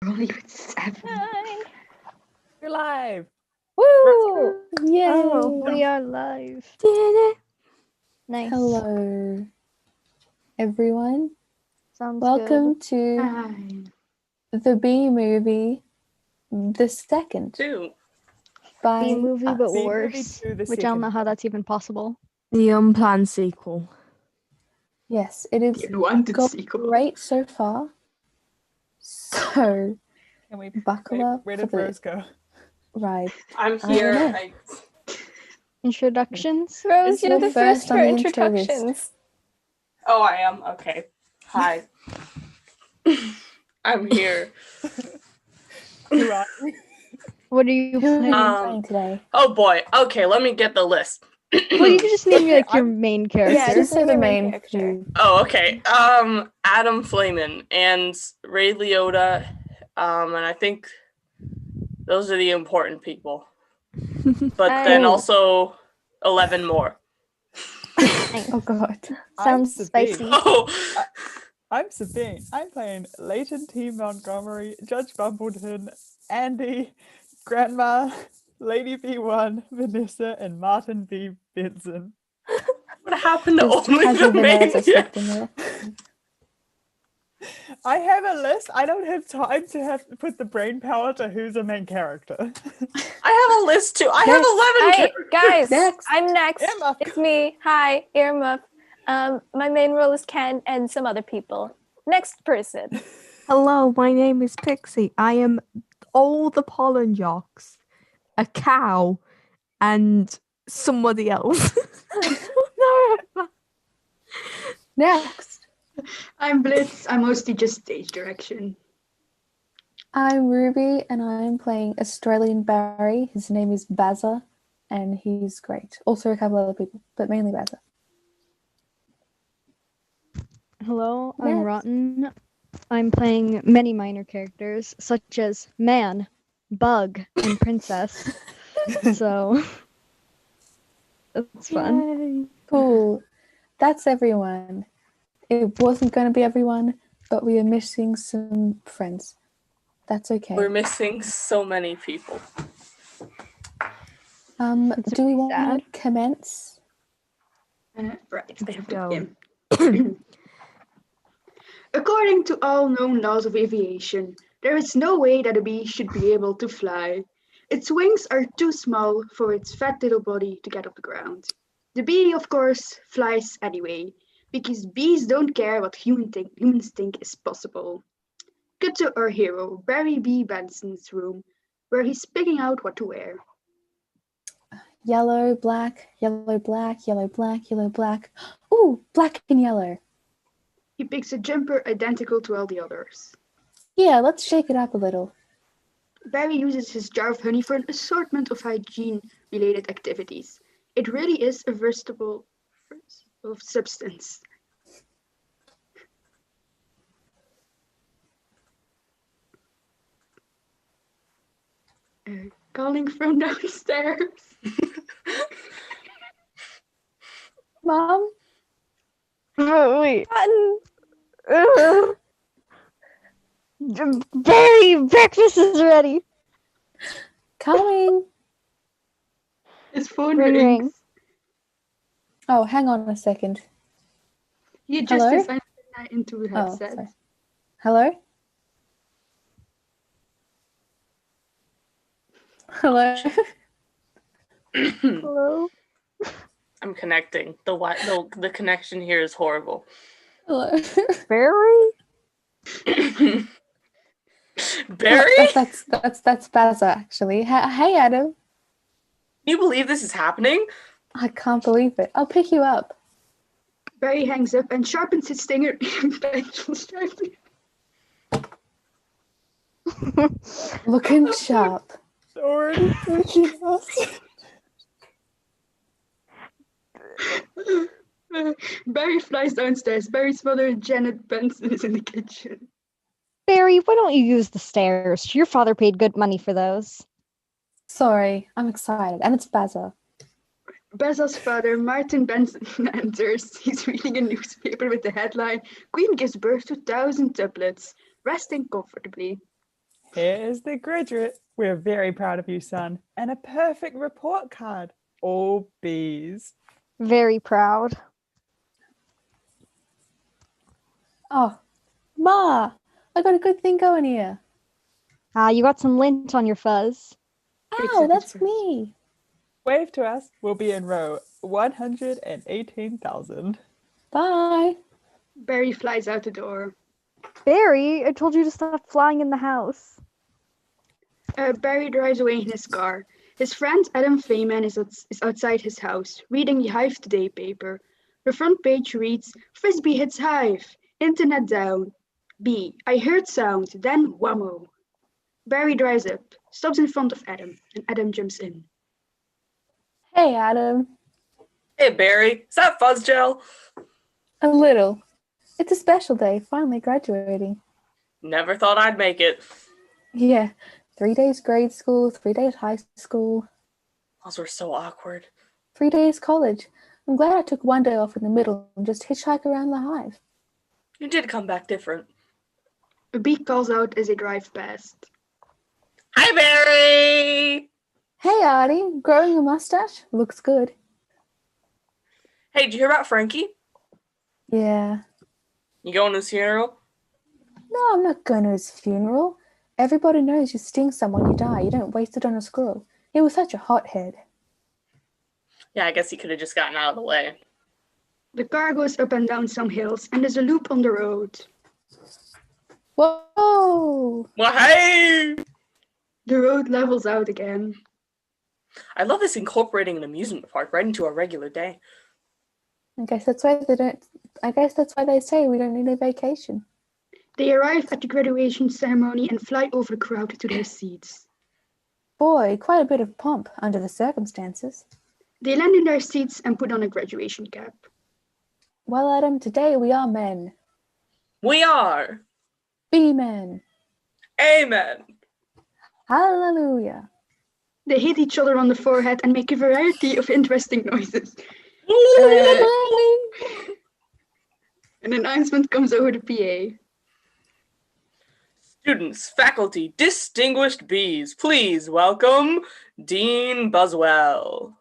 Only with 7. 9. You're live. Woo! Yay! Oh, we are live. Nice. Hello, everyone. Sounds Welcome to Hi. the B movie, the second. Two. By good. B-movie, but B-movie worse. to the Which I don't know second. how that's even possible. The unplanned sequel. Yes, it is The unwanted going sequel. great so far. So, Can we buckle up where for did the Rose go? ride. I'm I don't here. know. Introductions? Rose, you're You're the first first for on the intro list. introductions. Oh, I am? Okay. Hi. I'm here. Who are you? What are you Who are playing? you playing today? Oh boy. Okay, let me get the list. Well, you can just name like your I'm- main character. Yeah, Just say name the your main main character. few. Oh, okay. Adam Flamin and Ray Liotta. And I think those are the important people. But then Cool. also 11 more. Nice. Oh god. Sounds I'm spicy. Sabine. Oh, I'm Sabine. I'm playing Leighton T. Montgomery, Judge Bumbleton, Andy, Grandma, Lady B1, Vanessa, and Martin B. Benson. what happened to Just only casual the main? Vanessa slipped in there. I have a list. I don't have time to have to put the brain power to who's a main character. I have a list too. I have 11 Hi, guys. Next. I'm next. Emma. It's me. Hi, Irma. My main role is Ken and some other people. Next person. Hello, my name is Pixie. I am all the pollen jocks, a cow, and somebody else. No. Next. I'm Blitz. I'm mostly just stage direction. I'm Ruby and I'm playing Australian Barry. His name is Bazza and he's great. Also a couple other people, but mainly Bazza. Hello, I'm Next. Rotten. I'm playing many minor characters, such as Man, Bug, and Princess. So, that's fun. Cool. That's everyone. It wasn't going to be everyone, but we are missing some friends. That's okay. We're missing so many people. It's do we really want sad. to commence? Right, I have to Go. begin. According to all known laws of aviation, there is no way that a bee should be able to fly. Its wings are too small for its fat little body to get off the ground. The bee, of course, flies anyway, because bees don't care what humans think is possible. Cut to our hero, Barry B. Benson's room, where he's picking out what to wear. Yellow, black, yellow, black, yellow, black, yellow, black. Ooh, black and yellow. He picks a jumper identical to all the others. Yeah, let's shake it up a little. Barry uses his jar of honey for an assortment of hygiene-related activities. It really is a versatile substance. Calling from downstairs. Mom? Wait. Rotten. Barry, breakfast is ready. Coming. His phone Ring, rings. ring. Oh, hang on a second. He adjusts Hello? his antenna into a Oh, headset. sorry. Hello? Hello? Hello. I'm connecting. The connection here is horrible. Hello? Barry? Barry? That's Bazza, actually. Hey, Adam. Can you believe this is happening? I can't believe it. I'll pick you up. Barry hangs up and sharpens his stinger pencil sharply. Looking sharp. Sword. Barry flies downstairs. Barry's mother, Janet Benson, is in the kitchen. Barry, why don't you use the stairs? Your father paid good money for those. Sorry, I'm excited. And it's Bazza. Bezza's father, Martin Benson, enters. He's reading a newspaper with the headline, Queen gives birth to 1,000 tuplets, resting comfortably. Here is the graduate. We're very proud of you, son. And a perfect report card. All B's. Very proud. Oh, Ma, I got a good thing going here. You got some lint on your fuzz. Ow, that's me. Wave to us. We'll be in row 118,000. Bye. Barry flies out the door. Barry, I told you to stop flying in the house. Barry drives away in his car. His friend Adam Fayman is outside his house, reading the Hive Today paper. The front page reads, Frisbee hits Hive. Internet down. B. I heard sound, then whammo. Barry drives up, stops in front of Adam, and Adam jumps in. Hey, Adam. Hey, Barry. Is that fuzz gel? A little. It's a special day, finally graduating. Never thought I'd make it. Yeah, 3 days grade school, 3 days high school, Those were so awkward. 3 days college. I'm glad I took 1 day off in the middle and just hitchhike around the Hive. You did come back different. A bee calls out as they drive past. Hi, Barry! Hey, Artie, growing a mustache? Looks good. Hey, did you hear about Frankie? Yeah. You going to his funeral? No, I'm not going to his funeral. Everybody knows you sting someone, you die. You don't waste it on a squirrel. He was such a hothead. Yeah, I guess he could have just gotten out of the way. The car goes up and down some hills, and there's a loop on the road. Whoa! Well, hey! The road levels out again. I love this incorporating an amusement park right into our regular day. I guess that's why they say we don't need a vacation. They arrive at the graduation ceremony and fly over the crowd to their seats. Boy, quite a bit of pomp under the circumstances. They land in their seats and put on a graduation cap. Well, Adam, today we are men. We are. Be men. Amen. Hallelujah. They hit each other on the forehead and make a variety of interesting noises. An announcement comes over the PA. Students, faculty, distinguished bees, please welcome Dean Buswell.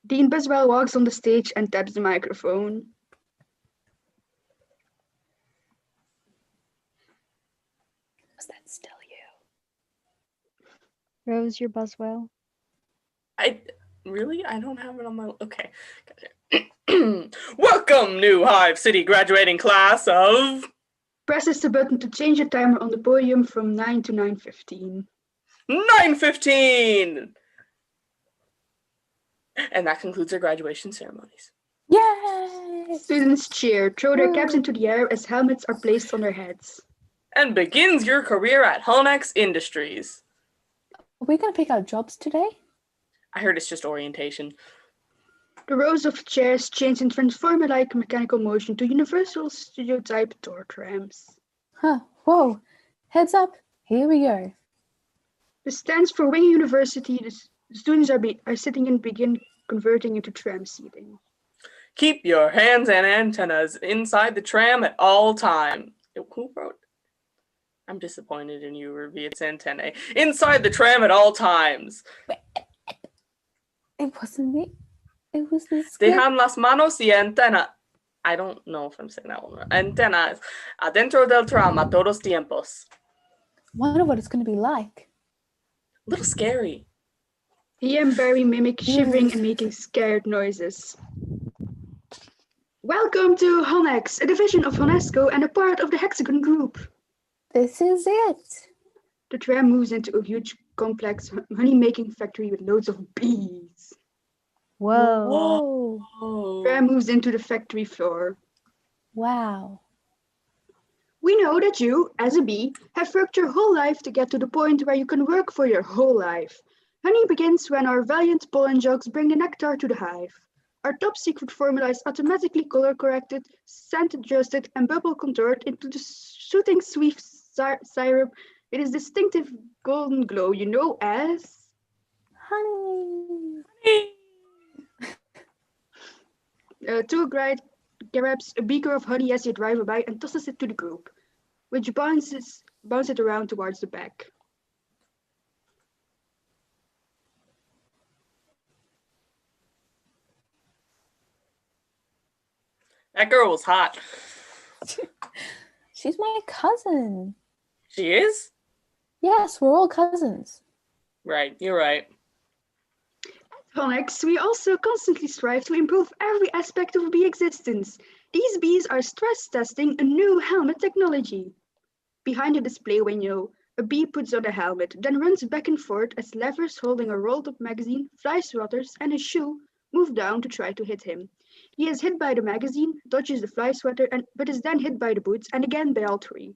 Dean Buswell walks on the stage and taps the microphone. Was that still you? Rose, your Buswell. I don't have it on my. Okay. Welcome, new Hive City graduating class of. Presses the button to change the timer on the podium from 9 to 9:15. 9:15! And that concludes our graduation ceremonies. Yay! Students cheer, throw their caps into the air as helmets are placed on their heads. And begins your career at Hullnex Industries. Are we going to pick our jobs today? I heard it's just orientation. The rows of chairs change in transformer-like mechanical motion to Universal Studio-type door trams. Huh, whoa. Heads up, here we go. The stands for Wing University the students are sitting and begin converting into tram seating. Keep your hands and antennas inside the tram at all time. Who wrote? I'm disappointed in you, Ruby. It's antennae. Inside the tram at all times. It wasn't me. It was this. Dejan las manos y antena. I don't know if I'm saying that one right. Antenas. Adentro del tram a todos tiempos. Wonder what it's going to be like. A little scary. He and Barry mimic shivering and making scared noises. Welcome to Hullnex, a division of Honesco and a part of the Hexagon Group. This is it. The tram moves into a huge, complex honey-making factory with loads of bees. Whoa. Whoa. Oh. Tram moves into the factory floor. Wow. We know that you, as a bee, have worked your whole life to get to the point where you can work for your whole life. Honey begins when our valiant pollen jugs bring the nectar to the hive. Our top secret formula is automatically color corrected, scent adjusted, and bubble contoured into the shooting sweet syrup. It is distinctive golden glow, you know as... Honey. Tour guide grabs a beaker of honey as they drive by and tosses it to the group, which bounces it around towards the back. That girl was hot. She's my cousin. She is? Yes, we're all cousins. Right, you're right. Onyx, we also constantly strive to improve every aspect of bee existence. These bees are stress testing a new helmet technology. Behind the display window, a bee puts on a helmet, then runs back and forth as levers holding a rolled up magazine, fly swatters, and a shoe move down to try to hit him. He is hit by the magazine, dodges the fly swatter, but is then hit by the boots, and again by all three.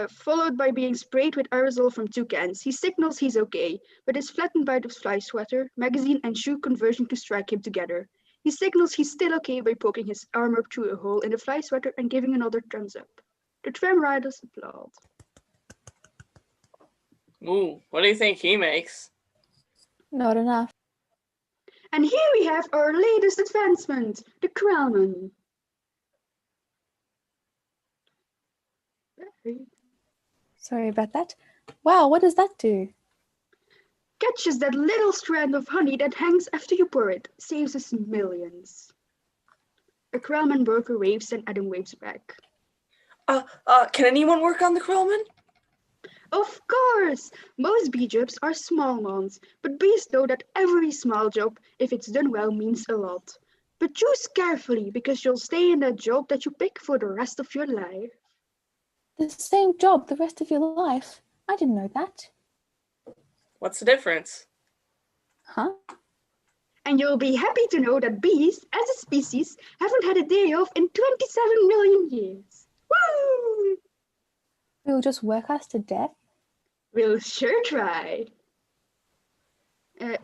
Followed by being sprayed with aerosol from two cans. He signals he's okay, but is flattened by the fly swatter, magazine, and shoe converging to strike him together. He signals he's still okay by poking his arm up through a hole in the fly swatter and giving another thumbs up. The tram riders applaud. Ooh, what do you think he makes? Not enough. And here we have our latest advancement, the Kralman. Sorry about that. Wow, what does that do? Catches that little strand of honey that hangs after you pour it, saves us millions. A Kralman worker waves and Adam waves back. Can anyone work on the Krellman? Of course! Most bee jobs are small ones, but bees know that every small job, if it's done well, means a lot. But choose carefully, because you'll stay in that job that you pick for the rest of your life. The same job the rest of your life? I didn't know that. What's the difference? Huh? And you'll be happy to know that bees, as a species, haven't had a day off in 27 million years. Woo! You'll just work us to death? We'll sure try.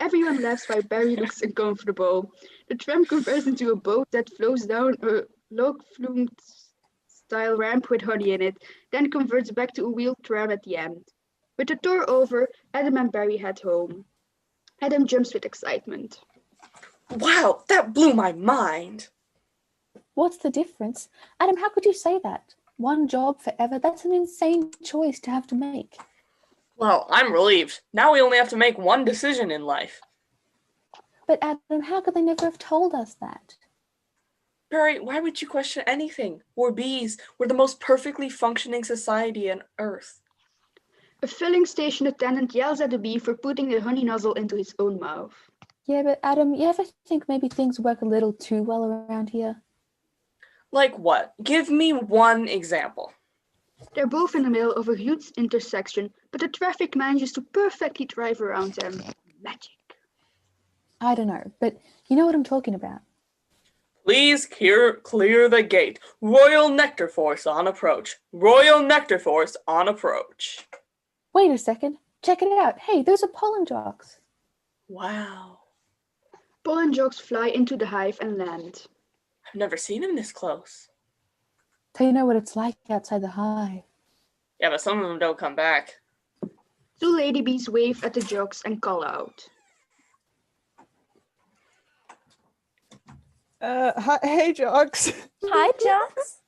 Everyone laughs while Barry looks uncomfortable. The tram converts into a boat that flows down a log-flumed style ramp with honey in it, then converts back to a wheeled tram at the end. With the tour over, Adam and Barry head home. Adam jumps with excitement. Wow, that blew my mind. What's the difference? Adam, how could you say that? One job forever? That's an insane choice to have to make. Well, I'm relieved. Now we only have to make one decision in life. But Adam, how could they never have told us that? Barry, why would you question anything? We're bees. We're the most perfectly functioning society on Earth. A filling station attendant yells at the bee for putting the honey nozzle into his own mouth. Yeah, but Adam, you ever think maybe things work a little too well around here? Like what? Give me one example. They're both in the middle of a huge intersection, but the traffic manages to perfectly drive around them. Magic. I don't know, but you know what I'm talking about. Please clear the gate. Royal Nectar Force on approach. Royal Nectar Force on approach. Wait a second. Check it out. Hey, those are pollen jocks. Wow. Pollen jocks fly into the hive and land. I've never seen him this close. Do you know what it's like outside the hive? Yeah, but some of them don't come back. Two ladybees wave at the jocks and call out. Hey, Jocks. Hi, Jocks.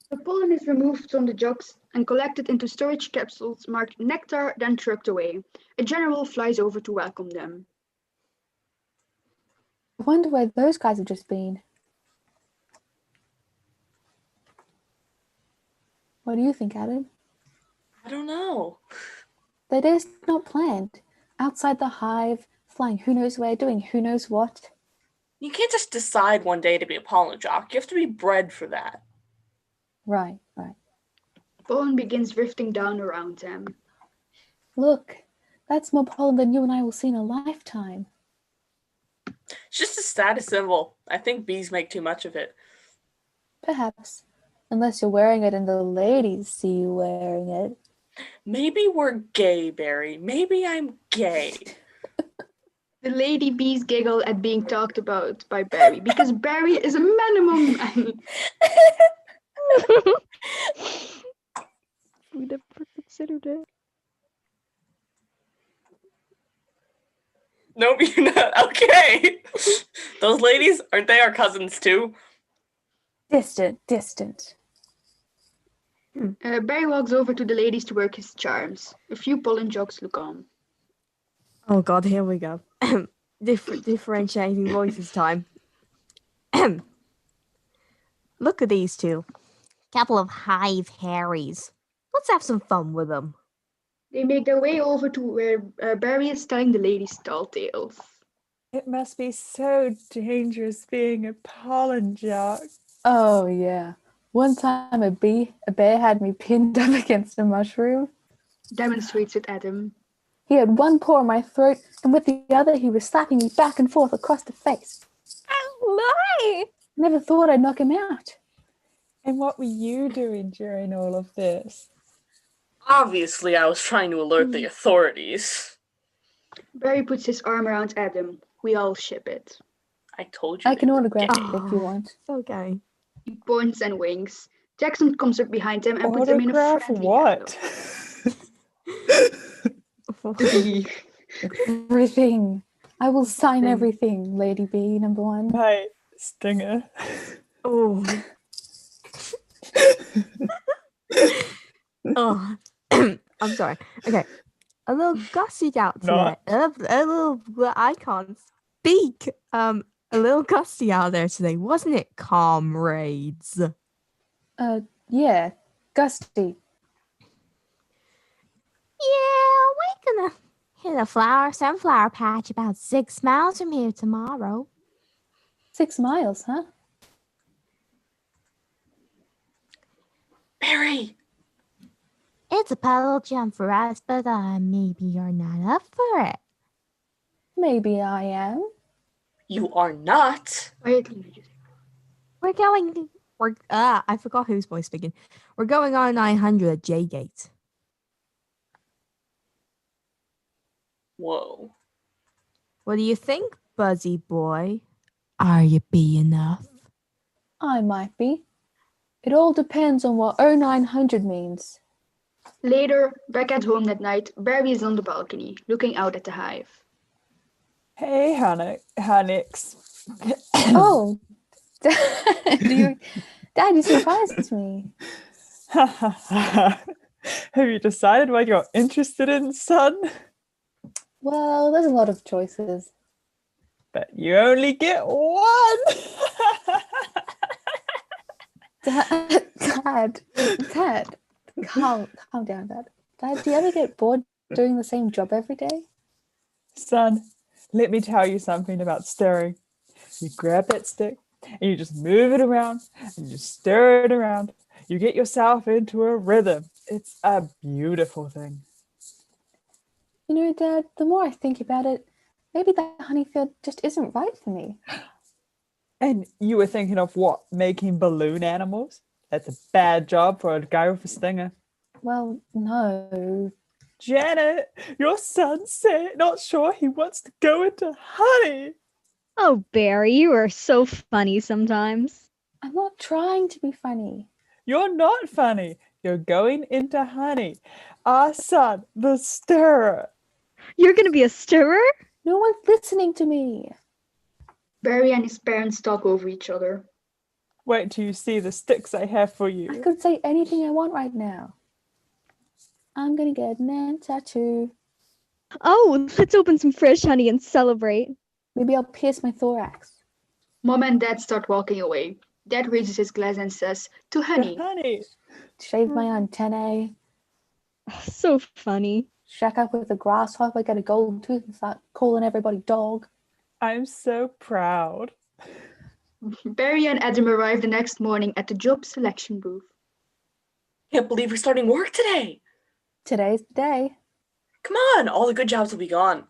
The pollen is removed from the jocks and collected into storage capsules marked nectar, then trucked away. A general flies over to welcome them. I wonder where those guys have just been. What do you think, Adam? I don't know. Their day's not planned. Outside the hive, flying who knows where, doing who knows what. You can't just decide one day to be a pollen jock. You have to be bred for that. Right. Pollen begins drifting down around them. Look, that's more pollen than you and I will see in a lifetime. It's just a status symbol. I think bees make too much of it. Perhaps. Unless you're wearing it and the ladies see you wearing it. Maybe we're gay, Barry. Maybe I'm gay. The ladybees giggle at being talked about by Barry because Barry is a man among men. We never considered it. Nope, you're not. Okay. Those ladies, aren't they our cousins too? Distant. Barry walks over to the ladies to work his charms. A few pollen jocks look on. Oh god, here we go. Differentiating voices time. Look at these two. Couple of hive Harrys. Let's have some fun with them. They make their way over to where Barry is telling the ladies tall tales. It must be so dangerous being a pollen jock. Oh yeah. One time a bear had me pinned up against a mushroom. Demonstrates with Adam. He had one paw on my throat, and with the other he was slapping me back and forth across the face. Oh my! Never thought I'd knock him out. And what were you doing during all of this? Obviously, I was trying to alert the authorities. Barry puts his arm around Adam. We all ship it. I told you. I can they were autograph gay. it if you want. Okay. He points and winks. Jackson comes up behind him and puts him in a Autograph friendly what? envelope. Everything. I will sign Thing. everything, Lady B, number one. My stinger. Oh. Oh. I'm sorry. Okay. A little gusty out today. Not. A little I can't speak. A little gusty out there today, wasn't it, comrades? Yeah, Gusty. Yeah, we're gonna hit a sunflower patch about 6 miles from here tomorrow. 6 miles, huh? Barry! It's a puddle jump for us, but maybe you're not up for it. Maybe I am. You are not. Quietly. I forgot whose voice speaking. We're going on 900 at J Gate. Whoa. What do you think, Buzzy boy? Are you B enough? I might be. It all depends on what 0900 means. Later, back at home that night, Barry is on the balcony, looking out at the hive. Hey, Hannix. Oh, Dad, you surprised me. Have you decided what you're interested in, son? Well, there's a lot of choices. But you only get one. Dad, calm down, Dad. Dad, do you ever get bored doing the same job every day? Son, let me tell you something about stirring. You grab that stick and you just move it around and you stir it around. You get yourself into a rhythm. It's a beautiful thing. You know, Dad, the more I think about it, maybe that honey field just isn't right for me. And you were thinking of what? Making balloon animals? That's a bad job for a guy with a stinger. Well, no. Janet, your son said not sure he wants to go into honey. Oh, Barry, you are so funny sometimes. I'm not trying to be funny. You're not funny. You're going into honey. Our son, the stirrer. You're gonna be a stirrer? No one's listening to me. Barry and his parents talk over each other. Wait till you see the sticks I have for you. I could say anything I want right now. I'm gonna get an ant tattoo. Oh, let's open some fresh honey and celebrate. Maybe I'll pierce my thorax. Mom and Dad start walking away. Dad raises his glass and says, "To honey." Honey. Shave my antennae. So funny. Shack up with a grasshopper, get a gold tooth, and start calling everybody dog. I'm so proud. Barry and Adam arrive the next morning at the job selection booth. Can't believe we're starting work today. Today's the day. Come on, all the good jobs will be gone.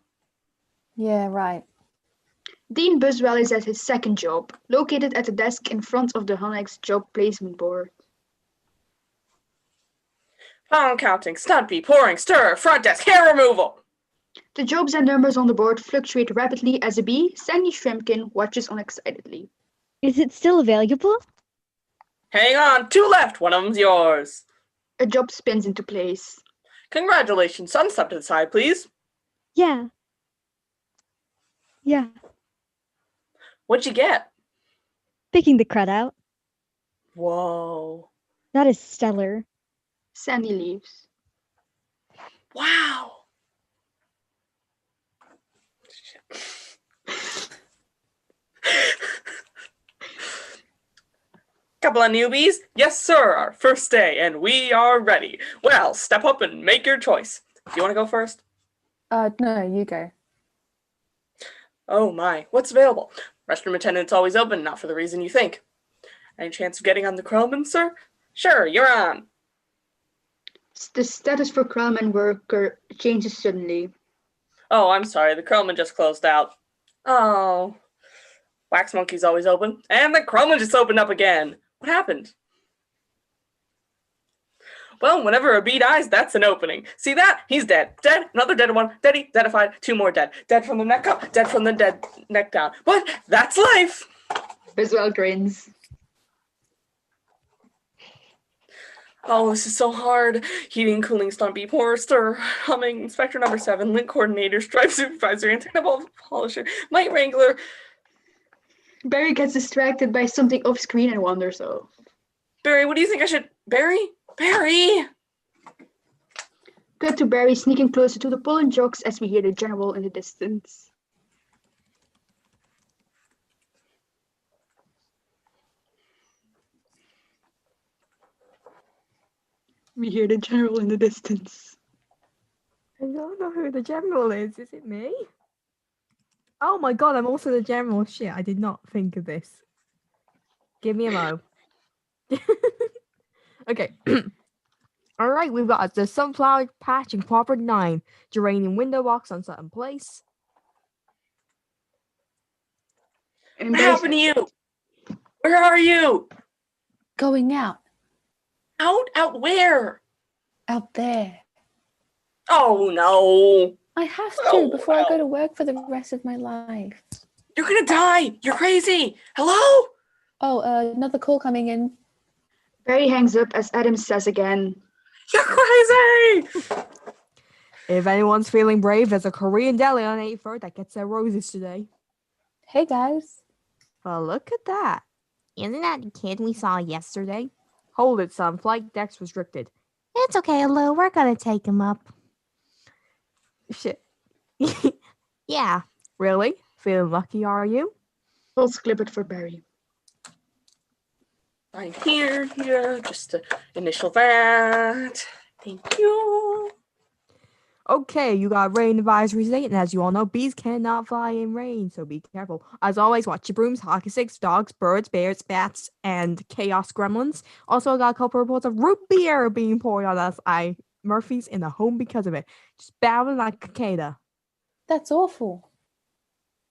Yeah, right. Dean Buswell is at his second job, located at the desk in front of the Honey's job placement board. Pound counting, stunt bee, pouring, stir, front desk, hair removal. The jobs and numbers on the board fluctuate rapidly as a bee, Sandy Shrimpkin, watches on excitedly. Is it still available? Hang on, 2 left, one of them's yours. A job spins into place. Congratulations, son, step to the side, please. Yeah. Yeah. What'd you get? Picking the crud out. Whoa. That is stellar. Sandy leaves. Wow. Couple of newbies? Yes, sir, our first day, and we are ready. Well, step up and make your choice. Do you want to go first? No, you go. Oh my, what's available? Restroom attendant's always open, not for the reason you think. Any chance of getting on the Krellman, sir? Sure, you're on. The status for Krellman worker changes suddenly. Oh, I'm sorry, the Krellman just closed out. Oh. Wax Monkey's always open, and the Krellman just opened up again. What happened? Well, whenever a bee dies, that's an opening. See that? He's dead. Dead. Another dead one. Deady. Deadified. 2 more dead. Dead from the neck up. Dead from the dead neck down. But that's life. Biswell grins. Oh, this is so hard. Heating, cooling, stumpy, pour, stir, humming, inspector number 7, link coordinator, stripe supervisor, antenna polisher, mite wrangler. Barry gets distracted by something off screen and wanders off. Barry, what do you think I should... Barry? Barry! Cut to Barry sneaking closer to the pollen jocks as we hear the general in the distance. We hear the general in the distance. I don't know who the general is. Is it me? Oh my god, I'm also the general. Shit, I did not think of this. Give me a mo. Okay. Alright, we've got the sunflower patch in quadrant 9. Geranium window box on certain place. And What Barry happened to says, you? Where are you? Going out. Out? Out where? Out there. Oh, no. I have to Oh, before I go wow. to work for the rest of my life. You're gonna die. You're crazy. Hello? Oh, another call coming in. Barry hangs up as Adam says again. You're crazy. If anyone's feeling brave, there's a Korean deli on 8th that gets their roses today. Hey guys. Well, look at that. Isn't that the kid we saw yesterday? Hold it, son. Flight deck's restricted. It's okay, Lou. We're gonna take him up. Shit. Yeah. Really? Feeling lucky, are you? Pulse clippered for Barry. I'm here, just to initial that. Thank you. Okay, you got rain advisory today, and as you all know, bees cannot fly in rain, so be careful. As always, watch your brooms, hockey sticks, dogs, birds, bears, bats, and chaos gremlins. Also, I got a couple reports of root beer being poured on us. Murphy's in the home because of it. Just bowing like a cicada. That's awful.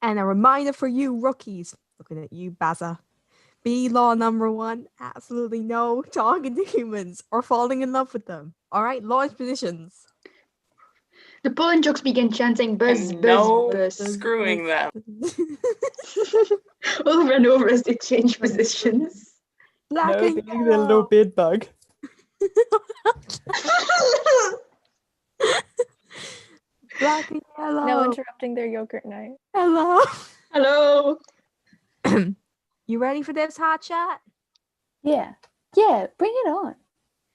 And a reminder for you rookies, looking at you, Baza. Bee law number 1, absolutely no talking to humans or falling in love with them. All right, launch positions. The pollen jocks begin chanting buzz, And buzz, no buzz. screwing them. Over and over as they change positions. Black No and being the little yellow. bid bug. Black and yellow. No interrupting their yogurt night. Hello. Hello. You ready for this, hot shot? Yeah. Yeah, bring it on.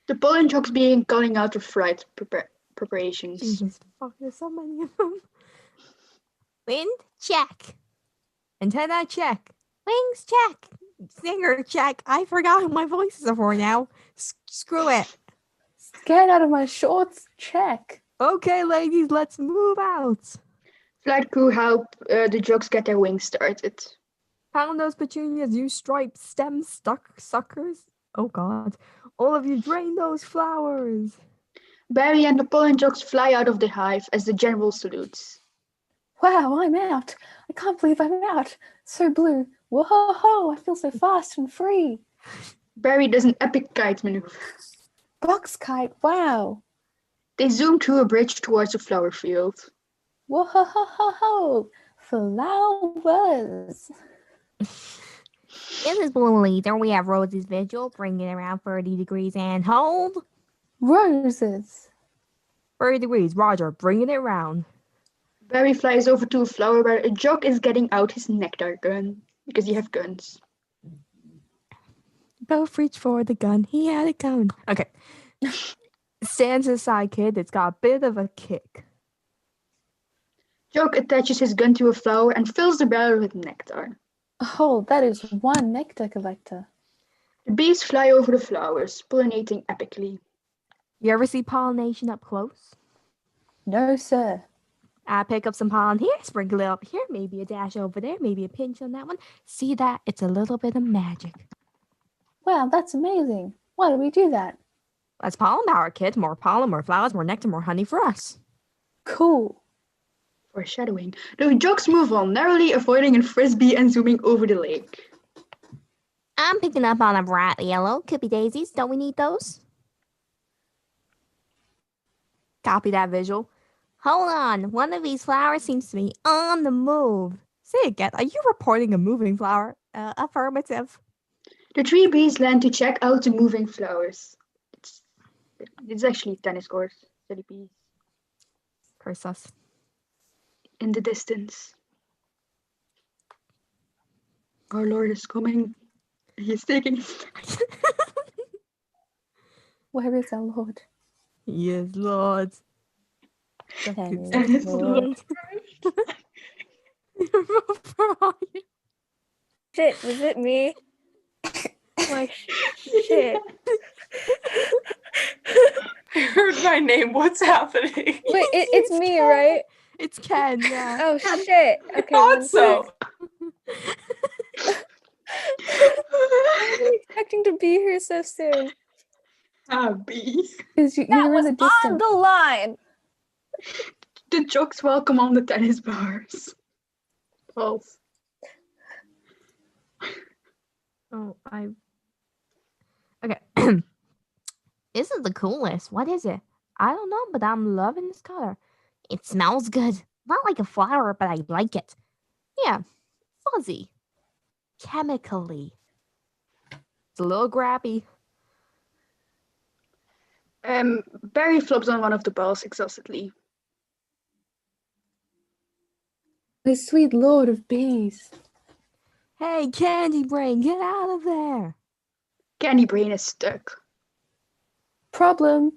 The pollen jocks begin calling out the flight preparations. Jesus fuck, there's so many of them. Wind, check. Antenna, check. Wings, check. Singer, check. I forgot who my voices are for now. Screw it. Get out of my shorts. Check. Okay, ladies, let's move out. Flight crew help the jocks get their wings started. Pound those petunias, you striped stem suckers. Oh god. All of you drain those flowers. Barry and the pollen jocks fly out of the hive as the general salutes. Wow, I'm out. I can't believe I'm out. So blue. Whoa, I feel so fast and free. Barry does an epic kite maneuver. Box kite. Wow. They zoom through a bridge towards a flower field. Whoa, flowers. This is Blue Leader. We have Rose's Vigil, bringing it around 30 degrees and hold. Roses. 30 degrees, Roger, bringing it round. Barry flies over to a flower where a jock is getting out his nectar gun, because you have guns. Both reach for the gun. He had a gun. Okay. Stands aside, kid. It's got a bit of a kick. Jock attaches his gun to a flower and fills the barrel with nectar. Oh, that is one nectar collector. The bees fly over the flowers, pollinating epically. You ever see pollination up close? No, sir. I pick up some pollen here, sprinkle it up here, maybe a dash over there, maybe a pinch on that one. See that? It's a little bit of magic. Wow, that's amazing. Why do we do that? That's pollen power, kids. More pollen, more flowers, more nectar, more honey for us. Cool. Foreshadowing. The jokes move on, narrowly avoiding a frisbee and zooming over the lake. I'm picking up on a bright yellow. Could be daisies. Don't we need those? Copy that visual. Hold on. One of these flowers seems to be on the move. Say again. Are you reporting a moving flower? Affirmative. The 3 bees land to check out the moving flowers. It's actually tennis courts. Silly bees. Curse us. In the distance. Our Lord is coming. He's taking his time. Where is our Lord? Yes, Lord. Tennis Lord. Where are you? Shit, was it me? Like, shit. I heard my name. What's happening? Wait, it's me, Ken. right? It's Ken, yeah. Oh, shit. Okay, Thought one so. sec. I wasn't expecting to be here so soon. Bees. Because you That were was in the on distance. the line. The jocks welcome on the tennis bars. False. Oh, Okay. This is the coolest. What is it? I don't know, but I'm loving this color. It smells good. Not like a flower, but I like it. Yeah, fuzzy. Chemically. It's a little grabby. Barry flops on one of the balls exhaustedly. My sweet Lord of Bees. Hey, Candy Brain, get out of there. Candy Brain is stuck. Problem.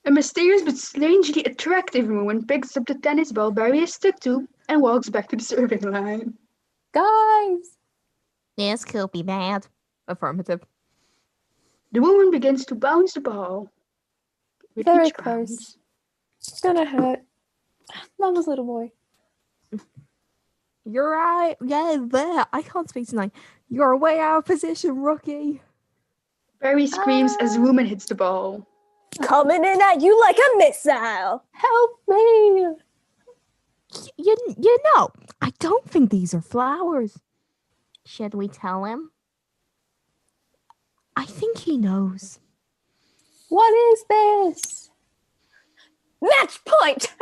A mysterious but strangely attractive woman picks up the tennis ball Barry is stuck to and walks back to the serving line. Guys. This could be bad. Affirmative. The woman begins to bounce the ball. With Very each close. bounce, It's gonna hurt. Mama's little boy. You're right. Yeah, there. I can't speak tonight. You're way out of position, rookie. Barry screams as the woman hits the ball. Coming in at you like a missile. Help me. You know, I don't think these are flowers. Should we tell him? I think he knows. What is this? Match point!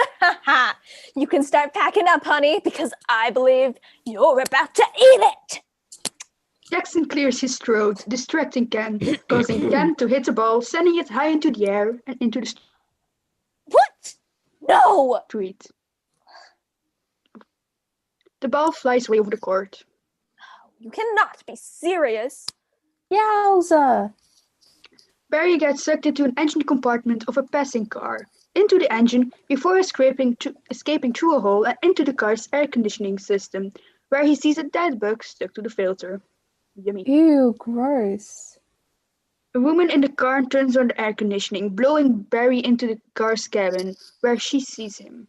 You can start packing up, honey, because I believe you're about to eat it. Jackson clears his throat, distracting Ken, causing Ken to hit the ball, sending it high into the air and into the What? No! street. The ball flies way over the court. You cannot be serious. Yowza. Barry gets sucked into an engine compartment of a passing car, into the engine before escaping through a hole and into the car's air conditioning system, where he sees a dead bug stuck to the filter. Yummy. Ew, gross. A woman in the car turns on the air conditioning, blowing Barry into the car's cabin, where she sees him.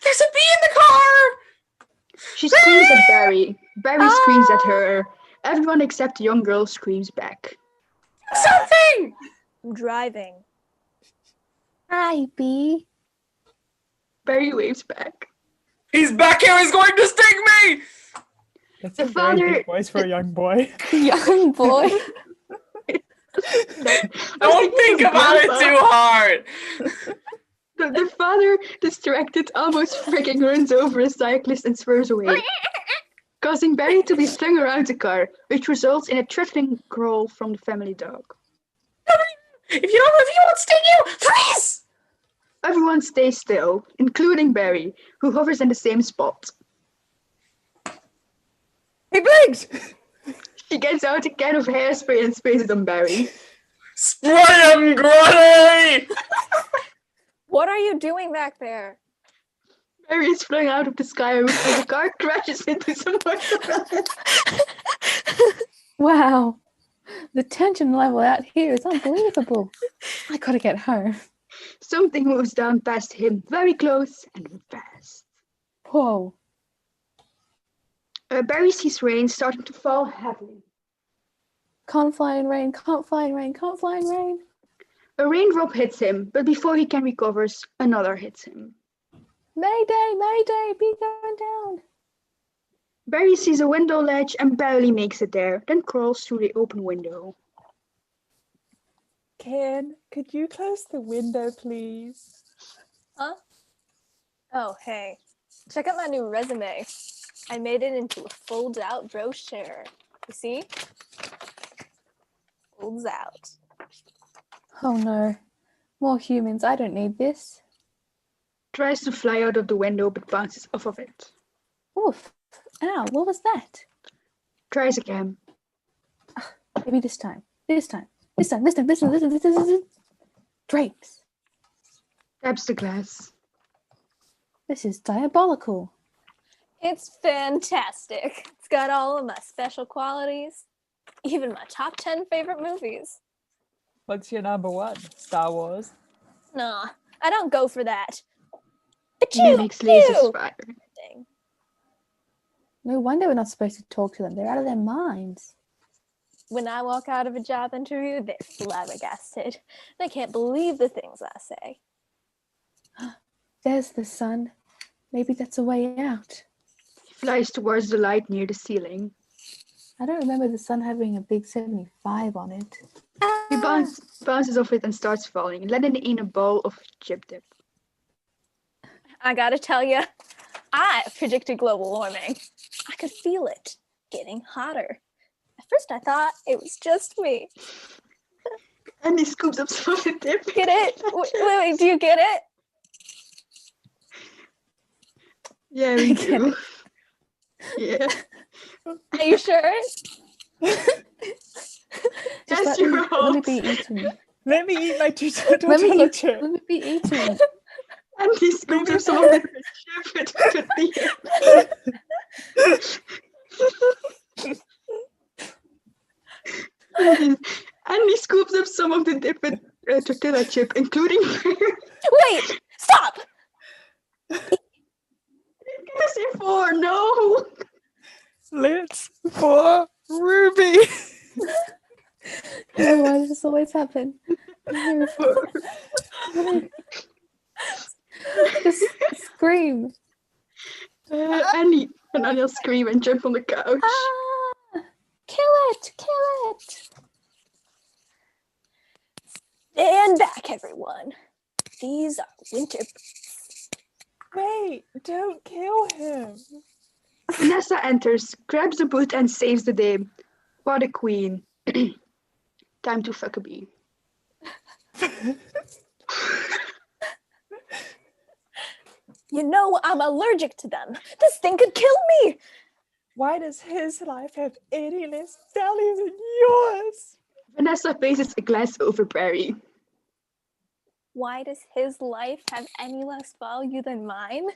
There's a bee in the car! She screams at Barry. Barry screams at her. Everyone except the young girl screams back. Something! I'm driving. Hi, Bee. Barry waves back. He's back here, he's going to sting me! That's The a very father- big voice for a young boy. Young boy. Don't think about it too hard! The father, distracted, almost freaking runs over a cyclist and swerves away, causing Barry to be slung around the car, which results in a threatening growl from the family dog. If you won't sting you, freeze! Everyone stays still, including Barry, who hovers in the same spot. He blinks! She gets out a can of hairspray and sprays it on Barry. Spray him, Granny! What are you doing back there? Barry is flying out of the sky as a car crashes into some watermelon. Wow. The tension level out here is unbelievable. I gotta get home. Something moves down past him, very close and fast. Whoa. Barry sees rain starting to fall heavily. Can't fly in rain, can't fly in rain, can't fly in rain. A raindrop hits him, but before he can recover, another hits him. Mayday, mayday, be going down. Barry sees a window ledge and barely makes it there, then crawls through the open window. Ken, could you close the window, please? Huh? Oh, hey. Check out my new resume. I made it into a fold-out brochure. You see? Folds out. Oh no. More humans, I don't need this. Tries to fly out of the window but bounces off of it. Oof. Ow, what was that? Tries again. Maybe this time. This time. Drapes. Taps the glass. This is diabolical. It's fantastic. It's got all of my special qualities. Even my top 10 favorite movies. What's your number one? Star Wars? Nah, I don't go for that. Mimics lasers Achoo! fire. Thing. No wonder we're not supposed to talk to them. They're out of their minds. When I walk out of a job interview, they're flabbergasted. They can't believe the things I say. There's the sun. Maybe that's a way out. He flies towards the light near the ceiling. I don't remember the sun having a big 75 on it. He bounces off it and starts falling, landing in a bowl of chip dip. I gotta tell you, I predicted global warming. I could feel it getting hotter. At first I thought it was just me. And he scoops up some of the dip. Get it? Wait, do you get it? Yeah, we do. Yeah. Are you sure? Yes, let me you're be eaten. Let me eat my Let me tortilla eat. chip. Let me be eaten. And he scoops up some of the chip with the and he scoops up some of the dip with tortilla chip, including Wait, stop! four. No. Let's for Ruby. Oh, why does this always happen? Just scream. And he'll scream and jump on the couch. Ah! Kill it! Kill it! Stand back, everyone. These are winter. Wait, don't kill him. Vanessa enters, grabs the boot, and saves the day. What a queen. Time to fuck a bee. You know I'm allergic to them. This thing could kill me. Why does his life have any less value than yours? Vanessa faces a glass over Barry. Why does his life have any less value than mine?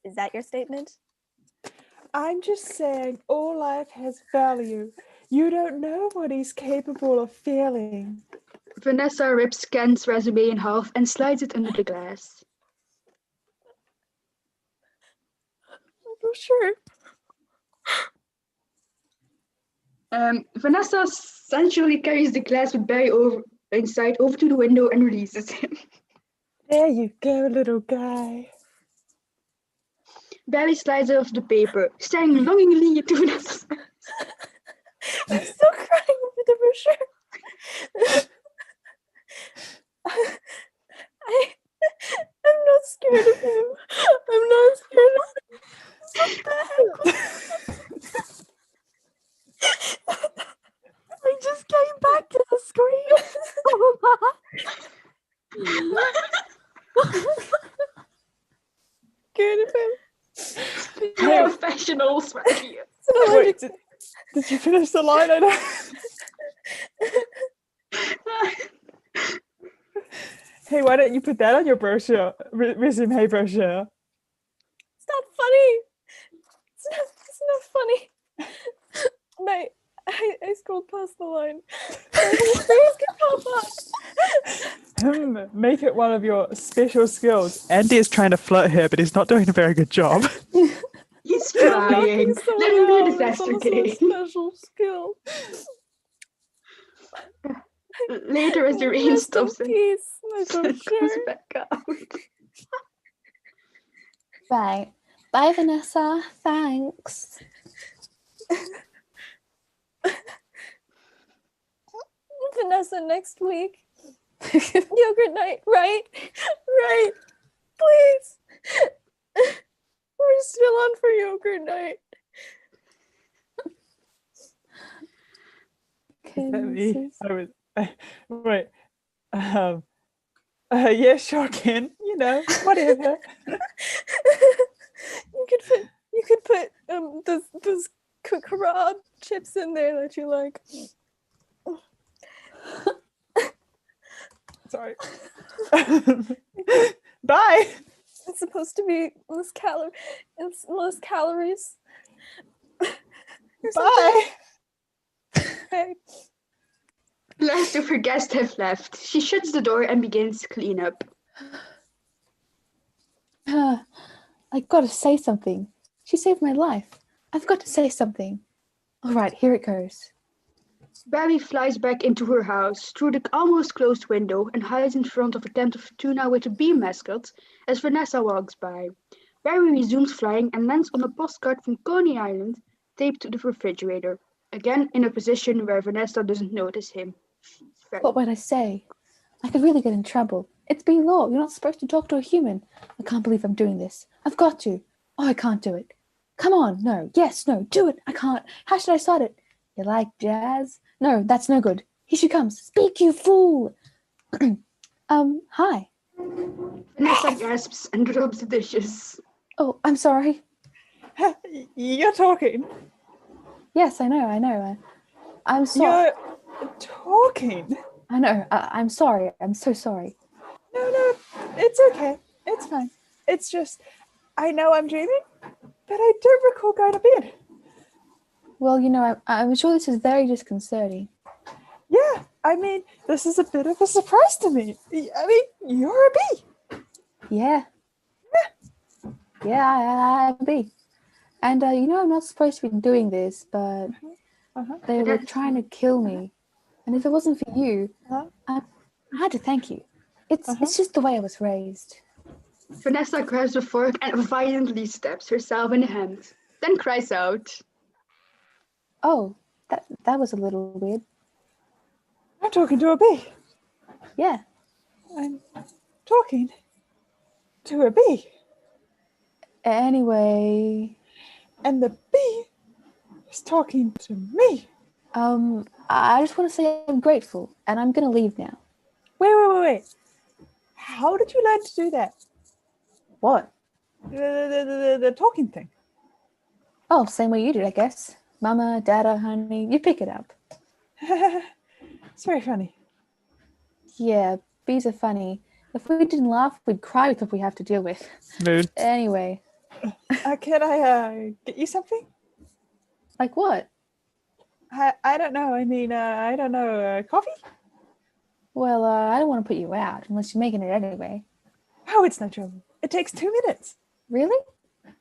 Is that your statement? I'm just saying all life has value. You don't know what he's capable of feeling. Vanessa rips Ken's resume in half and slides it under the glass. I'm not sure. Vanessa sensually carries the glass with Barry inside over to the window and releases him. There you go, little guy. Barry slides off the paper, staring longingly into Vanessa's eyes. I'm still crying over the brochure. I'm not scared of him. I'm not scared of him. What the heck? I just came back to the screen. Oh Scared of him. Professionals right here. Wait, did you finish the line? I know. Hey, why don't you put that on your brochure, resume brochure? cross the line. These things can pop up. Make it one of your special skills. Andy is trying to flirt her, but he's not doing a very good job. He's trying. Knocking someone Let him be a out is disaster also a king. special skill. Later, as the rain Rest in stops and peace, my sun comes sister. back out. Right. Bye, Vanessa. Thanks. Vanessa, next week. Yogurt night, right? Right. Please. We're still on for yogurt night. Is that me? I was wait. Yeah, sure, Ken. You know, whatever. You could put those kebab chips in there that you like. Sorry. Bye. It's supposed to be less calories. Or something. Bye. Okay. Last of her guests have left. She shuts the door and begins to clean up. I gotta say something. She saved my life. I've got to say something. All right, here it goes. Barry flies back into her house through the almost closed window and hides in front of a tent of tuna with a bee mascot as Vanessa walks by. Barry resumes flying and lands on a postcard from Coney Island taped to the refrigerator, again in a position where Vanessa doesn't notice him. What would I say? I could really get in trouble. It's B-law. You're not supposed to talk to a human. I can't believe I'm doing this. I've got to. Oh, I can't do it. Come on. No. Yes. No. Do it. I can't. How should I start it? You like jazz? No, that's no good. Here she comes. Speak, you fool. Hi. Vanessa gasps and drops the dishes. Oh, I'm sorry. You're talking. Yes, I know. I'm sorry. You're talking. I know. I'm sorry. I'm so sorry. No, it's okay. It's fine. It's just, I know I'm dreaming, but I don't recall going to bed. Well, you know, I'm sure this is very disconcerting. Yeah, I mean, this is a bit of a surprise to me. I mean, you're a bee. Yeah. Yeah, I'd be. And, you know, I'm not supposed to be doing this, but they were trying to kill me. And if it wasn't for you, I had to thank you. It's just the way I was raised. Vanessa grabs a fork and violently stabs herself in the hand, then cries out. Oh, that was a little weird. I'm talking to a bee. Yeah. I'm talking to a bee. Anyway. And the bee is talking to me. I just want to say I'm grateful, and I'm going to leave now. Wait. How did you learn to do that? What? The talking thing. Oh, same way you did, I guess. Mama, Dada, honey, you pick it up. It's very funny. Yeah, bees are funny. If we didn't laugh, we'd cry with what we have to deal with. Mood. Anyway. Can I get you something? Like what? I don't know. I mean, I don't know. Coffee? Well, I don't want to put you out unless you're making it anyway. Oh, it's no trouble. It takes 2 minutes. Really?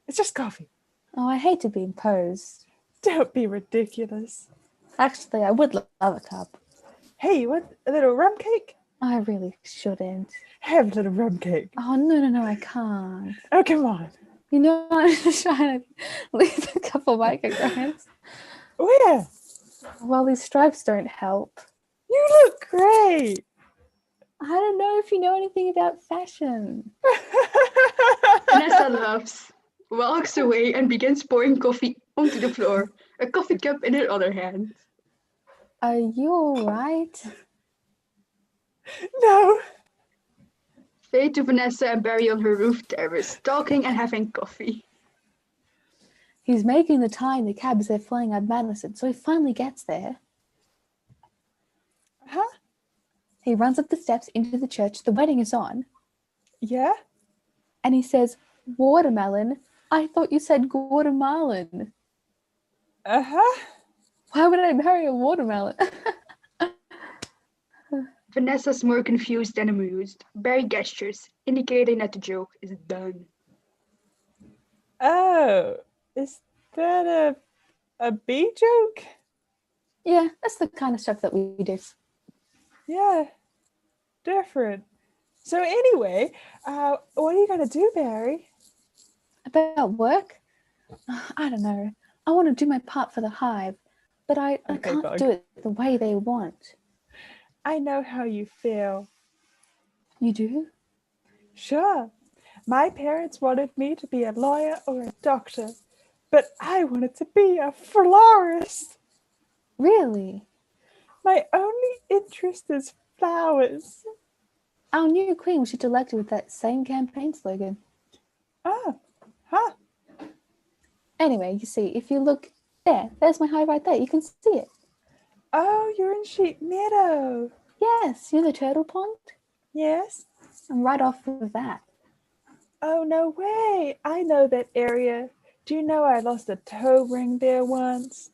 It's just coffee. Oh, I hate to be imposed. Don't be ridiculous. Actually, I would love a cup. Hey, you want a little rum cake? I really shouldn't. Have a little rum cake. Oh, no, I can't. Oh, come on. You know, I'm just trying to leave a couple micrograms. Where? Well, these stripes don't help. You look great. I don't know if you know anything about fashion. Vanessa laughs, walks away, and begins pouring coffee onto the floor, a coffee cup in her other hand. Are you all right? No. Fade to Vanessa and Barry on her roof terrace, talking and having coffee. He's making the time in the cab as they're flying out of Madison, so he finally gets there. Huh? He runs up the steps into the church. The wedding is on. Yeah? And he says, "Watermelon? I thought you said Guatemalan." Uh-huh. Why would I marry a watermelon? Vanessa's more confused than amused. Barry gestures, indicating that the joke is done. Oh, is that a bee joke? Yeah, that's the kind of stuff that we do. Yeah, different. So anyway, what are you gonna do, Barry? About work? I don't know. I want to do my part for the hive, but I Okay, can't Bug. do it the way they want. I know how you feel. You do? Sure, my parents wanted me to be a lawyer or a doctor, but I wanted to be a florist. Really? My only interest is flowers. Our new queen was just elected with that same campaign slogan. Oh, huh. Anyway, you see, if you look there's my hive right there. You can see it. Oh, you're in Sheep Meadow. Yes, you know the turtle pond? Yes. I'm right off of that. Oh, no way. I know that area. Do you know I lost a toe ring there once?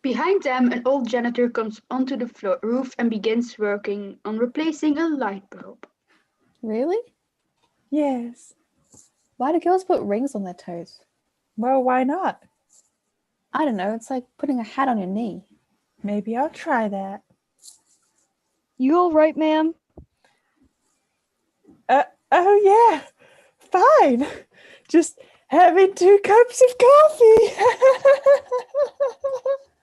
Behind them, an old janitor comes onto the roof and begins working on replacing a light bulb. Really? Yes. Why do girls put rings on their toes? Well, why not? I don't know. It's like putting a hat on your knee. Maybe I'll try that. You all right, ma'am? Oh yeah. Fine. Just having 2 cups of coffee.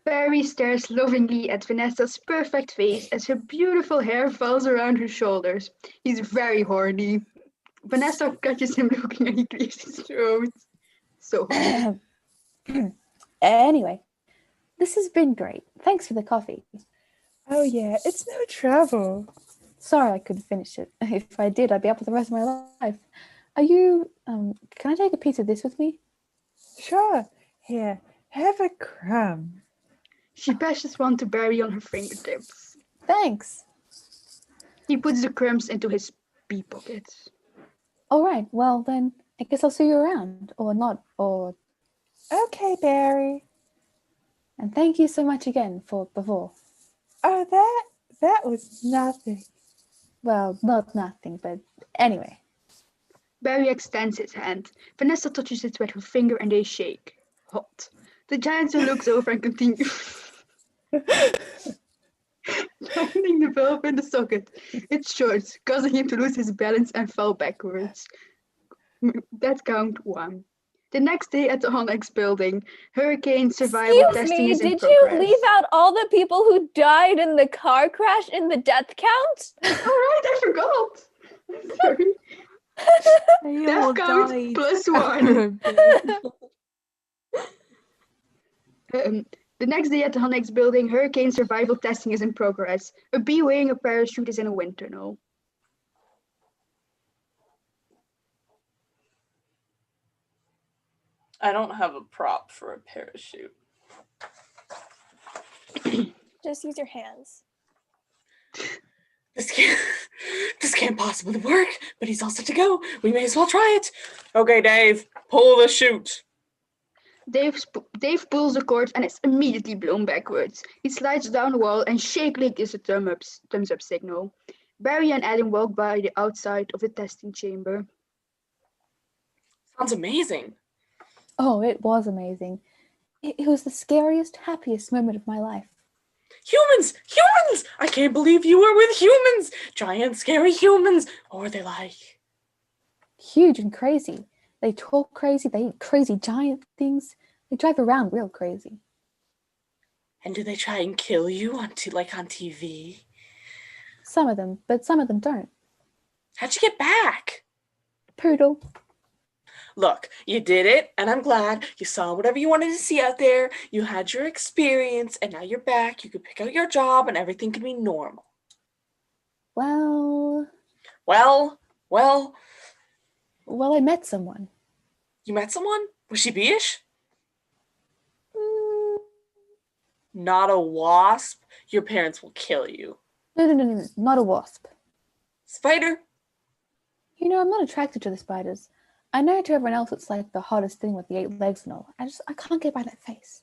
Barry stares lovingly at Vanessa's perfect face as her beautiful hair falls around her shoulders. He's very horny. Vanessa catches him looking and he clears his throat. So horny. Anyway, this has been great. Thanks for the coffee. Oh yeah, it's no trouble. Sorry I couldn't finish it. If I did, I'd be up for the rest of my life. Are you, can I take a piece of this with me? Sure. Here, have a crumb. She passes one to Barry on her fingertips. Thanks. He puts the crumbs into his pea pockets. All right, well then, I guess I'll see you around. Or not, or... Okay, Barry. And thank you so much again for before. Oh, that was nothing. Well, not nothing, but anyway. Barry extends his hand. Vanessa touches it with her finger and they shake. Hot. The janitor looks over and continues. Finding the bulb in the socket. It shorts, causing him to lose his balance and fall backwards. That count 1. The next day at the Honnex building, hurricane survival Excuse testing me, is in did progress. you leave out all the people who died in the car crash in the death count? All right, I forgot. Sorry. They Death all count died. +1. The next day at the Honnex building, hurricane survival testing is in progress. A bee wearing a parachute is in a wind tunnel. I don't have a prop for a parachute. Just use your hands. This can't possibly work, but he's all set to go. We may as well try it. Okay, Dave, pull the chute. Dave pulls the cord and it's immediately blown backwards. He slides down the wall and shakily gives a thumbs up signal. Barry and Adam walk by the outside of the testing chamber. Sounds amazing. Oh, it was amazing. It was the scariest, happiest moment of my life. Humans! Humans! I can't believe you were with humans! Giant, scary humans! What were they like? Huge and crazy. They talk crazy, they eat crazy giant things. They drive around real crazy. And do they try and kill you on TV? Some of them, but some of them don't. How'd you get back? Poodle. Look, you did it, and I'm glad. You saw whatever you wanted to see out there. You had your experience, and now you're back. You could pick out your job, and everything can be normal. Well, I met someone. You met someone? Was she beeish? Not a wasp? Your parents will kill you. No, not a wasp. Spider? You know, I'm not attracted to the spiders. I know to everyone else it's like the hottest thing with the 8 legs and all. I can't get by that face.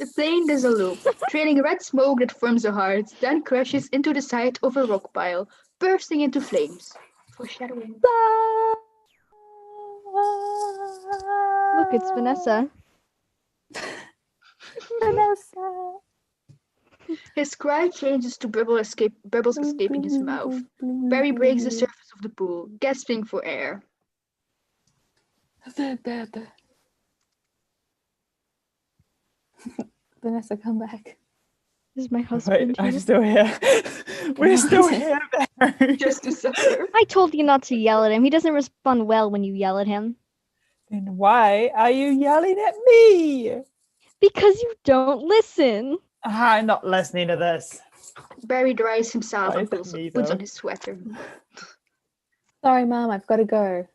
The plane does a loop, trailing red smoke that forms a heart, then crashes into the side of a rock pile, bursting into flames. Foreshadowing. Look, it's Vanessa. Vanessa. His cry changes to bubbles escaping his mouth. Barry breaks the surface of the pool, gasping for air. Vanessa, come back. This is my Wait, husband I'm here. still here. We're still here, Barry. Just a sucker. I told you not to yell at him. He doesn't respond well when you yell at him. Then why are you yelling at me? Because you don't listen. I'm not listening to this. Barry dries himself Why and is it me, puts though? on his sweater. Sorry, Mom, I've got to go.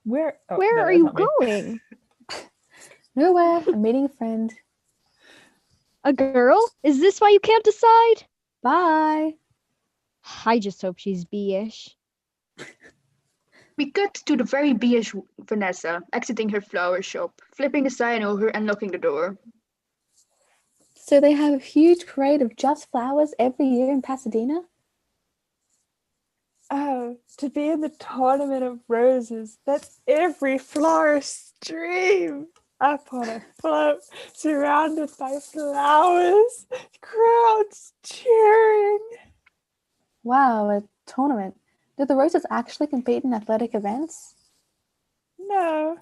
Where? Oh, Where no, are that's you not me. going? Nowhere. I'm meeting a friend. A girl? Is this why you can't decide? Bye. I just hope she's B-ish. We cut to the very beige Vanessa, exiting her flower shop, flipping the sign over and locking the door. So they have a huge parade of just flowers every year in Pasadena? Oh, to be in the tournament of roses, that's every florist's dream. Up on a float, surrounded by flowers, crowds cheering. Wow, a tournament. Do the Roses actually compete in athletic events? No.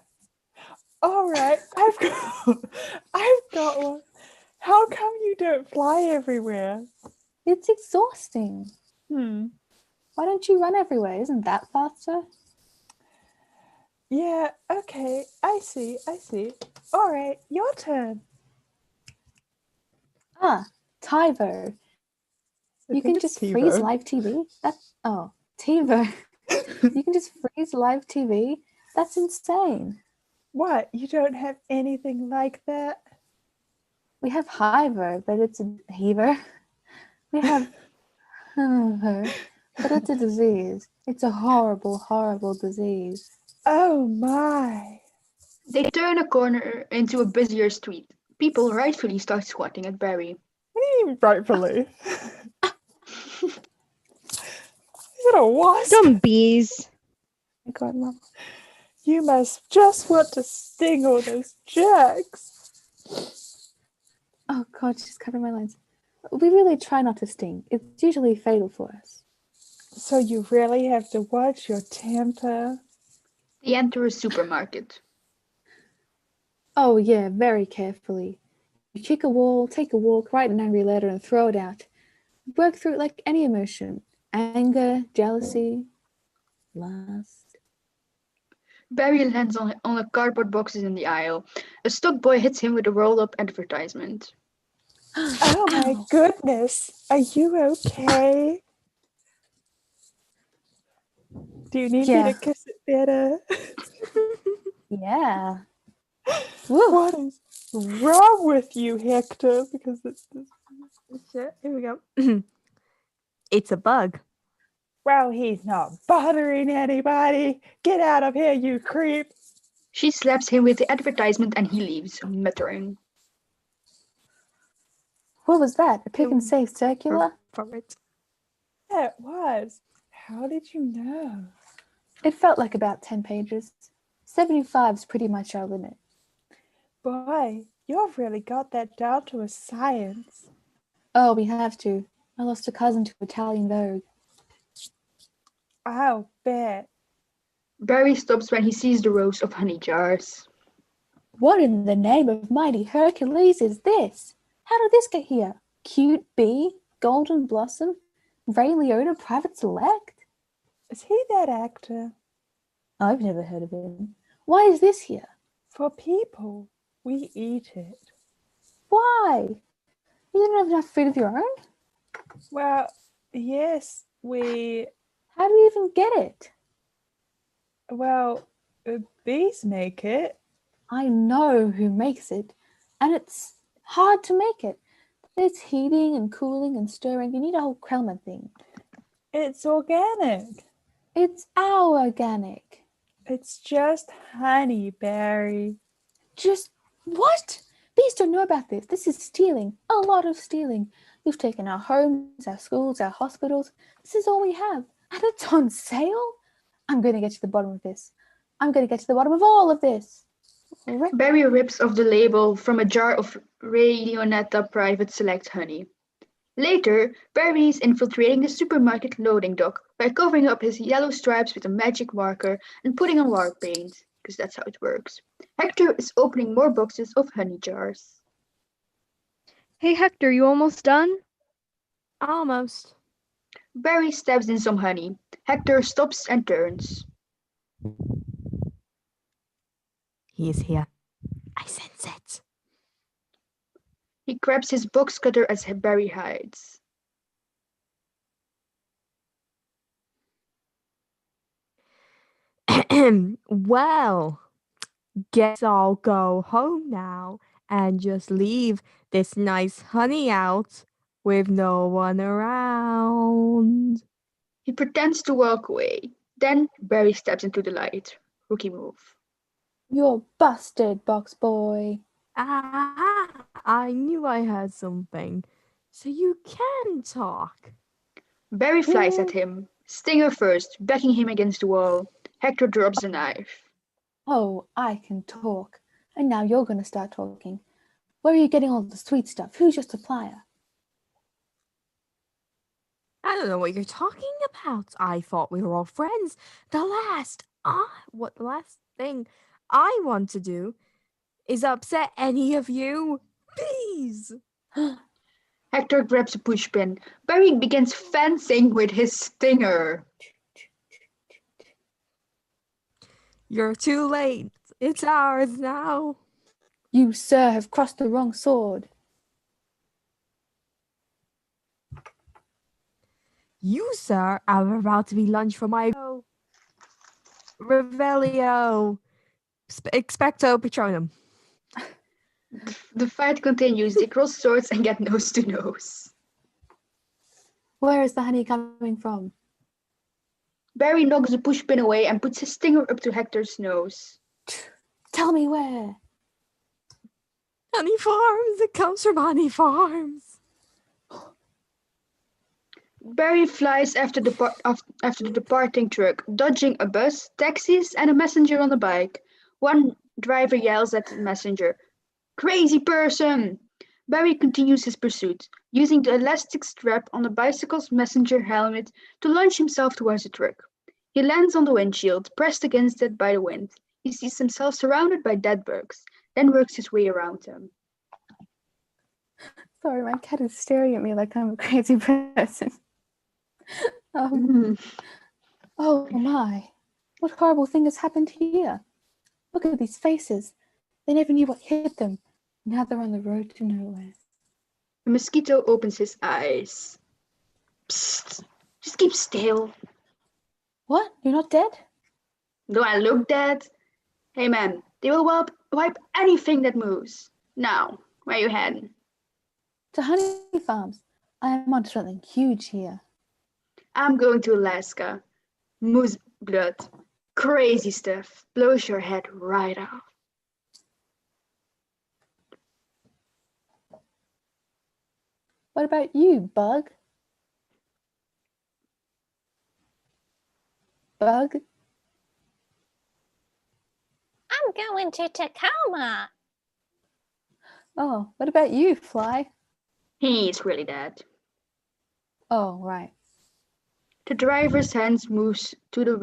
All right, I've got one. How come you don't fly everywhere? It's exhausting. Hmm. Why don't you run everywhere? Isn't that faster? Yeah, okay, I see. All right, your turn. Ah, TiVo. I You think can it's just freeze TiVo. live TV? TiVo. You can just freeze live TV? That's insane. What? You don't have anything like that? We have Hivo, but it's a Heaver. We have Hivo, but it's a disease. It's a horrible, horrible disease. Oh my. They turn a corner into a busier street. People rightfully start swatting at Barry. What do you mean rightfully? Is it a wasp? Dumb bees. Oh my God, Mom. You must just want to sting all those jerks. Oh God, she's covering my lines. We really try not to sting. It's usually fatal for us. So you really have to watch your temper. They enter a supermarket. Oh yeah, very carefully. You kick a wall, take a walk, write an angry letter and throw it out. Work through it like any emotion. Anger, jealousy, lust. Barry lands on a cardboard boxes in the aisle. A stock boy hits him with a rolled-up advertisement. Oh my Ow. goodness. Are you okay? Do you need me Yeah. to kiss it better? Yeah. Woo. What is wrong with you, Hector? Because it's this. Shit, here we go. It's a bug. Well, he's not bothering anybody. Get out of here, you creep. She slaps him with the advertisement and he leaves, muttering. What was that? A pick and save circular? From it. Yeah, it was. How did you know? It felt like about 10 pages. 75's pretty much our limit. Boy, you've really got that down to a science. Oh, we have to. I lost a cousin to Italian Vogue. I'll bet. Barry stops when he sees the rows of honey jars. What in the name of mighty Hercules is this? How did this get here? Cute Bee? Golden Blossom? Ray Liotta Private Select? Is he that actor? I've never heard of him. Why is this here? For people, we eat it. Why? You don't have enough food of your own? Well, yes, we. How do you even get it? Well, bees make it. I know who makes it, and it's hard to make it. There's heating and cooling and stirring. You need a whole Krellman thing. It's organic. It's our organic. It's just honey, Barry. Just what? Bees don't know about this. This is stealing. A lot of stealing. You've taken our homes, our schools, our hospitals. This is all we have. And it's on sale? I'm going to get to the bottom of this. I'm going to get to the bottom of all of this. Rip. Barry rips off the label from a jar of Radionetta Private Select honey. Later, Barry is infiltrating the supermarket loading dock by covering up his yellow stripes with a magic marker and putting on war paint, because that's how it works. Hector is opening more boxes of honey jars. Hey Hector, you almost done? Almost. Barry stabs in some honey. Hector stops and turns. He is here. I sense it. He grabs his box cutter as Barry hides. Well, guess I'll go home now and just leave this nice honey out with no one around. He pretends to walk away. Then Barry steps into the light. Rookie move. You're busted, box boy. Ah, I knew I had something. So you can talk. Barry flies at him. Stinger first, backing him against the wall. Hector drops the knife. Oh, I can talk. And now you're going to start talking. Where are you getting all the sweet stuff? Who's your supplier? I don't know what you're talking about. I thought we were all friends. The last thing I want to do is upset any of you. Please. Hector grabs a pushpin. Barry begins fencing with his stinger. You're too late. It's ours now. You, sir, have crossed the wrong sword. You, sir, are about to be lunch for my Revelio. Expecto Patronum. The fight continues. They cross swords and get nose to nose. Where is the honey coming from? Barry knocks the pushpin away and puts his stinger up to Hector's nose. Tell me where. Honey Farms. It comes from Honey Farms. Barry flies after the departing truck, dodging a bus, taxis, and a messenger on a bike. One driver yells at the messenger, "Crazy person!" Barry continues his pursuit, using the elastic strap on the bicycle's messenger helmet to launch himself towards the truck. He lands on the windshield, pressed against it by the wind. He sees himself surrounded by dead bugs, then works his way around them. Sorry, my cat is staring at me like I'm a crazy person. Mhm. Oh my, what horrible thing has happened here? Look at these faces. They never knew what hit them. Now they're on the road to nowhere. The mosquito opens his eyes. Psst, just keep still. What? You're not dead? Do I look dead? Hey man, they will wipe anything that moves. Now, where you heading? To honey farms. I am onto something huge here. I'm going to Alaska. Moose blood. Crazy stuff. Blows your head right off. What about you, Bug? Bug? I'm going to Tacoma. Oh, what about you, Fly? He's really dead. Oh, right. The driver's hands moves to the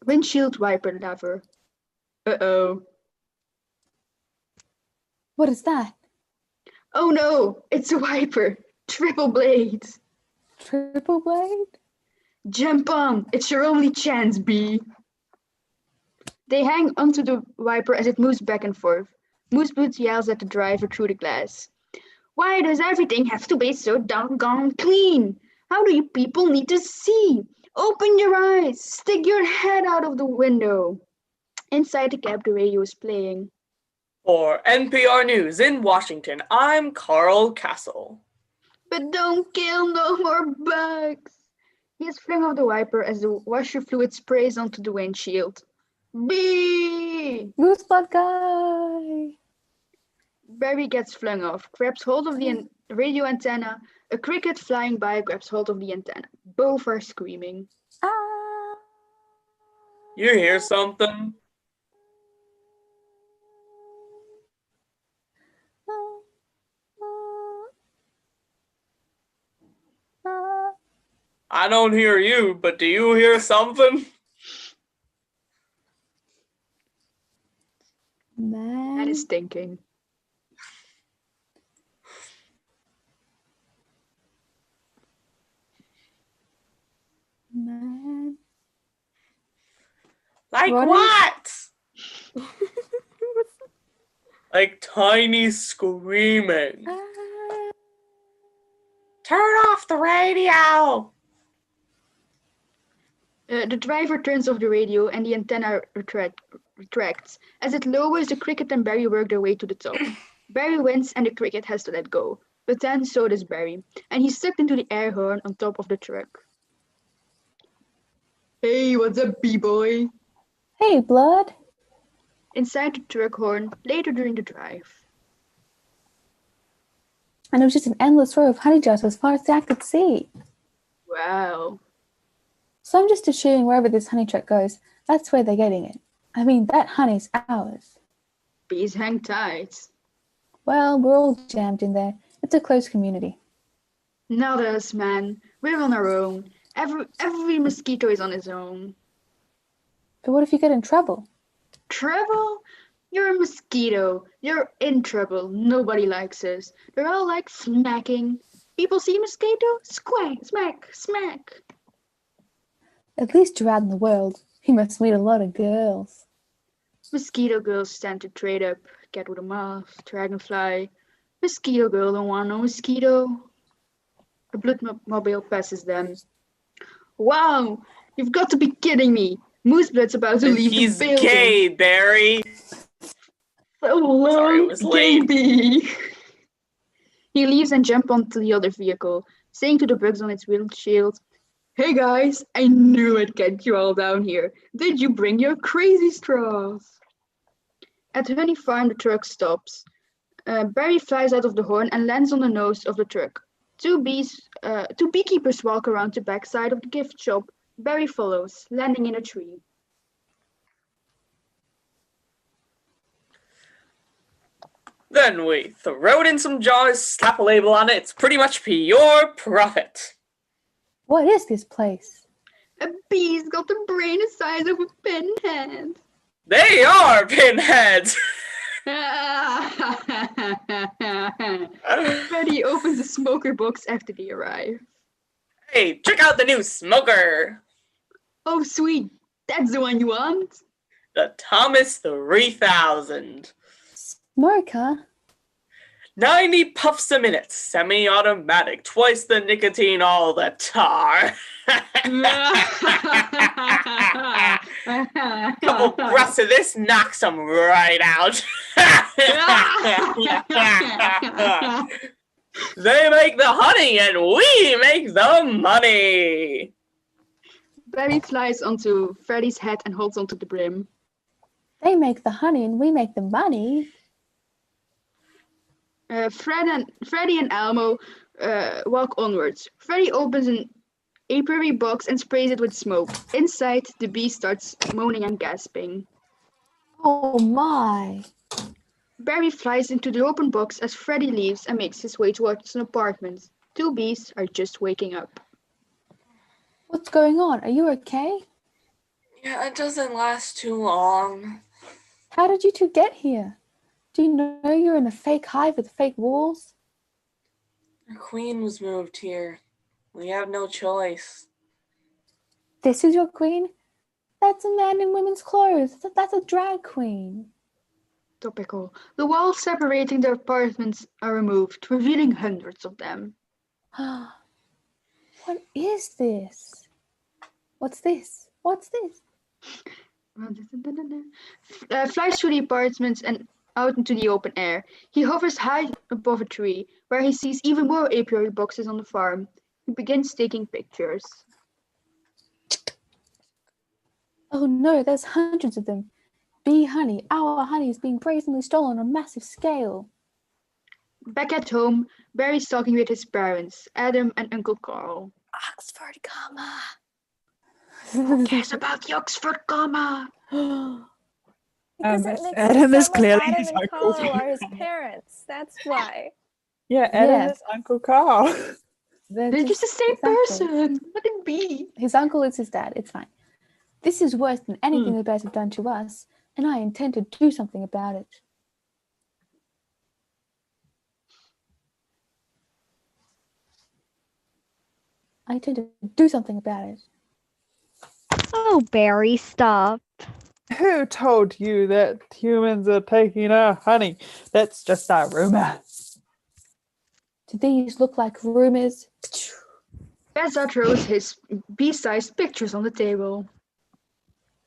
windshield wiper lever. Uh-oh. What is that? Oh no, it's a wiper. Triple blades. Triple blade? Jump on, it's your only chance, B. They hang onto the wiper as it moves back and forth. Moose Boots yells at the driver through the glass. Why does everything have to be so doggone clean? How do you people need to see? Open your eyes, stick your head out of the window. Inside the cab, the radio is playing. For NPR News in Washington, I'm Carl Castle. But don't kill no more bugs. He is flung off the wiper as the washer fluid sprays onto the windshield. Bee! Moose Blood Guy! Barry gets flung off, grabs hold of the radio antenna. A cricket flying by grabs hold of the antenna. Both are screaming. Ah. You hear something? I don't hear you, but do you hear something? Man. That is thinking. Man. Like What what? Like tiny screaming. Ah. Turn off the radio! The driver turns off the radio and the antenna retracts. As it lowers, the cricket and Barry work their way to the top. Barry wins and the cricket has to let go. But then so does Barry, and he's sucked into the air horn on top of the truck. Hey, what's up, B-boy? Hey, blood. Inside the truck horn, later during the drive. And it was just an endless row of honey jars as far as the eye could see. Wow. So I'm just assuming wherever this honey truck goes, that's where they're getting it. I mean, that honey's ours. Bees hang tight. Well, we're all jammed in there. It's a close community. Not us, man. We're on our own. Every mosquito is on its own. But what if you get in trouble? Trouble? You're a mosquito. You're in trouble. Nobody likes us. They're all like smacking. People see a mosquito? Squack, smack, smack. At least you're out in the world. You must meet a lot of girls. Mosquito girls stand to trade up. Cat with a moth, dragonfly. Mosquito girl don't want no mosquito. A bloodmobile passes them. Wow, you've got to be kidding me. Mooseblood's about to leave He's the building. gay, Barry. So long, Sorry, it was late. baby. He leaves and jumps onto the other vehicle, saying to the bugs on its windshield, "Hey guys, I knew I'd get you all down here. Did you bring your crazy straws?" At Honey Farm, the truck stops. Barry flies out of the horn and lands on the nose of the truck. Two beekeepers walk around the backside of the gift shop. Barry follows, landing in a tree. Then we throw it in some jars, slap a label on it. It's pretty much pure profit. What is this place? A bee's got the brain the size of a pinhead. They are pinheads. Freddy opens the smoker box after they arrive. Hey, check out the new smoker. Oh, sweet. That's the one you want? The Thomas 3000. Smoker? 90 puffs a minute, semi-automatic, twice the nicotine, all the tar. Couple breaths of this knocks them right out. They make the honey and we make the money. Barry flies onto Freddy's head and holds onto the brim. They make the honey and we make the money. Freddy and Elmo walk onwards. Freddy opens an apiary box and sprays it with smoke. Inside, the bee starts moaning and gasping. Oh my. Barry flies into the open box as Freddy leaves and makes his way towards an apartment. Two bees are just waking up. What's going on? Are you okay? Yeah, it doesn't last too long. How did you two get here? Do you know you're in a fake hive with fake walls? Our queen was moved here. We have no choice. This is your queen? That's a man in women's clothes. That's a drag queen. Topical. The walls separating the apartments are removed, revealing hundreds of them. What is this? What's this? What's this? Flies through the apartments and out into the open air. He hovers high above a tree, where he sees even more apiary boxes on the farm. He begins taking pictures. Oh no, there's hundreds of them. Bee honey, our honey is being brazenly stolen on a massive scale. Back at home, Barry's talking with his parents, Adam and Uncle Carl. Oxford comma. Who cares about the Oxford comma? Because it makes Adam is it sound like clearly Adam his and uncle. Carl are his parents. That's why. Yeah, Adam Yeah. is Uncle Carl. They're just the same exactly. person. Let it be. His uncle is his dad. It's fine. This is worse than anything the bears have done to us, and I intend to do something about it. I intend to do something about it. Oh, Barry, stop. Who told you that humans are taking our honey? That's just a rumor. Do these look like rumors? Bezza throws his bee-sized pictures on the table.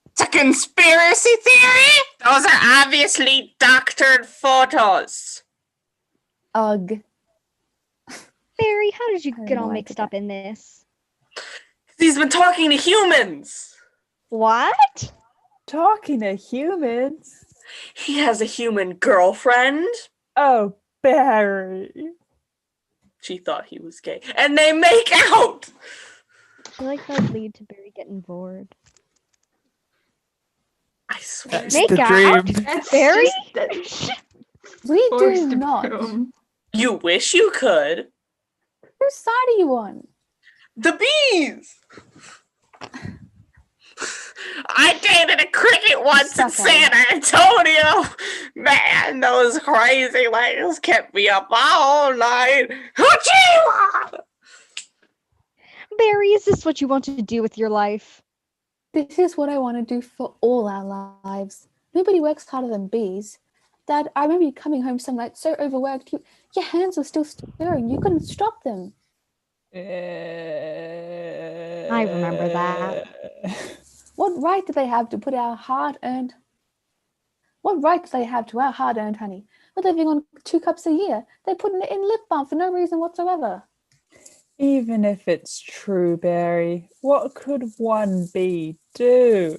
It's a conspiracy theory? Those are obviously doctored photos. Ugh. Barry, how did you I get know all I mixed did up in this? He's been talking to humans. What? Talking to humans? He has a human girlfriend. Oh, Barry. She thought he was gay. And they make out! I feel like that would lead to Barry getting bored. I swear. That's Make the out? dream. That's Barry? just that We forced do not. film. You wish you could. Whose side are you on? The bees! I dated a cricket once in Suck at San Antonio. Man, those crazy legs kept me up all night. Hoochie! Barry, is this what you want to do with your life? This is what I want to do for all our lives. Nobody works harder than bees. Dad, I remember you coming home some night so overworked, your hands were still stirring. You couldn't stop them. I remember that. What right do they have to put our hard-earned... What right do they have to our hard-earned honey? We're living on 2 cups a year. They're putting it in lip balm for no reason whatsoever. Even if it's true, Barry, what could one bee do?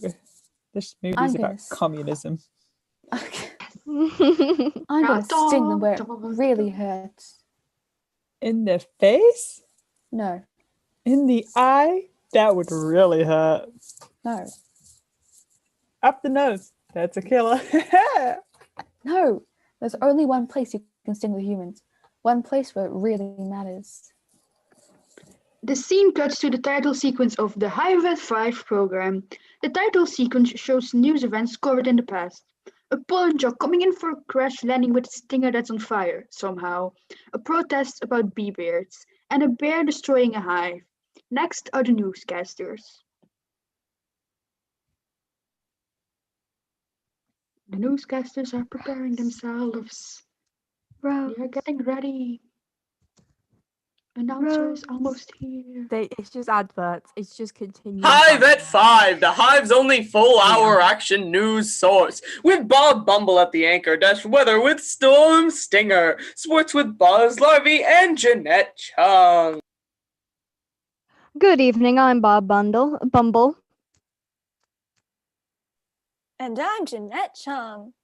This movie's about Angus. communism. Okay. I'm going to sting them where it really hurts. In the face? No, In the eye? That would really hurt. no, Up the nose. That's a killer. no. There's only one place you can sting the humans. One place where it really matters. The scene cuts to the title sequence of the Hive at 5 program. The title sequence shows news events covered in the past. A pollen jock coming in for a crash landing with a stinger that's on fire, somehow. A protest about bee beards. And a bear destroying a hive. Next are the newscasters. The newscasters are preparing themselves. Rose. They are getting ready. Announcer is almost here. It's just adverts. It's just continuing. Hive at 5, the Hive's only full-hour action news source. With Bob Bumble at the anchor desk, weather with Storm Stinger, sports with Buzz Larvey and Jeanette Chung. Good evening, I'm Bob Bumble. And I'm Jeanette Chung.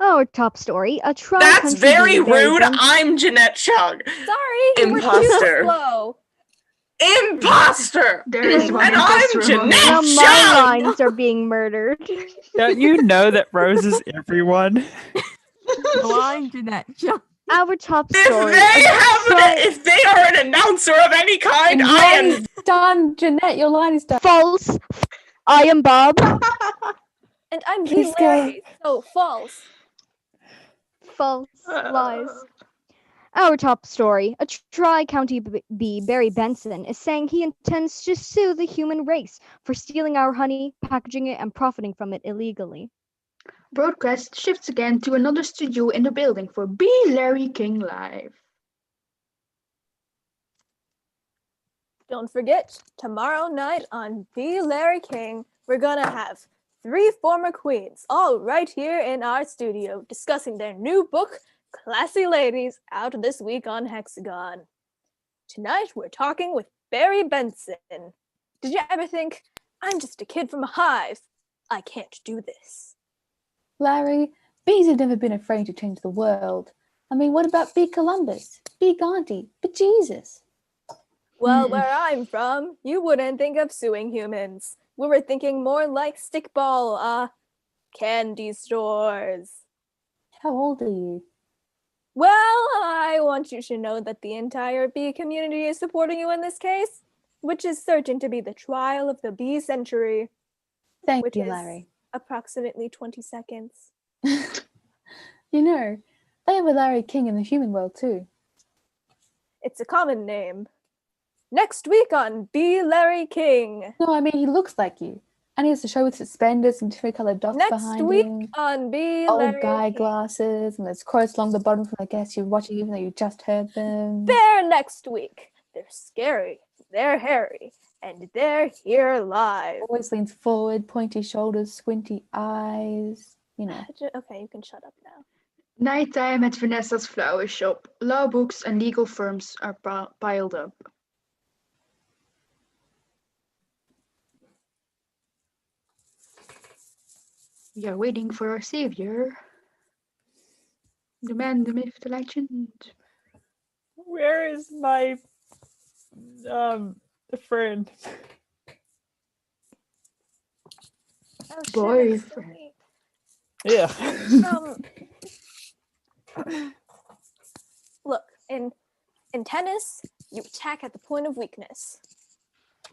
Our top story, a That's tri-country very bee berry rude. bun- I'm Jeanette Chung. Sorry, you were too Imposter. slow. Imposter! There is one And I'm imposter among Jeanette Now us. my Chung! lines are being murdered. Don't you know that Rose is everyone? Blind Jeanette. Our top If story, if they are an announcer of any kind, And I am. line's done, Jeanette. Your line is done. false. I am Bob. And I'm Please Bee go. Larry, so false. False lies. Our top story, a tri-county bee, Barry Benson, is saying he intends to sue the human race for stealing our honey, packaging it, and profiting from it illegally. Broadcast shifts again to another studio in the building for B. Larry King Live. Don't forget, tomorrow night on Be Larry King, we're gonna have 3 former queens all right here in our studio discussing their new book, Classy Ladies, out this week on Hexagon. Tonight, we're talking with Barry Benson. Did you ever think, I'm just a kid from a hive? I can't do this. Larry, bees have never been afraid to change the world. I mean, what about Big Columbus? Big Auntie? Bejesus. Well, where I'm from, you wouldn't think of suing humans. We were thinking more like stickball, candy stores. How old are you? Well, I want you to know that the entire bee community is supporting you in this case, which is certain to be the trial of the bee century, Thank which you, is Larry. approximately 20 seconds. You know, they have a Larry King in the human world too. It's a common name. Next week on Bee Larry King. No, I mean, he looks like you. And he has a show with suspenders and different colored dots Next behind week him. on Bee Old Larry guy King. glasses, and there's quotes along the bottom from the guests you're watching even though you just heard them. They're next week. They're scary, they're hairy, and they're here live. Always leans forward, pointy shoulders, squinty eyes. You know. Okay, you can shut up now. Nighttime at Vanessa's flower shop. Law books and legal firms are piled up. We are waiting for our savior. The man, the myth, the legend. Where is my friend? Oh, shit, Boy, it's still me. Yeah. Look, in tennis, you attack at the point of weakness.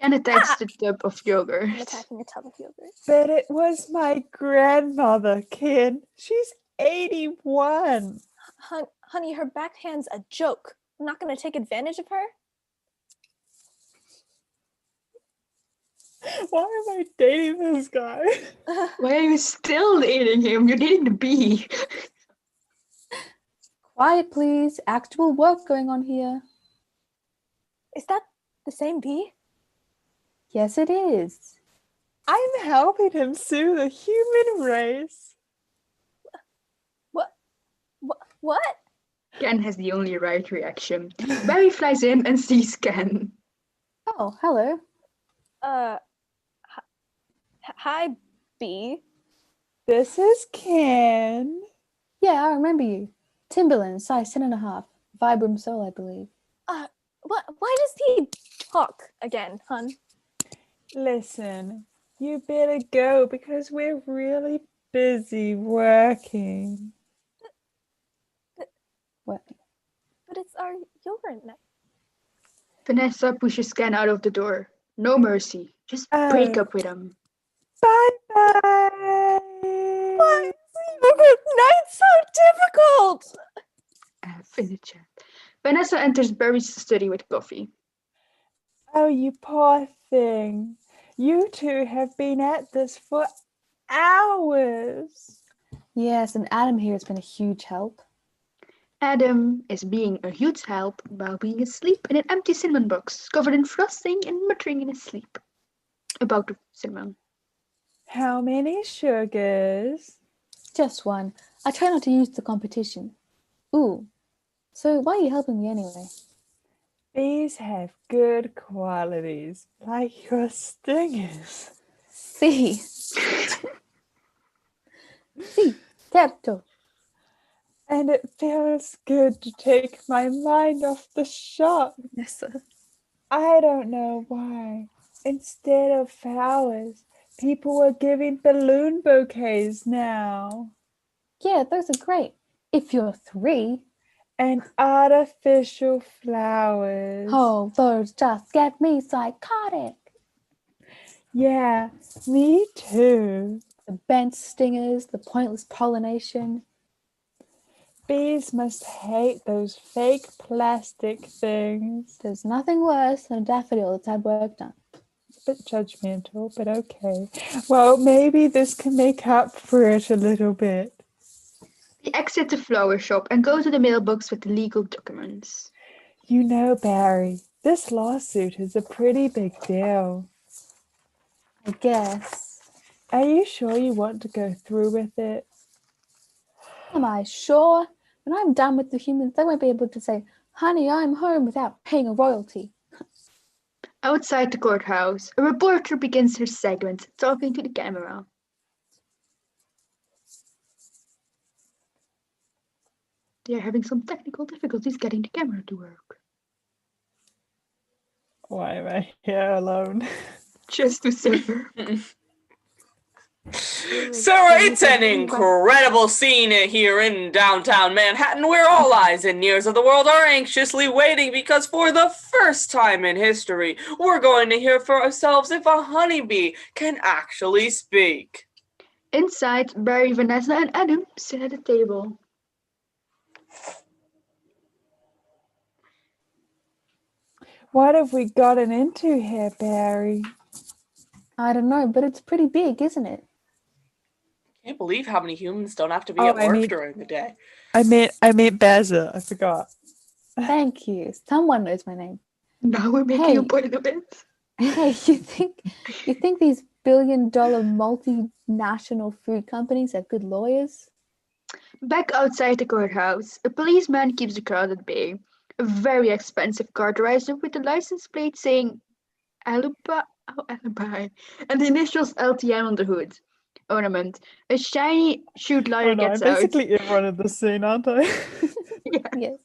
and attacks the tub of yogurt. I'm attacking a tub of yogurt. But it was my grandmother, kid. She's 81. Honey, her backhand's a joke. I'm not gonna take advantage of her. Why am I dating this guy? Why are you still dating him? You're dating the bee. Quiet, please. Actual work going on here. Is that the same bee? Yes, it is. I'm helping him sue the human race. What? Ken has the only right reaction. Barry flies in and sees Ken. Oh, hello. Hi, bee. This is Ken. Yeah, I remember you. Timberland, size 10.5. Vibram Soul, I believe. What? Why does he talk again, hun? Listen, you better go because we're really busy working. What? But it's our yogurt night. Vanessa pushes Ken out of the door. No mercy. Just break up with him. Bye-bye. Why is yogurt night so difficult? In the chat. Vanessa enters Barry's study with coffee. Oh, you poor thing. You two have been at this for hours. Yes, and Adam here has been a huge help. Adam is being a huge help while being asleep in an empty cinnamon box, covered in frosting and muttering in his sleep about the cinnamon. How many sugars? Just one. I try not to use the competition. Ooh. So why are you helping me anyway? Bees have good qualities, like your stingers. See. See. Certo. And it feels good to take my mind off the shop. Yes, sir. I don't know why. Instead of flowers, people are giving balloon bouquets now. Yeah, those are great. If you're 3. And artificial flowers. Oh, those just get me psychotic. Yeah, me too. The bent stingers, the pointless pollination. Bees must hate those fake plastic things. There's nothing worse than a daffodil that's had work done. Bit judgmental, but okay. Well, maybe this can make up for it a little bit. They exit the flower shop and go to the mailbox with the legal documents. You know, Barry, this lawsuit is a pretty big deal. I guess. Are you sure you want to go through with it? Am I sure? When I'm done with the humans, they won't be able to say, honey, I'm home without paying a royalty. Outside the courthouse, a reporter begins her segment, talking to the camera. They're having some technical difficulties getting the camera to work. Why am I here alone? Just to suffer. So it's an incredible scene here in downtown Manhattan where all eyes and ears of the world are anxiously waiting because for the first time in history, we're going to hear for ourselves if a honeybee can actually speak. Inside, Barry, Vanessa, and Adam sit at a table. What have we gotten into here, Barry? I don't know, but it's pretty big, isn't it? I can't believe how many humans don't have to be Oh, at I work mean- during the day. I meant Bazza. I forgot. Thank you. Someone knows my name. Now we're making a Hey. point of it. Hey, you think these billion-dollar multinational food companies have good lawyers? Back outside the courthouse, a policeman keeps the crowd at bay. A very expensive car drives up with a license plate saying alibi, and the initials LTM on the hood. Ornament. A shiny shoot lighter Oh no, I'm gets out. basically everyone in this scene, aren't I? Yes.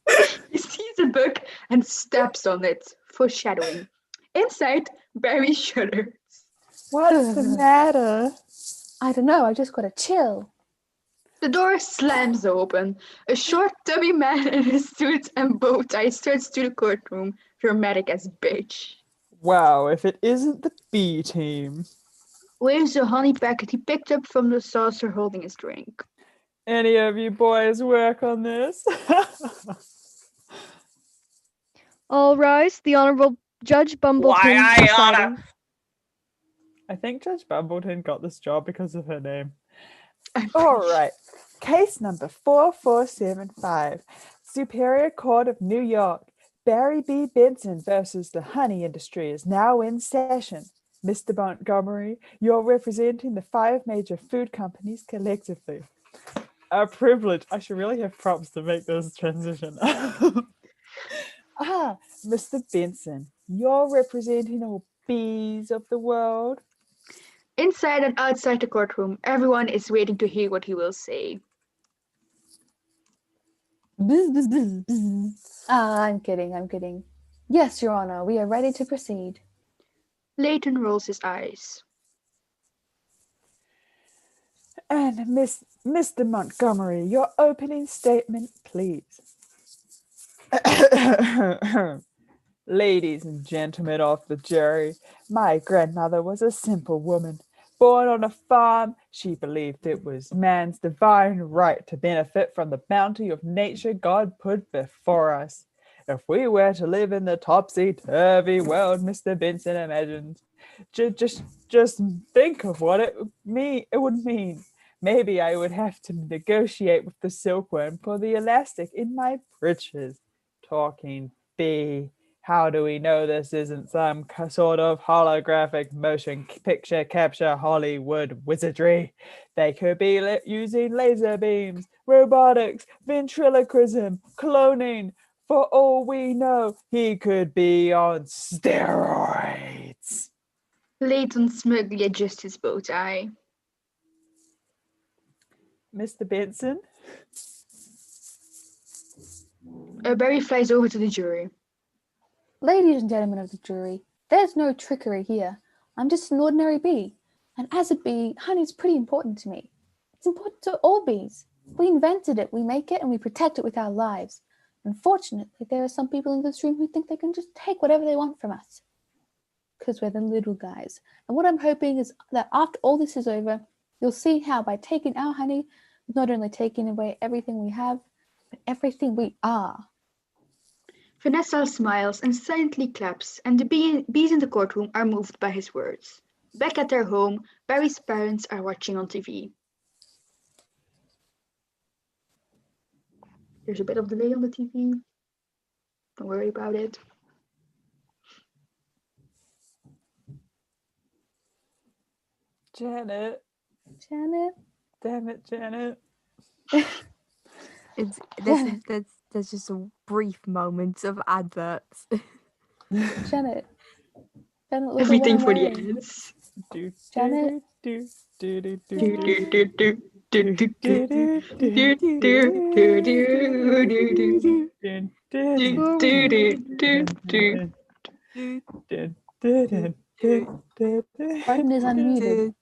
He sees a book and steps on it, foreshadowing. Inside, Barry shudders. What's the matter? I don't know. I just got a chill. The door slams open. A short, tubby man in a suit and bow tie starts to the courtroom, dramatic as bitch. Wow, if it isn't the B team. Waves a honey packet he picked up from the saucer holding his drink. Any of you boys work on this? All rise. The Honorable Judge Bumbleton Why, I oughta- presiding. I think Judge Bumbleton got this job because of her name. All right. Case number 4475. Superior Court of New York. Barry B. Benson versus the honey industry is now in session. Mr. Montgomery, you're representing the 5 major food companies collectively. A privilege. I should really have props to make this transition. Mr. Benson, you're representing all bees of the world. Inside and outside the courtroom, everyone is waiting to hear what he will say. Bzz, bzz, bzz, bzz. I'm kidding. Yes, Your Honor, we are ready to proceed. Leighton rolls his eyes. And Mr. Montgomery, your opening statement, please. Ladies and gentlemen of the jury, my grandmother was a simple woman. Born on a farm, she believed it was man's divine right to benefit from the bounty of nature God put before us. If we were to live in the topsy-turvy world Mr. Benson imagined, just think of what it would mean. Maybe I would have to negotiate with the silkworm for the elastic in my breeches. Talking bee. How do we know this isn't some sort of holographic motion picture capture Hollywood wizardry? They could be using laser beams, robotics, ventriloquism, cloning. For all we know, he could be on steroids. Leighton smugly adjusts his bow tie. Mr. Benson? Barry flies over to the jury. Ladies and gentlemen of the jury, there's no trickery here. I'm just an ordinary bee. And as a bee, honey's pretty important to me. It's important to all bees. We invented it, we make it, and we protect it with our lives. Unfortunately, there are some people in this room who think they can just take whatever they want from us. Because we're the little guys. And what I'm hoping is that after all this is over, you'll see how by taking our honey, we're not only taking away everything we have, but everything we are. Vanessa smiles and silently claps, and the bees in the courtroom are moved by his words. Back at their home, Barry's parents are watching on TV. There's a bit of delay on the TV. Don't worry about it. Janet. Damn it, Janet. There's just a brief moments of adverts. Janet, look at what Everything I'm for the wearing. ads. Janet? Do. Barton is unmuted.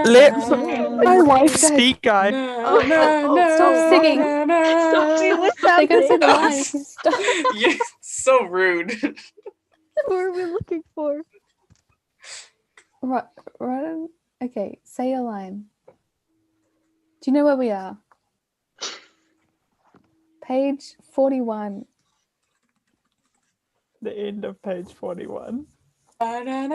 Let my wife Guys. speak, guys. Stop singing. Wait, what's They're gonna say happening? the line if you stop. You're so rude. What are we looking for? Right. Okay, say your line. Do you know where we are? Page 41. The end of page 41. Janet,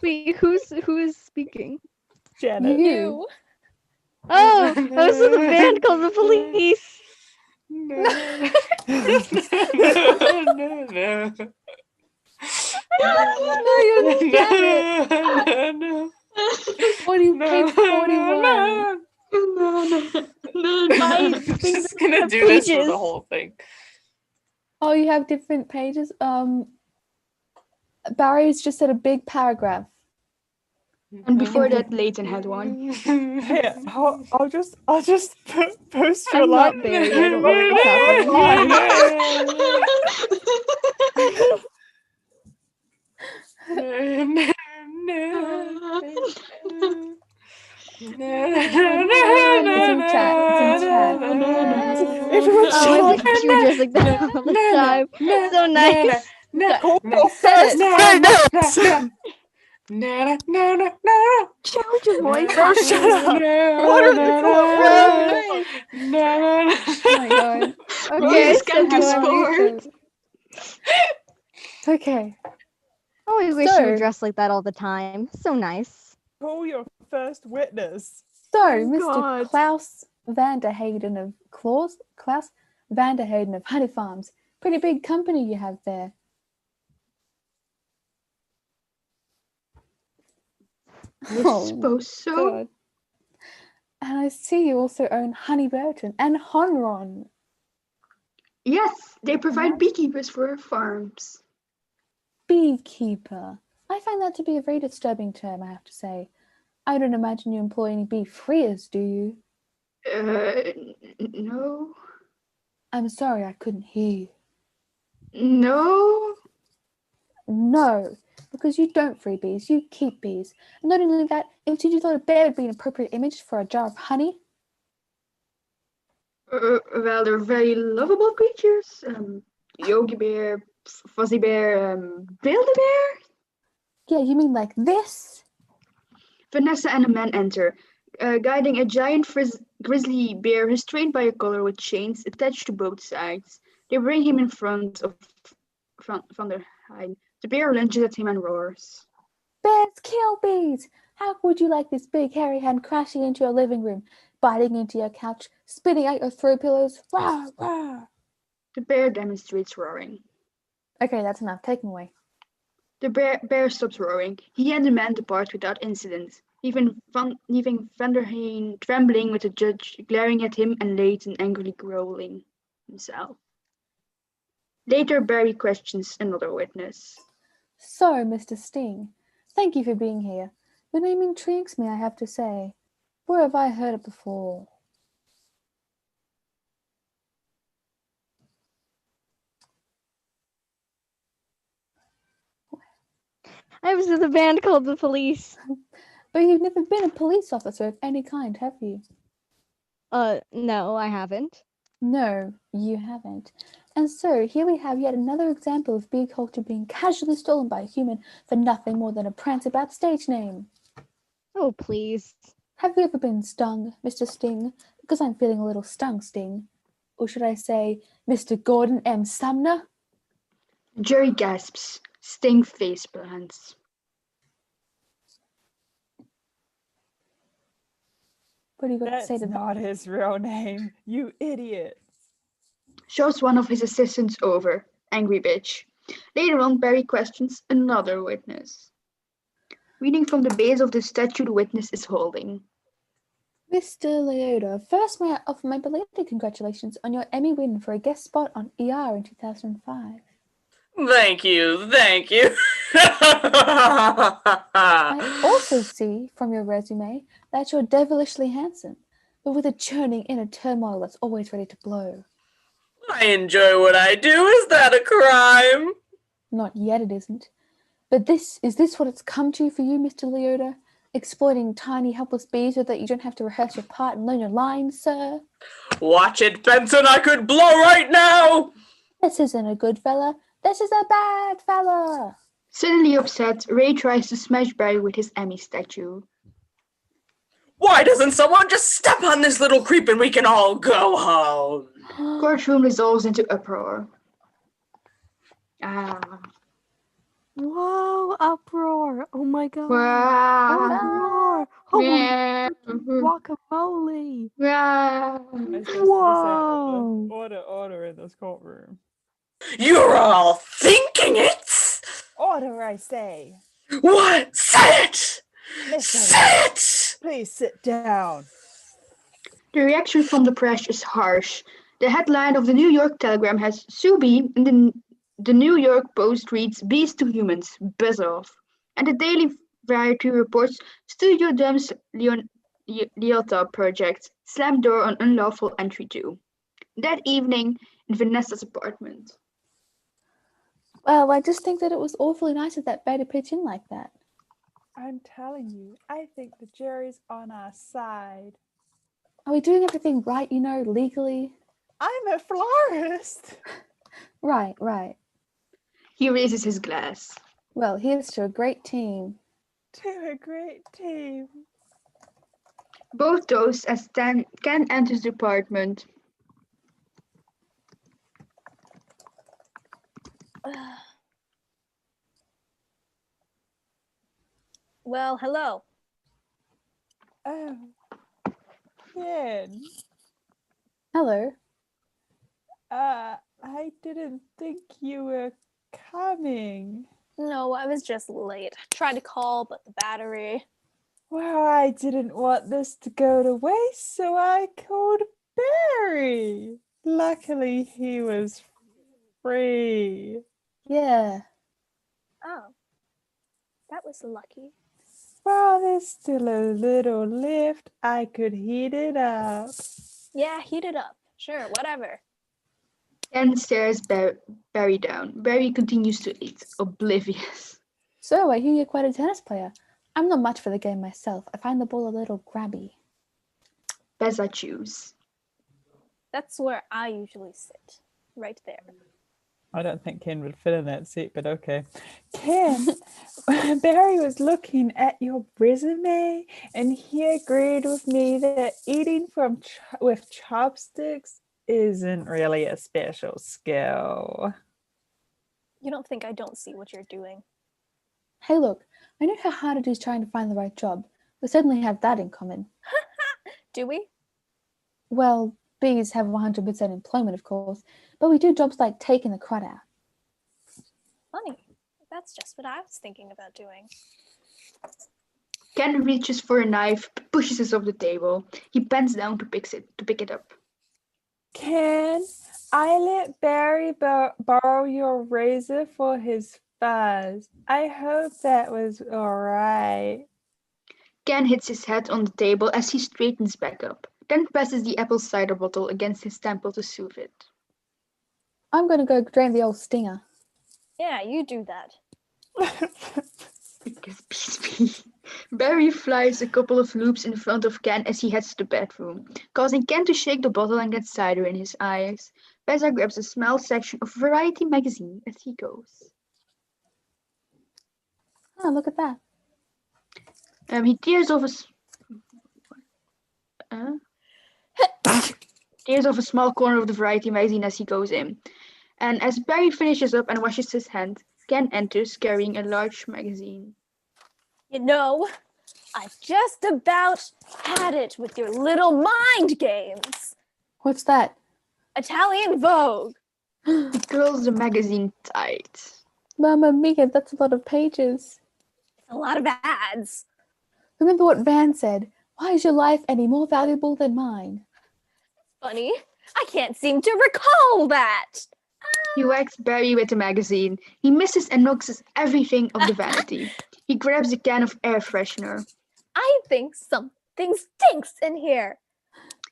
Wait, who is speaking? Janet. you. Oh, I was in the band called the Police. No, you're Janet. 40, page 41. I'm just gonna do this for the pages. whole thing. Oh, you have different pages. Barry's just said a big paragraph. And before that, Leighton had one. Here, I'll just post your I'm line. not Barry. I don't know what's happening. It's in chat. It's in chat. Everyone Oh, shut I up. wish you were just like that all the time. So nice. Said it. Change your voice. Bro, shut up. Order in the court. Oh my god. Okay, Roses so can do have Have it on sport. YouTube. Okay. Oh, I wish you So- were dressed like that all the time. So nice. Call your first witness. So, Oh, Mr. God. Klaus Vanderheyden of Honey Farms. Pretty big company you have there. I Oh, suppose so. God. And I see you also own Honey Burton and Honron. Yes, they provide Uh-huh. beekeepers for farms. Beekeeper. I find that to be a very disturbing term, I have to say. I don't imagine you employ any bee freers, do you? No. I'm sorry, I couldn't hear you. No. No, because you don't free bees, you keep bees. And not only that, if you thought a bear would be an appropriate image for a jar of honey, Well, they're very lovable creatures. Yogi Bear, Fuzzy Bear, Build-A-Bear. yeah, you mean like this? Vanessa and a man enter, guiding a giant grizzly bear restrained by a collar with chains attached to both sides. They bring him in front of Van der Heijn. The bear lunges at him and roars. Bears kill bees! How would you like this big hairy hand crashing into your living room, biting into your couch, spitting out your throw pillows? Rah, rah. The bear demonstrates roaring. Okay, that's enough. Take him away. The bear stops roaring. He and the man depart without incident, leaving Van der Heijn trembling with the judge glaring at him and Leighton angrily growling himself. Later, Barry questions another witness. So, Mr. Sting, thank you for being here. Your name intrigues me, I have to say. Where have I heard it before? I was in the band called the Police. But you've never been a police officer of any kind, have you? No, I haven't. No, you haven't. And so, here we have yet another example of bee culture being casually stolen by a human for nothing more than a prance-about stage name. Oh, please. Have you ever been stung, Mr. Sting? Because I'm feeling a little stung, Sting. Or should I say, Mr. Gordon M. Sumner? Jerry gasps. Sting face plants. What do you got to That's say to that? not his real name, you idiot. Shows one of his assistants over. Angry bitch. Later on, Barry questions another witness. Reading from the base of the statue the witness is holding. Mr. Leota, first may I offer my belated congratulations on your Emmy win for a guest spot on ER in 2005. Thank you. I also see from your resume that you're devilishly handsome, but with a churning inner turmoil that's always ready to blow. I enjoy what I do. Is that a crime? Not yet, it isn't. But is this what it's come to for you, Mr. Leota? Exploiting tiny, helpless bees so that you don't have to rehearse your part and learn your lines, sir? Watch it, Benson. I could blow right now. This isn't a good fella. This is a bad fella. Suddenly upset, Ray tries to smash Barry with his Emmy statue. Why doesn't someone just step on this little creep and we can all go home? Courtroom dissolves into uproar. Whoa, uproar. Oh my god. Wow. Uproar. Holy Yeah. guacamole. Wow. I was just Whoa. order in this courtroom. You're all thinking it. Order, I say. What? Say it. Listen, Say it. please sit down. The reaction from the press is harsh. The headline of the New York Telegram has Sue Bee, and the New York Post reads Bees to humans, buzz off. And the Daily Variety reports Studio dumps Leota project, slam door on unlawful entry too. That evening, in Vanessa's apartment. Well, I just think that it was awfully nice of that bear to pitch in like that. I'm telling you, I think the jury's on our side. Are we doing everything right, legally? I'm a florist. Right. He raises his glass. Well, here's to a great team. To a great team. Both toast as Ken enters the apartment. Well, hello. Oh. Ken. Hello. I didn't think you were coming. No, I was just late. Tried to call, but the battery. Well, I didn't want this to go to waste, so I called Barry. Luckily, he was free. Yeah. Oh, that was lucky. Well, there's still a little lift. I could heat it up. Yeah, heat it up. Sure, whatever. Ken stares Barry down. Barry continues to eat, oblivious. So, I hear you're quite a tennis player. I'm not much for the game myself. I find the ball a little grabby. Beza chews. That's where I usually sit. Right there. I don't think Ken would fit in that seat, but okay. Ken, Barry was looking at your resume and he agreed with me that eating with chopsticks isn't really a special skill. You don't think I don't see what you're doing? Hey, look, I know how hard it is trying to find the right job. We certainly have that in common. Do we? Well, bees have 100% employment, of course, but we do jobs like taking the crud out. Funny. That's just what I was thinking about doing. Ken reaches for a knife, but pushes it off the table. He bends down to pick it up. Ken, I let Barry borrow your razor for his fuzz. I hope that was all right. Ken hits his head on the table as he straightens back up, then presses the apple cider bottle against his temple to soothe it. I'm going to go drain the old stinger. Yeah, you do that. Barry flies a couple of loops in front of Ken as he heads to the bedroom, causing Ken to shake the bottle and get cider in his eyes. Beza grabs a small section of Variety magazine as he goes. Oh, look at that. He tears off a small corner of the Variety magazine as he goes in. And as Barry finishes up and washes his hand, Ken enters carrying a large magazine. You know, I've just about had it with your little mind games. What's that? Italian Vogue. He curls the magazine tight. Mamma mia, that's a lot of pages. A lot of ads. Remember what Van said? Why is your life any more valuable than mine? Funny, I can't seem to recall that. He whacks Barry with the magazine. He misses and knocks everything off the vanity. He grabs a can of air freshener. I think something stinks in here.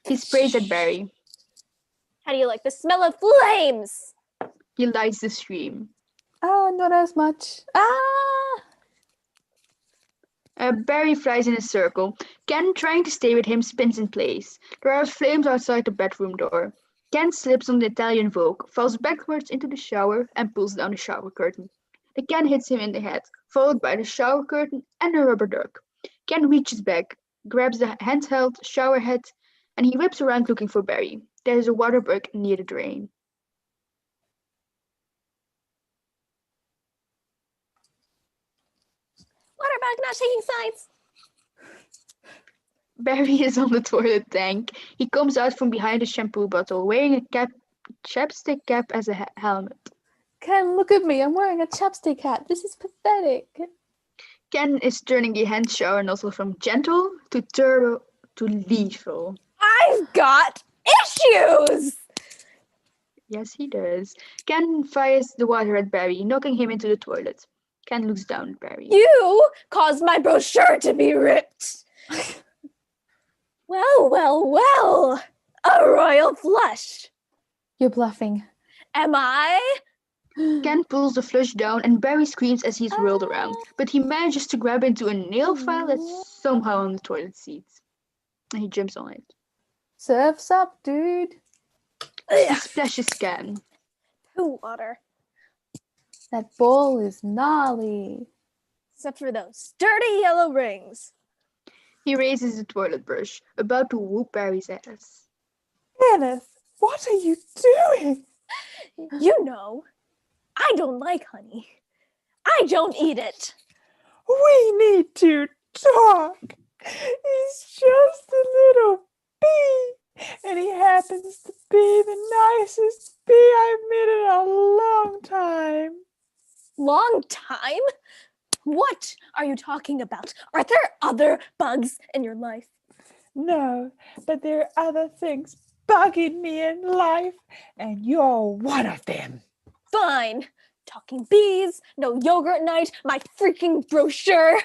He sprays at Barry. How do you like the smell of flames? He lights the stream. Oh, not as much. Ah! Barry flies in a circle. Ken, trying to stay with him, spins in place. There are flames outside the bedroom door. Ken slips on the Italian Vogue, falls backwards into the shower, and pulls down the shower curtain. The can hits him in the head, followed by the shower curtain and a rubber duck. Ken reaches back, grabs the handheld shower head, and he whips around looking for Barry. There is a water bug near the drain. Water bug not taking sides. Barry is on the toilet tank. He comes out from behind a shampoo bottle, wearing a chapstick cap as a helmet. Ken, look at me. I'm wearing a chapstick hat. This is pathetic. Ken is turning the hand shower nozzle from gentle to turbo to lethal. I've got issues! Yes, he does. Ken fires the water at Barry, knocking him into the toilet. Ken looks down at Barry. You caused my brochure to be ripped. Well. A royal flush. You're bluffing. Am I? Ken pulls the flush down and Barry screams as he's whirled around, but he manages to grab into a nail file that's somehow on the toilet seat. And he jumps on it. Surf's up, dude. He splashes Ken. Poo water. That ball is gnarly. Except for those sturdy yellow rings. He raises the toilet brush, about to whoop Barry's ass. Kenneth, what are you doing? You know, I don't like honey. I don't eat it. We need to talk. He's just a little bee, and he happens to be the nicest bee I've met in a long time. Long time? What are you talking about? Are there other bugs in your life? No, but there are other things bugging me in life, and you're one of them. Fine. Talking bees, no yogurt night, my freaking brochure.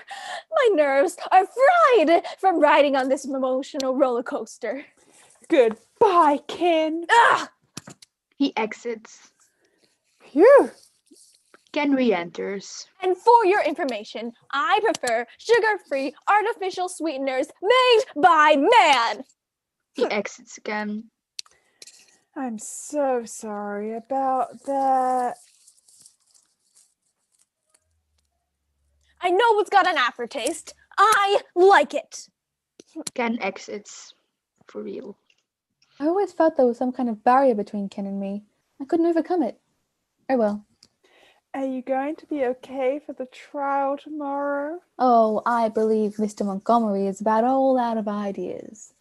My nerves are fried from riding on this emotional roller coaster. Goodbye, Ken. Ugh! He exits. Phew. Ken re-enters. And for your information, I prefer sugar-free artificial sweeteners made by man. He exits again. I'm so sorry about that. I know it's got an aftertaste. I like it. Ken exits. For real. I always felt there was some kind of barrier between Ken and me. I couldn't overcome it. Oh well. Are you going to be okay for the trial tomorrow? Oh, I believe Mr. Montgomery is about all out of ideas.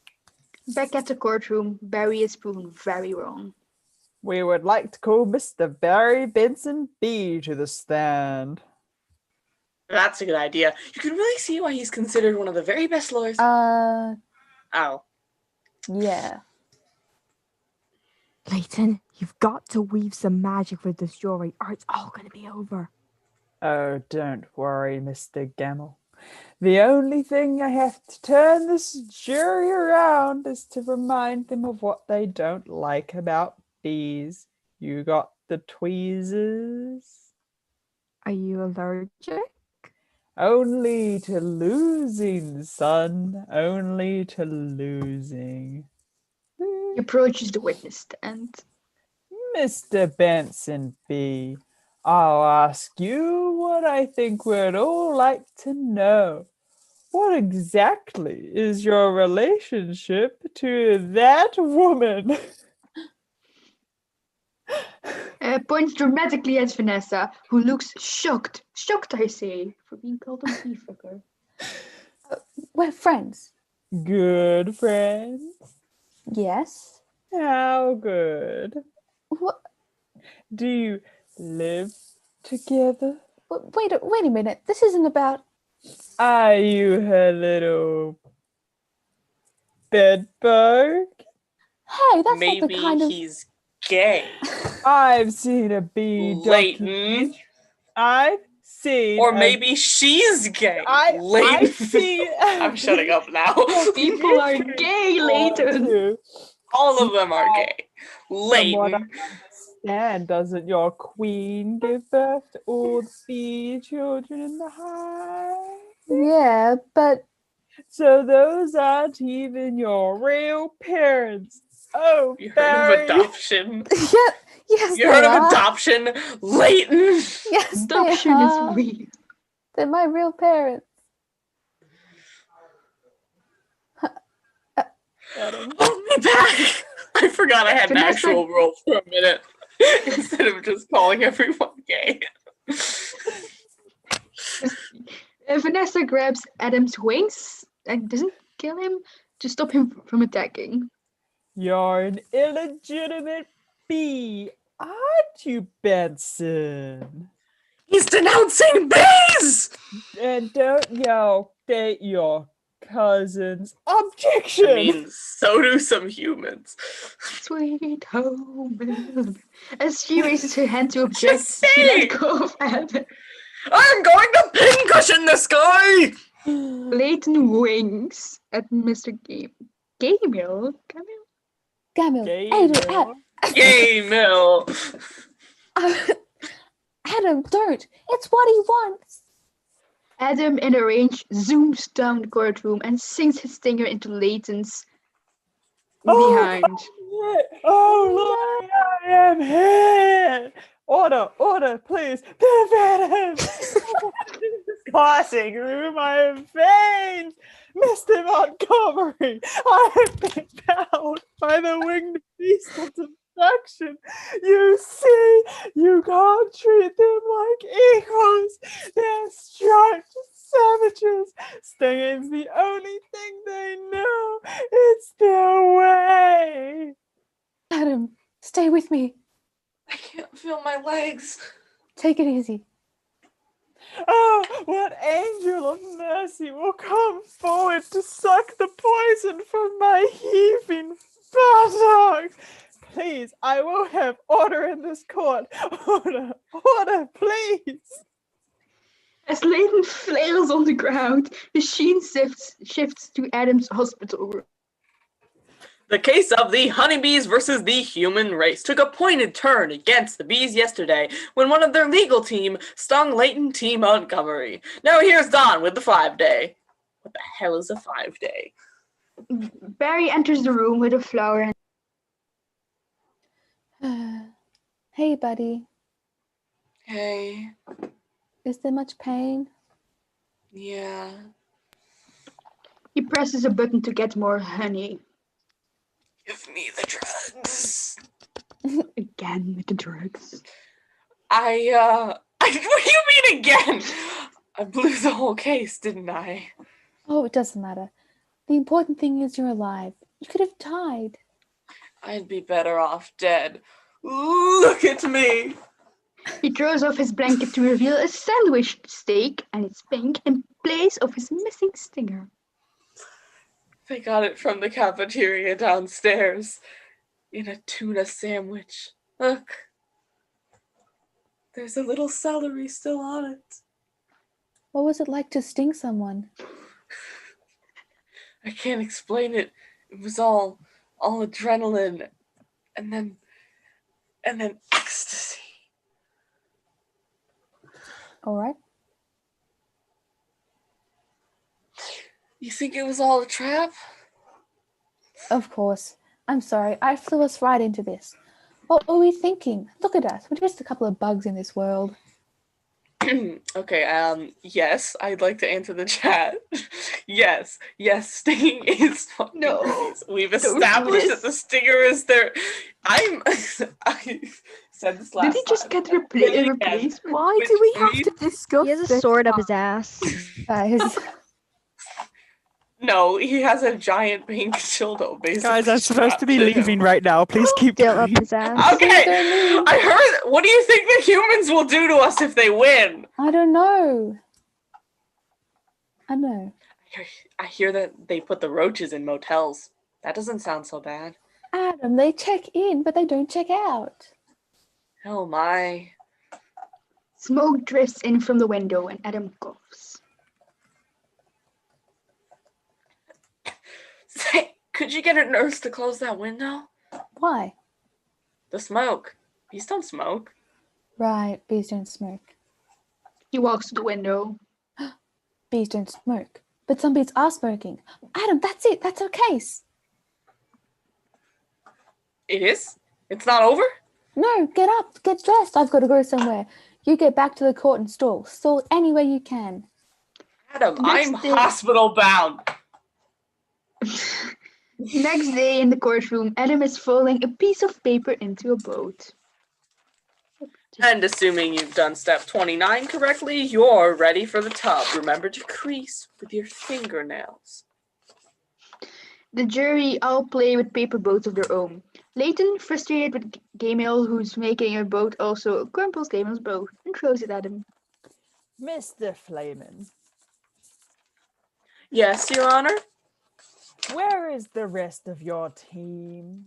Back at the courtroom, Barry is proven very wrong. We would like to call Mr. Barry Benson B to the stand. That's a good idea. You can really see why he's considered one of the very best lawyers. Uh, Oh. yeah. Leighton, you've got to weave some magic with the story, or it's all going to be over. Oh, don't worry, Mr. Gamble. The only thing I have to turn this jury around is to remind them of what they don't like about bees. You got the tweezers? Are you allergic? Only to losing, son. Only to losing. He approaches the witness stand. Mr. Benson B., I'll ask you what I think we'd all like to know. What exactly is your relationship to that woman? Points dramatically at Vanessa, who looks shocked. Shocked, I say, for being called a bee fucker. We're friends. Good friends. Yes. How good. What? Do you live together? Wait a minute. This isn't about... Are you her little bedbug. Hey, that's not Maybe the kind of. he's gay. I've seen a bee Leighton. I've seen Or maybe she's gay. I've Leighton. seen I'm shutting up now. People are gay, Leighton. too. All of them are gay. From what I Leighton. understand, doesn't your queen give birth to all the bee children in the hive? Yeah, but So those aren't even your real parents. Oh, You heard Barry. of adoption? yes, You they heard of are. adoption? Leighton. Yes, Adoption they is are. real. They're my real parents. Adam. Hold me back. I forgot I had an Vanessa- actual role for a minute instead of just calling everyone gay. Vanessa grabs Adam's wings and doesn't kill him to stop him from attacking. You're an illegitimate bee, aren't you, Benson? He's denouncing bees! And don't yell, date your cousins. Objection! I mean, so do some humans. Sweet home. As she raises her hand to object, Just she say! lets go of Adam. I'm going to pincushion this guy! Leighton winks at Mr. Gamil. Gamil, Gabriel. Yay, Mill! Adam, don't. It's what he wants. Adam, in a range, zooms down the courtroom and sinks his stinger into Leighton's behind. Oh, Lord, I am hit! Order, please. The venom! Coursing through my veins! Mr. Montgomery, I have been bound by the winged beast of destruction. You see, you can't treat them like equals. They're striped savages. Stinging's the only thing they know. It's their way. Adam, stay with me. I can't feel my legs. Take it easy. Oh, what angel of mercy will come forward to suck the poison from my heaving buttocks? Please, I will have order in this court. Order, please. As Leighton flails on the ground, the scene shifts to Adam's hospital room. The case of the honeybees versus the human race took a pointed turn against the bees yesterday when one of their legal team stung Leighton T. Montgomery. Now here's Don with the 5-day. What the hell is a 5-day? Barry enters the room with a flower and Hey, buddy. Hey, Is there much pain? yeah. he presses a button to get more honey. Give me the drugs. Again with the drugs. What do you mean again? I blew the whole case, didn't I? Oh, it doesn't matter. The important thing is you're alive. You could have died. I'd be better off dead. Look at me. He throws off his blanket to reveal a sandwich steak, and it's pink in place of his missing stinger. They got it from the cafeteria downstairs in a tuna sandwich. Look. There's a little celery still on it. What was it like to sting someone? I can't explain it. It was all adrenaline and then ecstasy. All right. You think it was all a trap? Of course. I'm sorry. I flew us right into this. What were we thinking? Look at us. We're just a couple of bugs in this world. Okay, yes, I'd like to answer the chat. yes, stinging is fucking bees. We've established that the stinger is there. I said this last Did he just time. get replaced? Why do we have to discuss He has a this sword up now? his ass. Guys, No, he has a giant pink dildo, basically. Guys, I'm supposed to be strapped him. leaving right now. Please keep Still up going. his ass. Okay, They're I heard. What do you think the humans will do to us if they win? I don't know. I know. I hear that they put the roaches in motels. That doesn't sound so bad. Adam, they check in, but they don't check out. Oh my. Smoke drifts in from the window and Adam coughs. Say, could you get a nurse to close that window? Why? The smoke. Bees don't smoke. Right, bees don't smoke. He walks to the window. Bees don't smoke. But some bees are smoking. Adam, that's it. That's our case. It is? It's not over? No, get up. Get dressed. I've got to go somewhere. You get back to the court and stall. Stall any way you can. Adam, I'm Next day- hospital bound. Next day in the courtroom, Adam is folding a piece of paper into a boat. And assuming you've done step 29 correctly, you're ready for the tub. Remember to crease with your fingernails. The jury all play with paper boats of their own. Leighton, frustrated with Gamil, who's making a boat, also crumples Gamil's boat and throws it at him. Mr. Flamin, Yes, Your Honor? where is the rest of your team?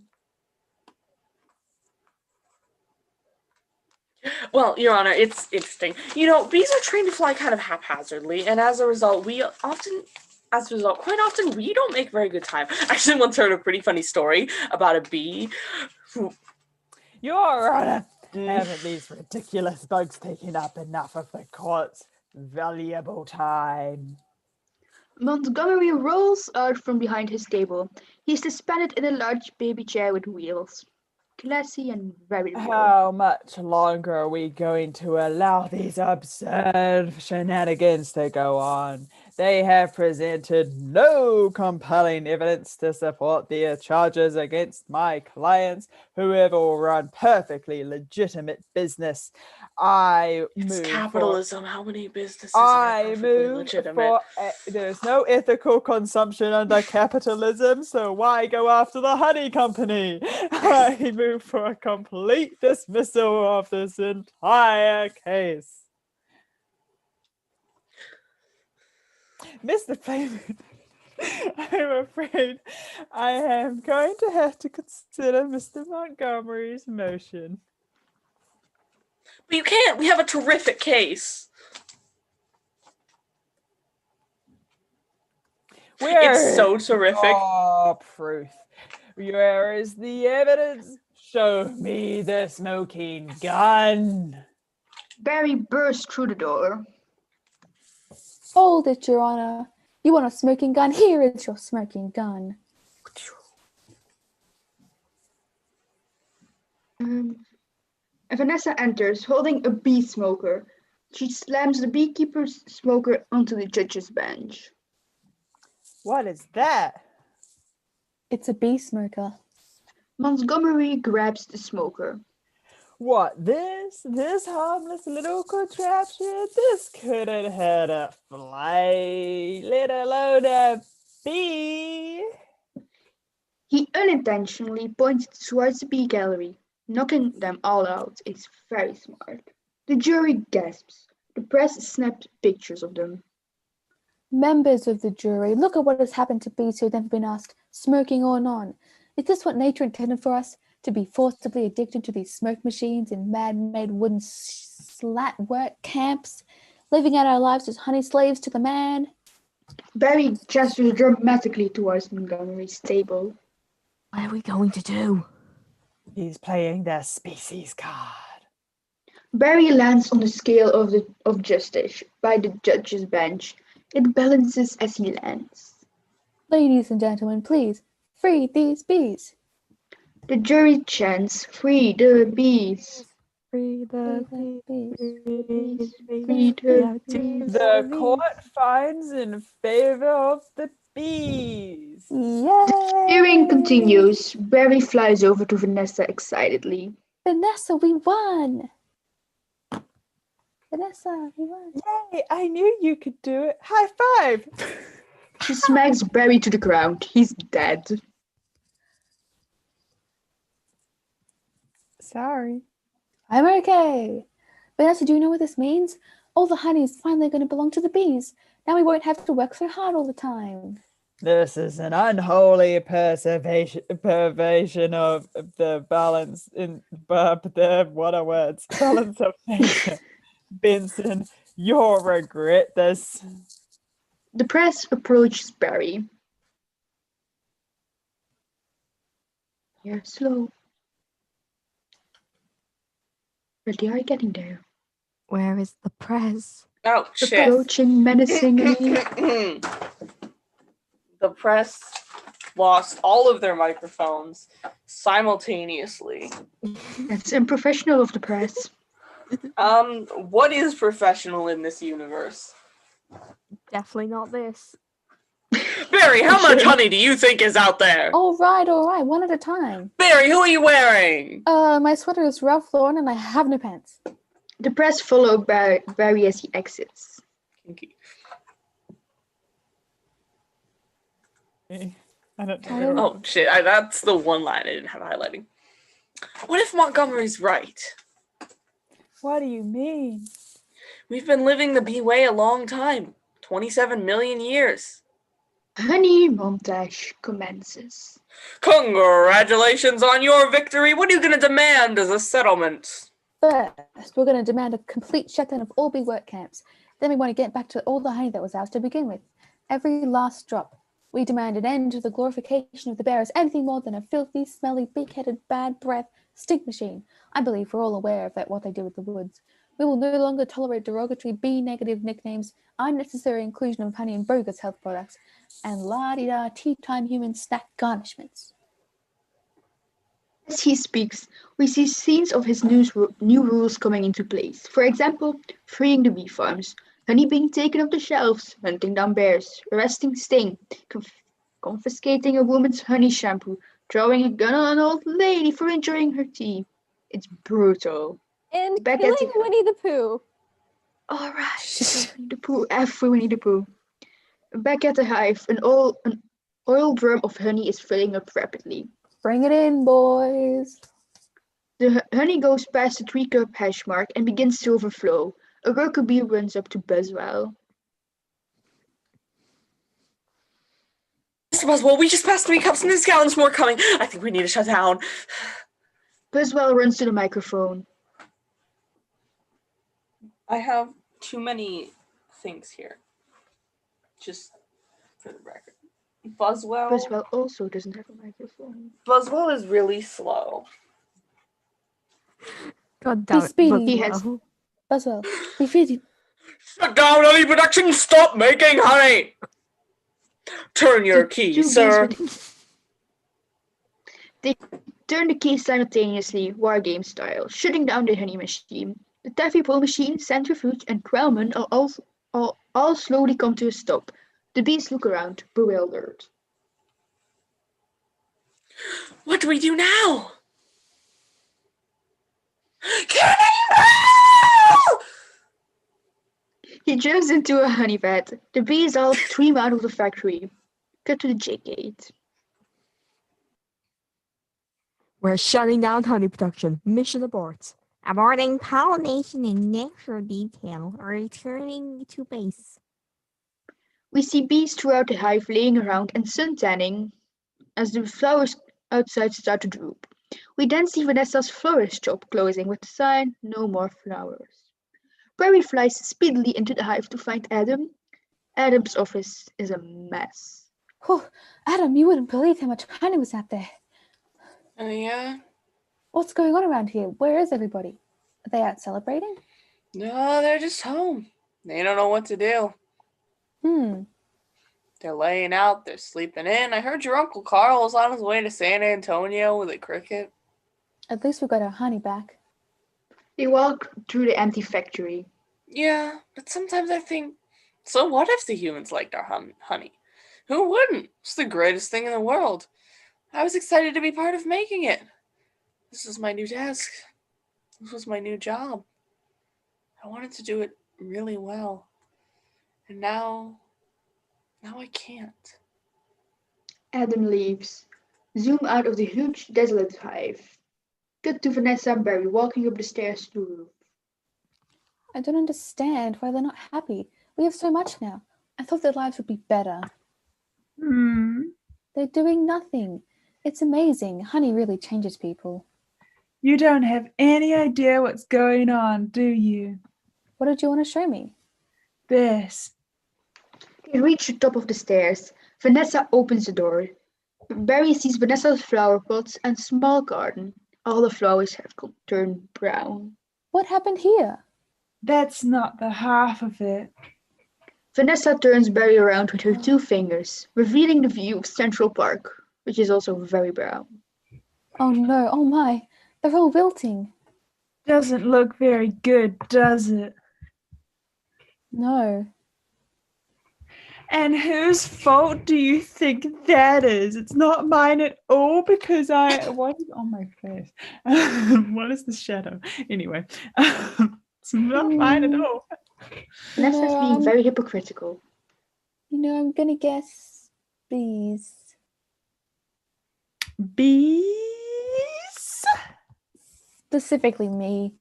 Well, Your Honor, it's interesting. You know, bees are trained to fly kind of haphazardly, and as a result, quite often, we don't make very good time. I actually once heard a pretty funny story about a bee who... Your Honor, haven't these ridiculous bugs taken up enough of the court's valuable time? Montgomery rolls out from behind his table. He's suspended in a large baby chair with wheels. Classy and very real. How much longer are we going to allow these absurd shenanigans to go on? They have presented no compelling evidence to support their charges against my clients, who have all run perfectly legitimate business. It's capitalism. How many businesses are I perfectly move legitimate? there's no ethical consumption under capitalism, so why go after the honey company? I move for a complete dismissal of this entire case. Mr. Flavin, I'm afraid I am going to have to consider Mr. Montgomery's motion. But you can't. We have a terrific case. It's so terrific. Oh, proof. Where is the evidence? Show me the smoking gun. Barry bursts through the door. Hold it, Your Honor. You want a smoking gun? Here is your smoking gun. Vanessa enters, holding a bee smoker. She slams the beekeeper's smoker onto the judge's bench. What is that? It's a bee smoker. Montgomery grabs the smoker. What, this harmless little contraption? This couldn't hurt a fly, let alone a bee. He unintentionally points towards the bee gallery. Knocking them all out is very smart. The jury gasps. The press snaps pictures of them. Members of the jury, look at what has happened to bees who have never been asked, smoking or non. Is this what nature intended for us? To be forcibly addicted to these smoke machines in man-made wooden slat work camps, living out our lives as honey slaves to the man? Barry gestures dramatically towards Montgomery's table. What are we going to do? He's playing the species card. Barry lands on the scale of justice by the judge's bench. It balances as he lands. Ladies and gentlemen, please, free these bees. The jury chants, "Free the bees! Free the bees. Free the bees!" The court finds in favor of the bees. Yay! Hearing continues. Barry flies over to Vanessa excitedly. Vanessa, we won! Vanessa, we won. Yay, I knew you could do it. High five! She smacks Barry to the ground. He's dead. Sorry. I'm okay. Vanessa, do you know what this means? All the honey is finally going to belong to the bees. Now we won't have to work so hard all the time. This is an unholy perversion of the balance in what are words? Balance of nature. Benson, you'll regret this. The press approaches Barry. They're slow, but they are getting there. Where is the press? Oh, shit. Approaching menacingly. The press lost all of their microphones simultaneously. That's unprofessional of the press. What is professional in this universe? Definitely not this. Barry, how much honey do you think is out there? All right, one at a time. Barry, who are you wearing? My sweater is Ralph Lauren and I have no pants. The press follow Barry as he exits. Kinky. I don't Tyler? know. Oh, shit. That's the one line I didn't have highlighting. What if Montgomery's right? What do you mean? We've been living the bee way a long time. 27 million years. Honey montage commences. Congratulations on your victory. What are you going to demand as a settlement? First, we're going to demand a complete shutdown of all bee work camps. Then we want to get back to all the honey that was ours to begin with. Every last drop. We demand an end to the glorification of the bear as anything more than a filthy, smelly, big-headed, bad breath stink machine. I believe we're all aware of what they do with the woods. We will no longer tolerate derogatory bee-negative nicknames, unnecessary inclusion of honey in bogus health products, and la-di-da tea-time human snack garnishments. As he speaks, we see scenes of his new rules coming into place. For example, freeing the bee farms, honey being taken off the shelves, hunting down bears, arresting Sting, confiscating a woman's honey shampoo, throwing a gun on an old lady for enjoying her tea. It's brutal. And Back at killing the- Winnie the Pooh. All right, Winnie the Pooh, every Winnie the Pooh. Back at the hive, an oil drum of honey is filling up rapidly. Bring it in, boys. The honey goes past the 3-cup hash mark and begins to overflow. A worker bee runs up to Buzzwell. Mr. Boswell, we just passed 3 cups and there's gallons more coming. I think we need to shut down. Buzzwell runs to the microphone. I have too many things here. Just for the record. Buzzwell also doesn't have a microphone. Buzzwell is really slow. God damn Be it. speedy. He has- Buzzwell, be speedy. Shut down honey production! Stop making honey! Turn your The key, two bees sir. They turn the key simultaneously, wargame style, shutting down the honey machine. The taffy pull machine, centrifuge, and Krellman all slowly come to a stop. The bees look around, bewildered. What do we do now? Cannonball! He jumps into a honey vat. The bees all stream out of the factory. Cut to the J-gate. We're shutting down honey production. Mission abort. Aborting pollination and nectar detail. Returning to base. We see bees throughout the hive laying around and sun-tanning as the flowers outside start to droop. We then see Vanessa's florist shop closing with the sign, "No more flowers." Barry flies speedily into the hive to find Adam. Adam's office is a mess. Oh, Adam, you wouldn't believe how much honey was out there. Yeah? What's going on around here? Where is everybody? Are they out celebrating? No, they're just home. They don't know what to do. They're laying out, they're sleeping in. I heard your Uncle Carl was on his way to San Antonio with a cricket. At least we got our honey back. They walk through the empty factory. Yeah, but sometimes I think, so what if the humans liked our honey? Who wouldn't? It's the greatest thing in the world. I was excited to be part of making it. This is my new desk. This was my new job. I wanted to do it really well. And now I can't. Adam leaves. Zoom out of the huge, desolate hive. Cut to Vanessa and Barry walking up the stairs to the roof. I don't understand why they're not happy. We have so much now. I thought their lives would be better. They're doing nothing. It's amazing. Honey really changes people. You don't have any idea what's going on, do you? What did you want to show me? This. They reach the top of the stairs. Vanessa opens the door. Barry sees Vanessa's flower pots and small garden. All the flowers have turned brown. What happened here? That's not the half of it. Vanessa turns Barry around with her 2 fingers, revealing the view of Central Park, which is also very brown. Oh no, oh my. They're all wilting. Doesn't look very good, does it? No. And whose fault do you think that is? It's not mine at all because what is on my face? What is the shadow? Anyway, it's not mine at all. Vanessa's being very hypocritical. I'm gonna guess bees. Bees? Specifically me.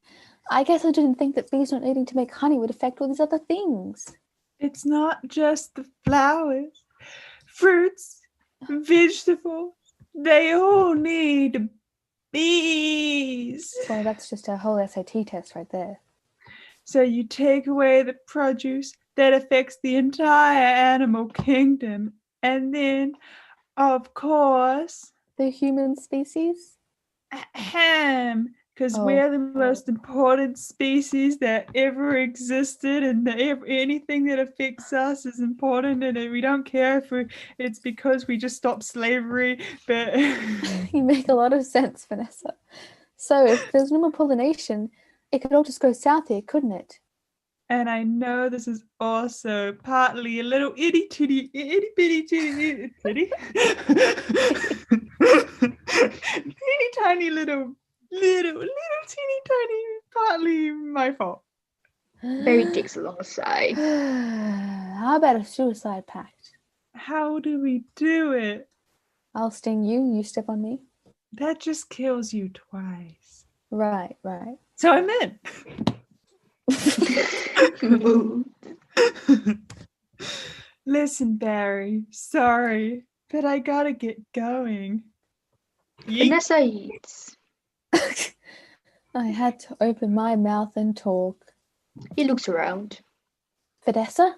I guess I didn't think that bees not needing to make honey would affect all these other things. It's not just the flowers, fruits, vegetables. They all need bees. Well, that's just a whole SAT test right there. So you take away the produce that affects the entire animal kingdom. And then, of course, The human species? ahem, because Oh. we're the most important species that ever existed, and anything that affects us is important, and we don't care if it's because we just stopped slavery, but You make a lot of sense, Vanessa. So if there's no more pollination, it could all just go south here, couldn't it? and I know this is also partly a little itty bitty titty teeny tiny little teeny tiny, partly my fault. Barry takes a long sigh. How about a suicide pact? How do we do it? I'll sting you, you step on me. That just kills you twice. Right. So I'm in. Listen, Barry, sorry, but I gotta get going. Yeet. Vanessa eats. I had to open my mouth and talk. He looks around. Vanessa?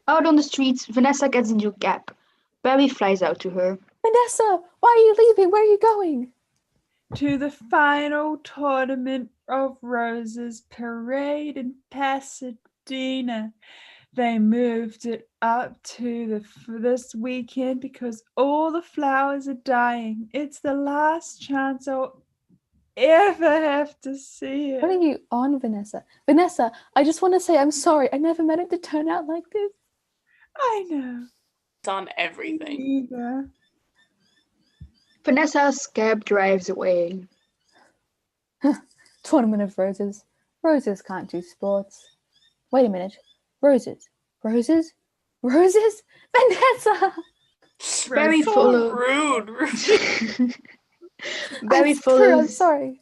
Out on the streets, Vanessa gets into a cab. Barry flies out to her. Vanessa, why are you leaving? Where are you going? To the final tournament of Roses parade in Pasadena. They moved it up to this weekend because all the flowers are dying. It's the last chance I'll ever have to see What it. are you on, Vanessa? Vanessa, I just want to say I'm sorry. I never meant it to turn out like this. I know. It's on everything. Either. Vanessa's cab drives away. Tournament of Roses. Roses can't do sports. Wait a minute. Roses. Vanessa! Barry So follows. rude. Barry It's true, I'm follows sorry.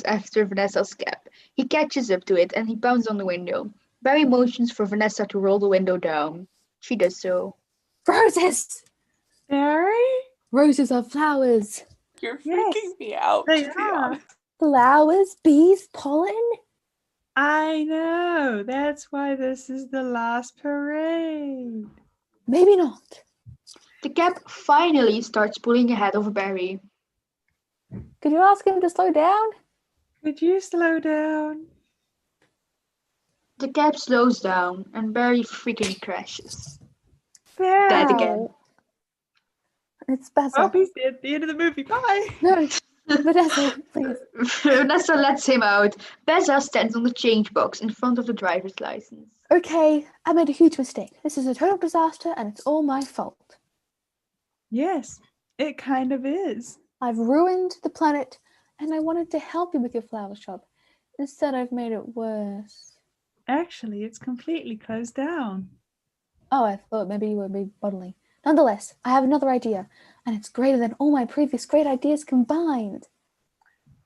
after Vanessa's cab. He catches up to it and he pounds on the window. Barry motions for Vanessa to roll the window down. She does so. Roses! Barry? Roses are flowers. You're Yes, freaking me out, they to be are. honest. Flowers, bees, pollen? I know. That's why this is the last parade. Maybe not. The cab finally starts pulling ahead of Barry. Could you ask him to slow down? Could you slow down? The cab slows down and Barry freaking crashes. Barry. Dead again. It's Bessa. Oh, he's at the end of the movie. Bye. No, Vanessa, please. Vanessa lets him out. Beza stands on the change box in front of the driver's license. Okay, I made a huge mistake. This is a total disaster and it's all my fault. Yes, it kind of is. I've ruined the planet and I wanted to help you with your flower shop. Instead, I've made it worse. Actually, it's completely closed down. Oh, I thought maybe you were bottling. Nonetheless, I have another idea, and it's greater than all my previous great ideas combined.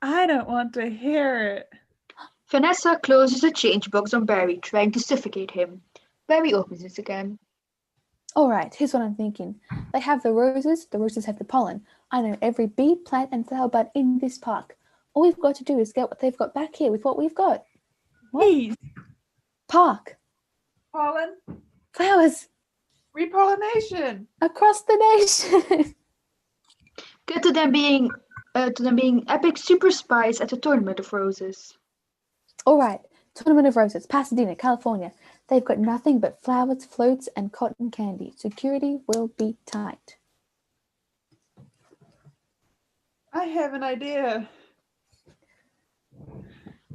I don't want to hear it. Vanessa closes the change box on Barry, trying to suffocate him. Barry opens it again. All right, here's what I'm thinking. They have the roses have the pollen. I know every bee, plant, and flower bud in this park. All we've got to do is get what they've got back here with what we've got. What? Bees, Park, pollen, flowers, repollination. across the nation. Cut to them being epic super spies at the Tournament of Roses. All right, Tournament of Roses, Pasadena, California. They've got nothing but flowers, floats, and cotton candy. Security will be tight. I have an idea.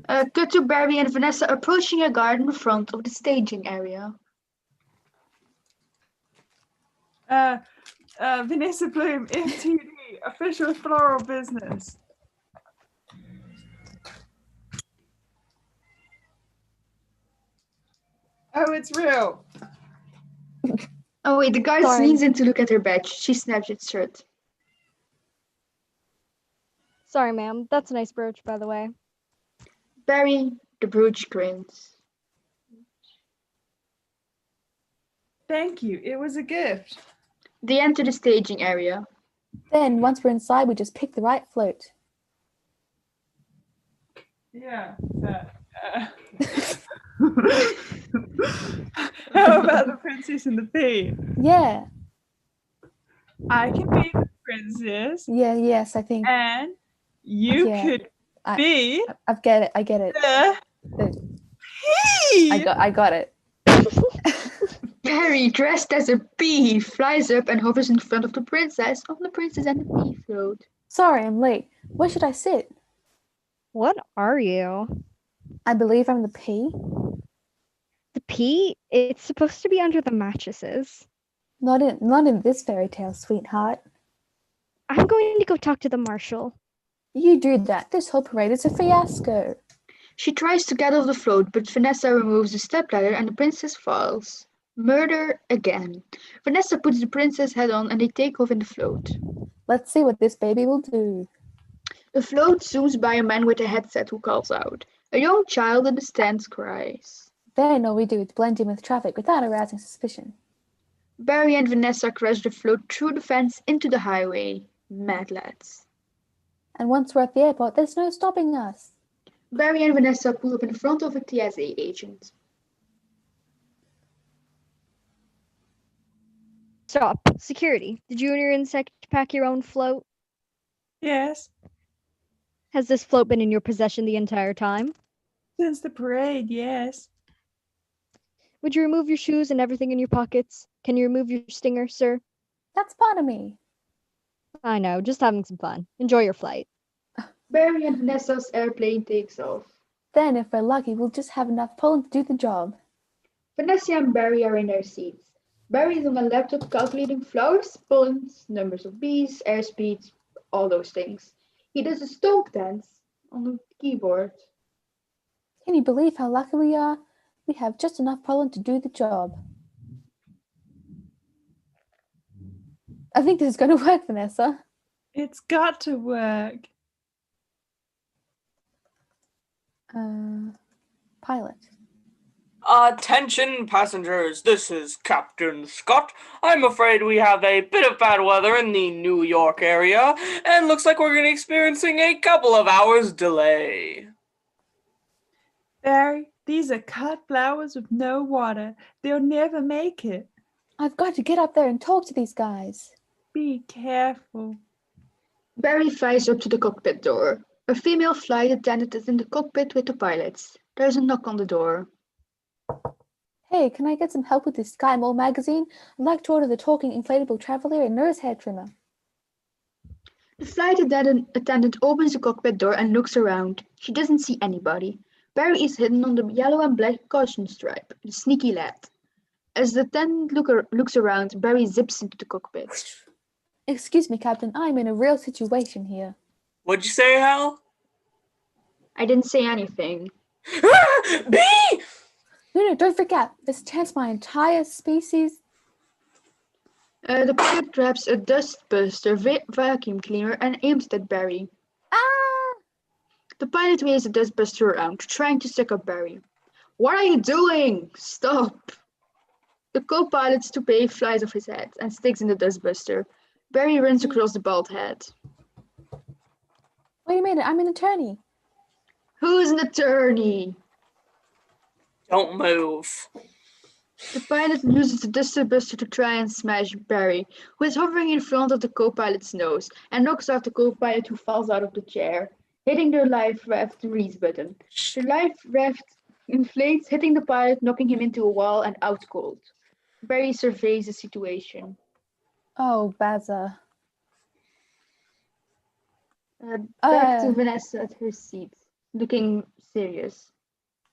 Cut to Barry and Vanessa approaching a garden in front of the staging area. Vanessa Bloom, FTD, official floral business. Oh, it's real. Oh wait, the guard Sorry. leans in to look at her badge. She snaps it shut. Sorry, ma'am. That's a nice brooch, by the way. Barry, the brooch grins. Thank you. It was a gift. They enter the staging area. Then, once we're inside, we just pick the right float. Yeah. How about the princess and the thief? Yeah, I can be the princess, yes, I think and you Yeah, could I- be I get it. the The- thief. I got it. Barry, dressed as a bee, flies up and hovers in front of the princess on the Princess and the Bee float. Sorry, I'm late. Where should I sit? What are you? I believe I'm the pea. The pea? It's supposed to be under the mattresses. Not in this fairy tale, sweetheart. I'm going to go talk to the marshal. You do that. This whole parade is a fiasco. She tries to get off the float, but Vanessa removes the stepladder and the princess falls. Murder again. Vanessa puts the princess head on and they take off in the float. Let's see what this baby will do. The float zooms by a man with a headset who calls out. A young child in the stands cries. Then all we do is blend in with traffic without arousing suspicion. Barry and Vanessa crash the float through the fence into the highway. Mad lads. And once we're at the airport, there's no stopping us. Barry and Vanessa pull up in front of a TSA agent. Stop. Security. Did you and your insect pack your own float? Yes, Has this float been in your possession the entire time? since the parade, yes. Would you remove your shoes and everything in your pockets? Can you remove your stinger, sir? That's part of me. I know, just having some fun. Enjoy your flight. Barry and Vanessa's airplane takes off. Then, if we're lucky, we'll just have enough pollen to do the job. Vanessa and Barry are in their seats. Barry is on a laptop calculating flowers, pollens, numbers of bees, airspeed, all those things. He does a stomp dance on the keyboard. Can you believe how lucky we are? We have just enough pollen to do the job. I think this is going to work, Vanessa. It's got to work. Pilot. Attention passengers, this is Captain Scott. I'm afraid we have a bit of bad weather in the New York area, and looks like we're going to be experiencing a couple of hours delay. Barry, these are cut flowers with no water. They'll never make it. I've got to get up there and talk to these guys. Be careful. Barry flies up to the cockpit door. A female flight attendant is in the cockpit with the pilots. There's a knock on the door. Hey, can I get some help with this Sky Mall magazine? I'd like to order the talking inflatable traveler and nurse hair trimmer. The flight attendant opens the cockpit door and looks around. She doesn't see anybody. Barry is hidden on the yellow and black caution stripe, the sneaky lad. As the attendant looks around, Barry zips into the cockpit. Excuse me, Captain, I'm in a real situation here. What'd you say, Hal? I didn't say anything. Bee! No, don't freak out. There's a chance my entire species... The pilot grabs a dustbuster vacuum cleaner and aims it at Barry. Ah! The pilot waves the dustbuster around, trying to suck up Barry. What are you doing? Stop! The co-pilot's toupee flies off his head and sticks in the dustbuster. Barry runs across the bald head. Wait a minute, I'm an attorney. Who's an attorney? Don't move. The pilot uses the dustbuster to try and smash Barry, who is hovering in front of the co-pilot's nose, and knocks out the co-pilot, who falls out of the chair, hitting the life raft release button. The life raft inflates, hitting the pilot, knocking him into a wall and out cold. Barry surveys the situation. Oh, Bazza. Back to Vanessa at her seat, looking serious.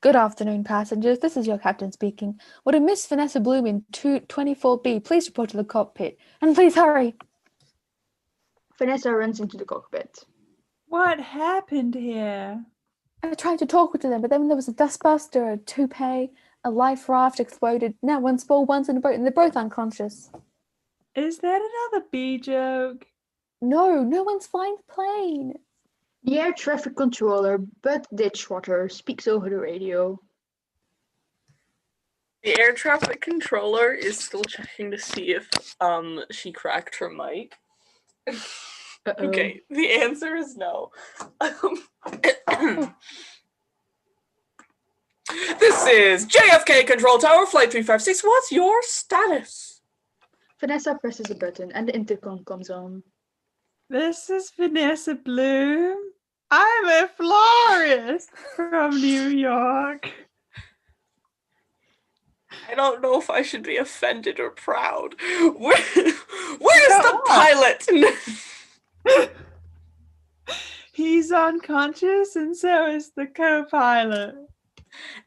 Good afternoon, passengers. This is your captain speaking. Would a Miss Vanessa Bloom in 24B please report to the cockpit? And please hurry. Vanessa runs into the cockpit. What happened here? I tried to talk to them, but then there was a dustbuster, a toupee, a life raft exploded. Now one's full, one's in a boat, and they're both unconscious. Is that another bee joke? No one's flying the plane. The air traffic controller, Bud Ditchwater, speaks over the radio. The air traffic controller is still checking to see if she cracked her mic. Uh-oh. Okay, the answer is no. This is JFK Control Tower, Flight 356. What's your status? Vanessa presses a button and the intercom comes on. This is Vanessa Bloom. I'm a florist from New York. I don't know if I should be offended or proud. Where's the pilot? He's unconscious, and so is the co-pilot.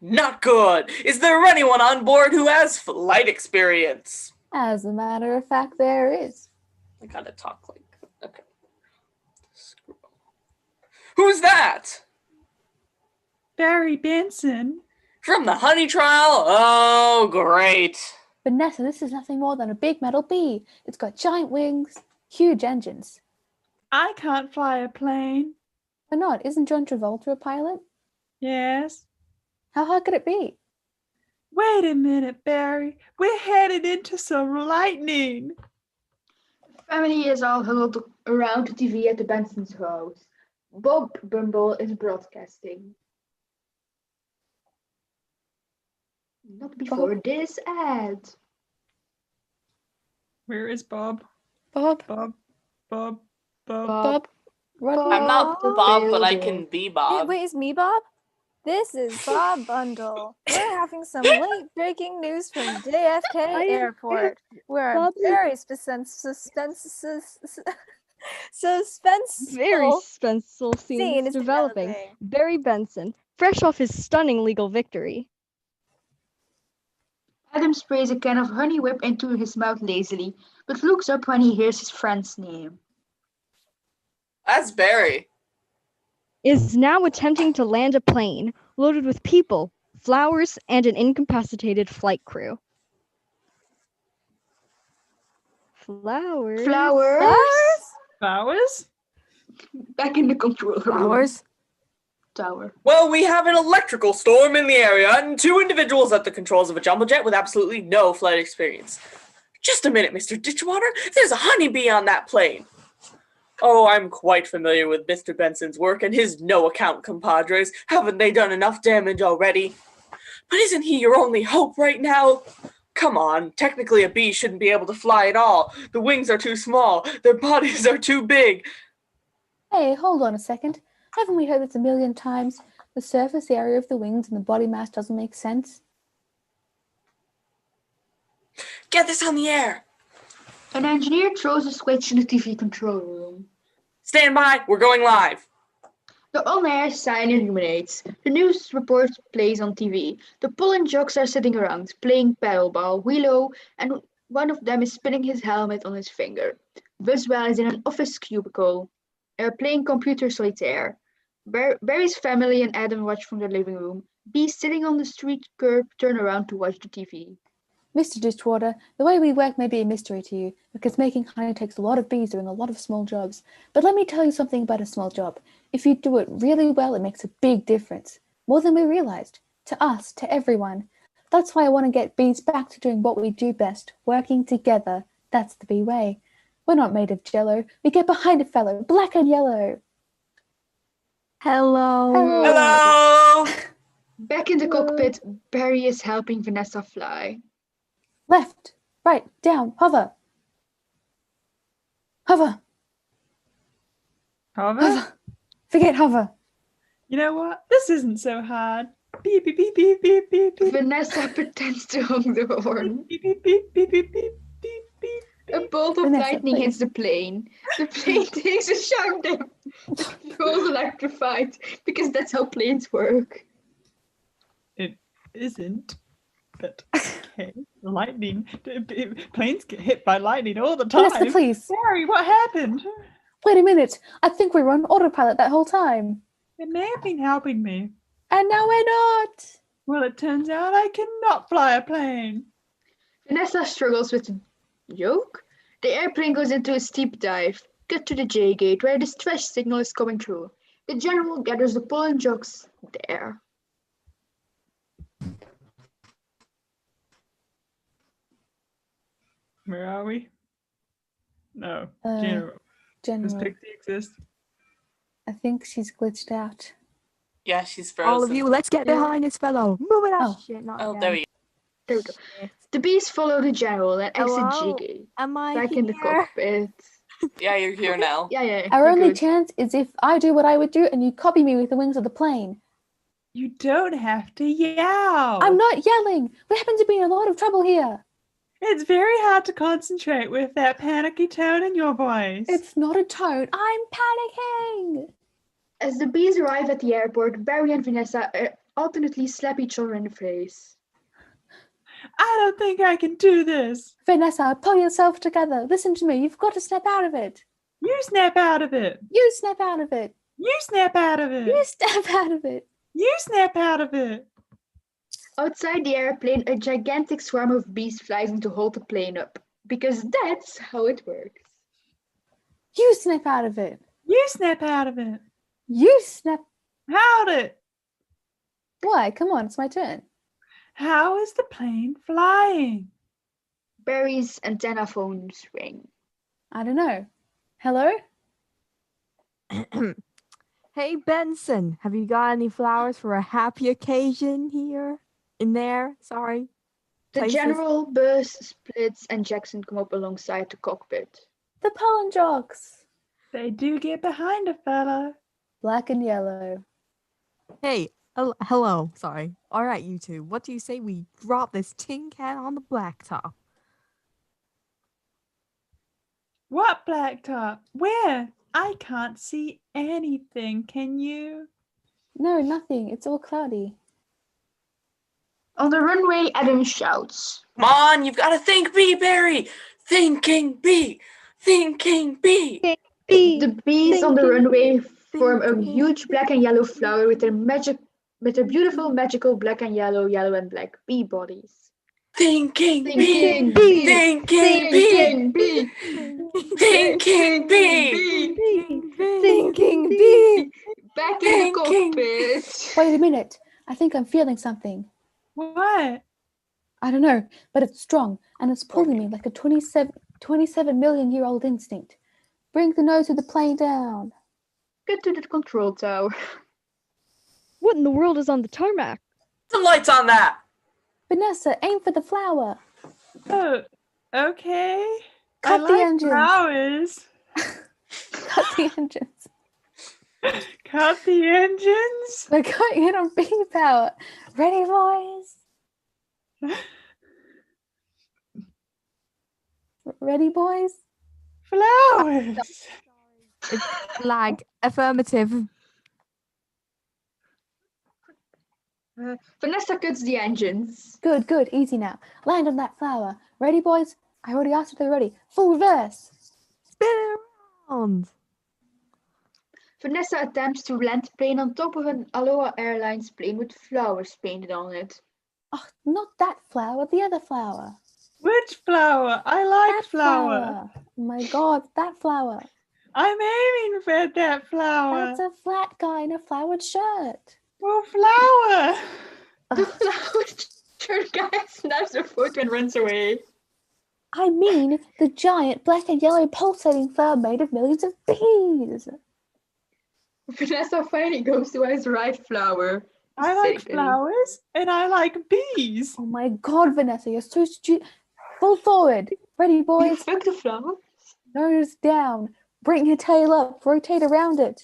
Not good. Is there anyone on board who has flight experience? As a matter of fact, there is. I gotta talk like, okay. Who's that? Barry Benson. From the honey trial? Oh, great. Vanessa, this is nothing more than a big metal bee. It's got giant wings, huge engines. I can't fly a plane. Why not? Isn't John Travolta a pilot? Yes. How hard could it be? Wait a minute, Barry. We're headed into some lightning. The family is all huddled around the TV at the Benson's house. Bob Bumble is broadcasting. Not before this ad. Where is Bob? Bob? Bob. Bob. Run. I'm not Bob, but I can be Bob. Wait, is me Bob? This is Bob Bundle. We're having some late breaking news from JFK Airport, where a very Very suspenseful scene is developing. Barry Benson, fresh off his stunning legal victory. Adam sprays a can of honey whip into his mouth lazily, but looks up when he hears his friend's name. That's Barry. Is now attempting to land a plane loaded with people, flowers, and an incapacitated flight crew. Flowers? Flowers? Back in the control room. Flowers? Tower. Well, we have an electrical storm in the area and 2 individuals at the controls of a jumbo jet with absolutely no flight experience. Just a minute, Mr. Ditchwater. There's a honeybee on that plane. Oh, I'm quite familiar with Mr. Benson's work and his no-account compadres. Haven't they done enough damage already? But isn't he your only hope right now? Come on, technically a bee shouldn't be able to fly at all. The wings are too small. Their bodies are too big. Hey, hold on a second. Haven't we heard this a million times? The surface area of the wings and the body mass doesn't make sense. Get this on the air. An engineer throws a switch in the TV control room. Stand by, we're going live. The on-air sign illuminates. The news report plays on TV. The Poland jocks are sitting around, playing paddleball, Willow, and one of them is spinning his helmet on his finger. Buswell is in an office cubicle, playing computer solitaire. Barry's family and Adam watch from the living room. Bee sitting on the street curb turn around to watch the TV. Mr. Ditchwater, the way we work may be a mystery to you, because making honey takes a lot of bees doing a lot of small jobs. But let me tell you something about a small job. If you do it really well, it makes a big difference. More than we realized. To us, to everyone. That's why I want to get bees back to doing what we do best, working together. That's the bee way. We're not made of jello. We get behind a fellow, black and yellow. Hello. Hello. Back in the cockpit, Barry is helping Vanessa fly. Left, right, down, hover. Hover, Hover? hover. Forget hover. You know what? This isn't so hard. Beep, beep, beep, beep, beep, beep, beep. Vanessa pretends to honk the horn. Beep, beep, beep, beep, beep, beep, beep, beep. A bolt of Vanessa, lightning please. hits the plane. The plane takes a sharp dip. It goes electrified because that's how planes work. It isn't. But okay. Lightning. Planes get hit by lightning all the time. Vanessa, please. Barry, what happened? Wait a minute. I think we were on autopilot that whole time. It may have been helping me. And now we're not. Well, it turns out I cannot fly a plane. Vanessa struggles with the joke. The airplane goes into a steep dive. Cut to the J gate where the distress signal is coming through. The general gathers the pollen jugs there. Where are we? No. Uh, General. Does General, Pixie exist? I think she's glitched out. Yeah, she's frozen. All of you, let's get behind this fellow. Move it Oh. up. Shit, not Oh, again. there we go. There we go. The bees follow the general and exit Hello? J gate. Am I Back here? in the cockpit. Yeah, you're here now. Yeah. Our you're only good. chance is if I do what I would do and you copy me with the wings of the plane. You don't have to yell. I'm not yelling. We happen to be in a lot of trouble here. It's very hard to concentrate with that panicky tone in your voice. It's not a tone. I'm panicking. As the bees arrive at the airport, Barry and Vanessa alternately slap each other in the face. I don't think I can do this. Vanessa, pull yourself together. Listen to me. You've got to snap out of it. You snap out of it. You snap out of it. You snap out of it. You snap out of it. You snap out of it. Outside the airplane, a gigantic swarm of bees flies in to hold the plane up. Because that's how it works. You snap out of it. You snap out of it. You snap. How'd it? Why? Come on, it's my turn. How is the plane flying? Barry's antenna phones ring. I don't know. Hello? Hey, Benson, have you got any flowers for a happy occasion here? In there? Sorry. The Places? general, Buzz, Splits, and Jackson come up alongside the cockpit. The pollen jocks. They do get behind a fella. Black and yellow. Hey, hello. Sorry. All right, you two. What do you say we drop this tin can on the blacktop? What blacktop? Where? I can't see anything. Can you? No, nothing. It's all cloudy. On the runway, Adam shouts. Come on, you've got to think bee, Barry. Thinking bee. Thinking bee. The bees on the Thinking, runway form a thinking. huge black and yellow flower with their beautiful magical black and yellow and black bee bodies. Thinking bee. Thinking bee. Thinking bee. Thinking bee. Thinking bee. Thinking bee. Back in the Thinking. cockpit. Wait a minute. I think I'm feeling something. What? I don't know, but it's strong and it's pulling me like a 27 million-year-old instinct. Bring the nose of the plane down. Get to the control tower. What in the world is on the tarmac? Some lights on that. Vanessa, aim for the flower. Oh, okay. Cut I the like engines. flowers. Cut the engines. Cut the engines. We're going in on bee power. Ready, boys? Ready, boys? Flowers. Lag. Affirmative. Vanessa cuts the engines. Good, good. Easy now. Land on that flower. Ready, boys? I already asked if they're ready. Full reverse. Spin it around. Vanessa attempts to land the plane on top of an Aloha Airlines plane with flowers painted on it. Oh, not that flower. The other flower. Which flower? I like That flower. Oh my God, that flower. I'm aiming for that flower. That's a flat guy in a flowered shirt. Well, flower. The flower Sure, the guy snaps her foot and runs away. I mean the giant black and yellow pulsating flower made of millions of bees. Vanessa finally goes to his right flower. I like Silly. flowers and I like bees. Oh my god, Vanessa, you're so stupid. Full forward. Ready, You boys? fuck the flower? Nose down. Bring your tail up. Rotate around it.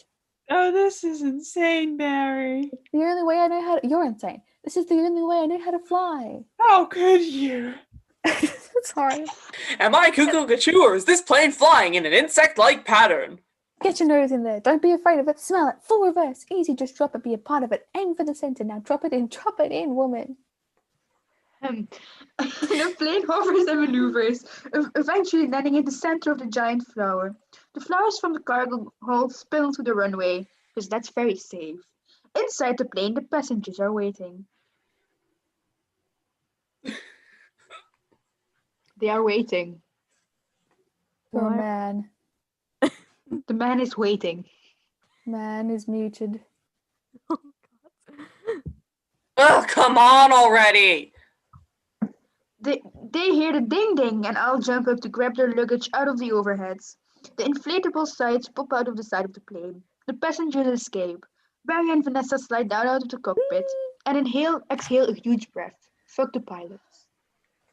Oh, this is insane, Barry. The only way I know how to... You're insane. This is the only way I know how to fly. How could you? Sorry. Am I cuckoo or is this plane flying in an insect-like pattern? Get your nose in there. Don't be afraid of it. Smell it. Full reverse. Easy, just drop it. Be a part of it. Aim for the center. Now drop it in. Drop it in, woman. The plane hovers and maneuvers, eventually landing in the center of the giant flower. The flowers from the cargo hold spill onto the runway, because that's very safe. Inside the plane, the passengers are waiting. They are waiting. Poor What? man. The man is waiting. Man is muted. Oh, come on already! They hear the ding ding and all jump up to grab their luggage out of the overheads. The inflatable sides pop out of the side of the plane. The passengers escape. Barry and Vanessa slide down out of the cockpit and exhale a huge breath. Fuck the pilots.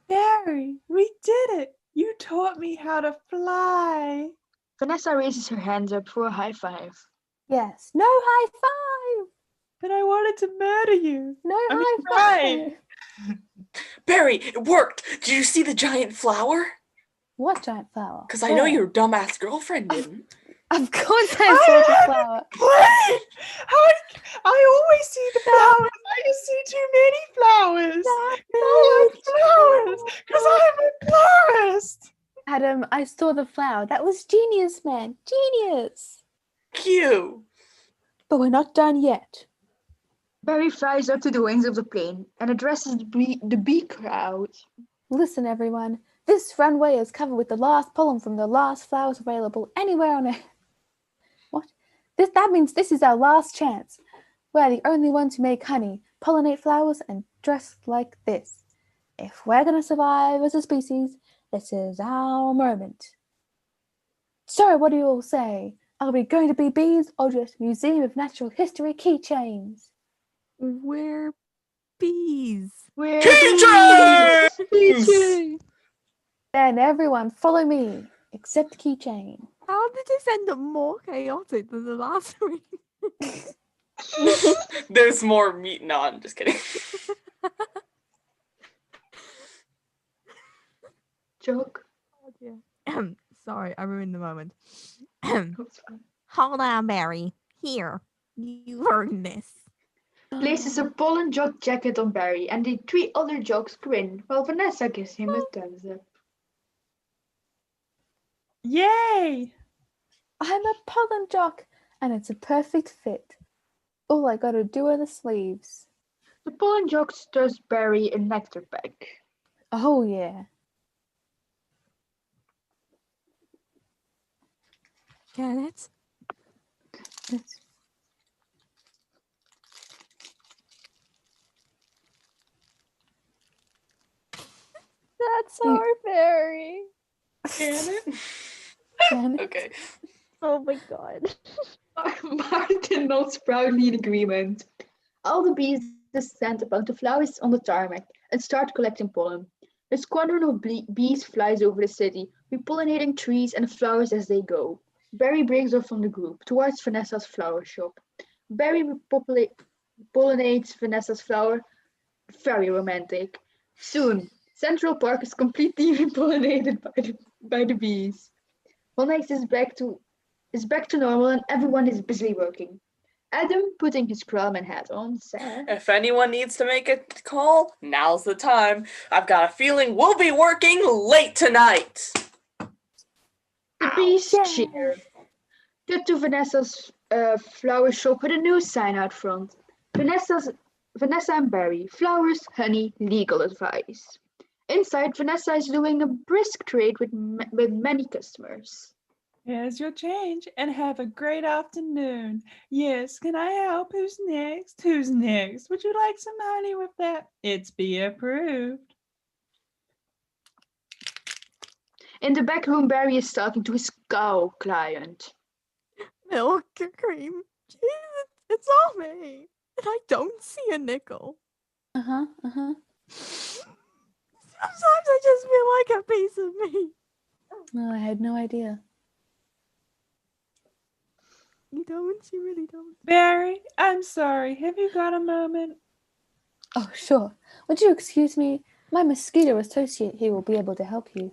Barry, we did it. You taught me how to fly. Vanessa raises her hands up for a high five. Yes. No high five. But I wanted to murder you. No I mean, high right. five. Barry, it worked! Did you see the giant flower? What giant flower? Because I know Where? your dumbass girlfriend didn't. Of course I saw the flower. Plane! I always see the flowers. I just see too many flowers. I like flowers because I'm a florist. Adam, I saw the flower. That was genius, man. Genius. Cute! But we're not done yet. Barry flies up to the wings of the plane and addresses the bee crowd. Listen, everyone. This runway is covered with the last pollen from the last flowers available anywhere on Earth. What? That means this is our last chance. We're the only ones who make honey, pollinate flowers, and dress like this. If we're going to survive as a species, this is our moment. So, what do you all say? Are we going to be bees or just Museum of Natural History keychains? We're bees. We're Keychains! bees! Then everyone follow me, except keychain. How did this end up more chaotic than the last one? There's more meat. No, I'm just kidding. Joke. Sorry, I ruined the moment. That's fine. Hold on, Barry. Here, you earned this. Places a pollen jock jacket on Barry, and the three other jocks grin while Vanessa gives him a thumbs up. Yay! I'm a pollen jock, and it's a perfect fit. All I gotta do are the sleeves. The pollen jock stirs Barry a nectar bag. Oh yeah. Get it? That's You- our Barry. Janet? Janet? Okay. Oh my god. Martin nods proudly in agreement. All the bees descend upon the flowers on the tarmac and start collecting pollen. A squadron of bees flies over the city, repollinating trees and flowers as they go. Barry breaks off from the group towards Vanessa's flower shop. Barry pollinates Vanessa's flower. Very romantic. Soon, Central Park is completely repollinated by the bees. Onyx is back to normal and everyone is busy working. Adam, putting his crowman hat on, said, If anyone needs to make a call, now's the time. I've got a feeling we'll be working late tonight. The bees cheer. Cut to Vanessa's flower shop with a new sign out front. Vanessa and Barry, flowers, honey, legal advice. Inside, Vanessa is doing a brisk trade with many customers. Here's your change and have a great afternoon. Yes, can I help? Who's next? Who's next? Would you like some honey with that? It's be approved. In the back room, Barry is talking to his cow client. Milk and cream. Jesus, it's all me. And I don't see a nickel. Uh-huh. Sometimes I just feel like a piece of me. No, I had no idea. You don't? You really don't. Barry, I'm sorry. Have you got a moment? Oh, sure. Would you excuse me? My mosquito associate here will be able to help you.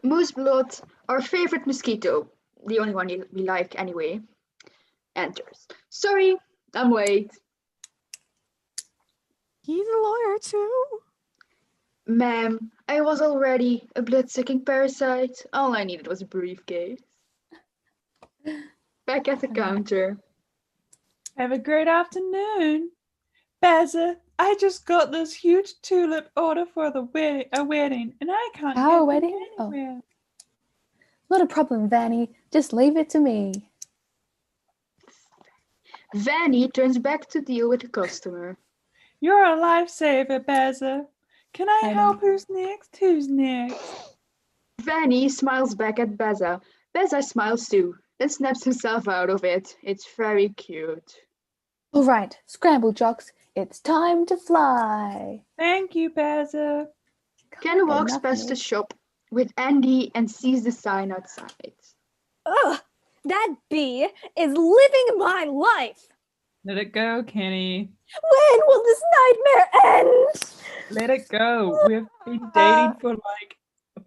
Moose Blood, our favorite mosquito, the only one we like anyway, enters. Sorry, I'm late. He's a lawyer too. Ma'am, I was already a blood-sucking parasite. All I needed was a briefcase. Back at the counter. Have a great afternoon. Bazza, I just got this huge tulip order for a wedding, and I can't Our get them wedding? Oh. anywhere. Not a problem, Vanny. Just leave it to me. Vanny turns back to deal with the customer. You're a lifesaver, Bazza. Can I I help? know. Who's next? Who's next? Vanny smiles back at Beza. Beza smiles too, then snaps himself out of it. It's very cute. All right, scramble jocks. It's time to fly. Thank you, Bazza. Ken Okay, walks nothing past the is- shop with Andy and sees the sign outside. Ugh, that bee is living my life. Let it go, Kenny. When will this nightmare end? Let it go. We've been dating for like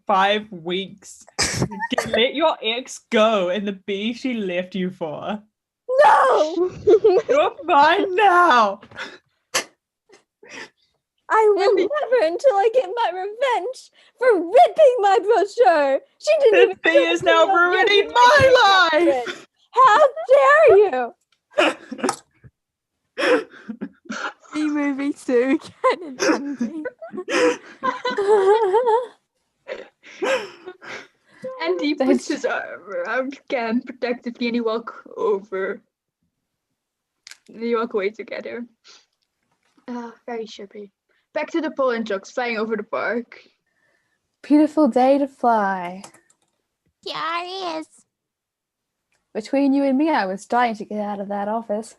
5 weeks. Let your ex go and the bee she left you for. No, You're mine now. I will never until I get my revenge for ripping my brochure. She didn't This even bee tell is me now about ruining using my secret. life. How dare you? B-movie 2, Ken and Andy. Andy puts his arm around Ken protectively and they walk over. They walk away together. Very shippy. Back to the pollen trucks flying over the park. Beautiful day to fly. Yeah, it is. Between you and me, I was dying to get out of that office.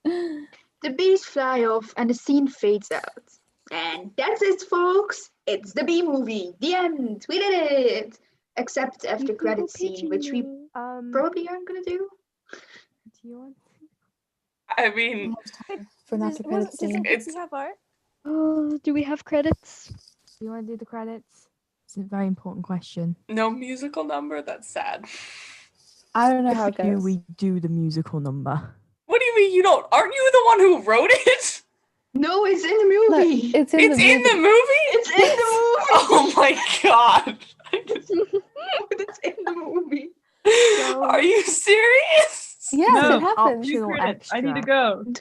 The bees fly off and the scene fades out. And that's it, folks. It's the bee movie. The end. We did it. Except after credit scene, which we probably aren't gonna do. Do you want? I mean, For not to credit Doesn't scene. It's- Pixie have art? Oh, do we have credits? Do you want to do the credits? It's a very important question. no musical number? That's sad. I don't know how it Do goes. we do the musical number? What do you mean you don't? Aren't you the one who wrote it? No, it's in the Look, movie. it's in It's the in movie. the movie? It's in the movie. Oh my god. It's in the movie. Are you serious? Yes, No, it happens. New Optional credits. I need to extra. go.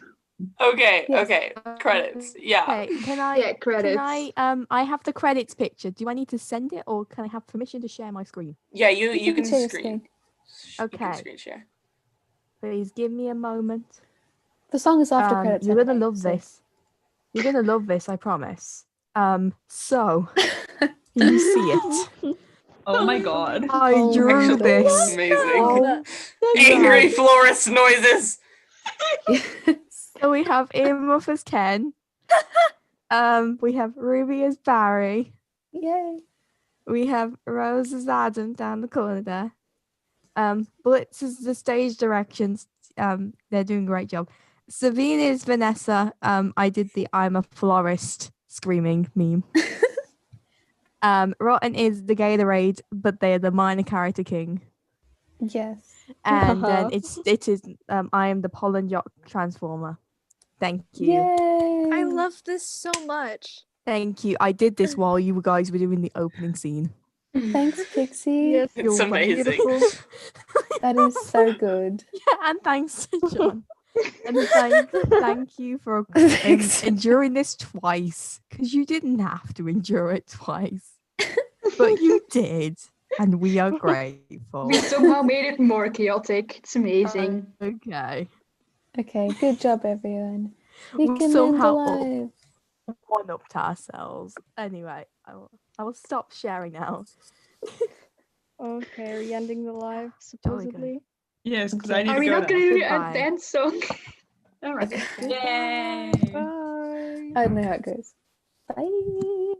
Okay, Yes. okay. Credits. Yeah. Okay, can I? Yeah, credits. I have the credits picture. Do I need to send it, or can I have permission to share my screen? Yeah, you can share your screen. You can Okay. screen share. Please give me a moment. The song is after credits. You're gonna anyway, love so- this. You're gonna love this, I promise. So can you see it? Oh my god. I Oh my drew God. this. Amazing. Oh, Angry florist noises. so we have Earmuff as Ken. We have Ruby as Barry. Yay. We have Rose as Adam down the corner there. Blitz is the stage directions. They're doing a great job. Sabine is Vanessa. I did the I'm a florist screaming meme. Rotten is the Gatorade, but they're the minor character king. Yes. And then it is I am the pollen jock transformer. Thank you. Yay. I love this so much. Thank you. I did this while you guys were doing the opening scene. Thanks, Pixie. Yes, It's You're amazing. beautiful. That is so good. Yeah, and thanks to John. And thank you for Thanks. enduring this twice, because you didn't have to endure it twice, but you did. and we are grateful. We somehow made it more chaotic. It's amazing. Okay. Okay, good job, everyone. We We can somehow end all alive. one-upped ourselves. Anyway, I will stop sharing now. Okay, are you ending the live, Jolly good. supposedly? Yes, because Okay. I need Are to we go not now. going to do the Goodbye. end song? All right. Okay. Yay! Bye. I don't know how it goes. Bye.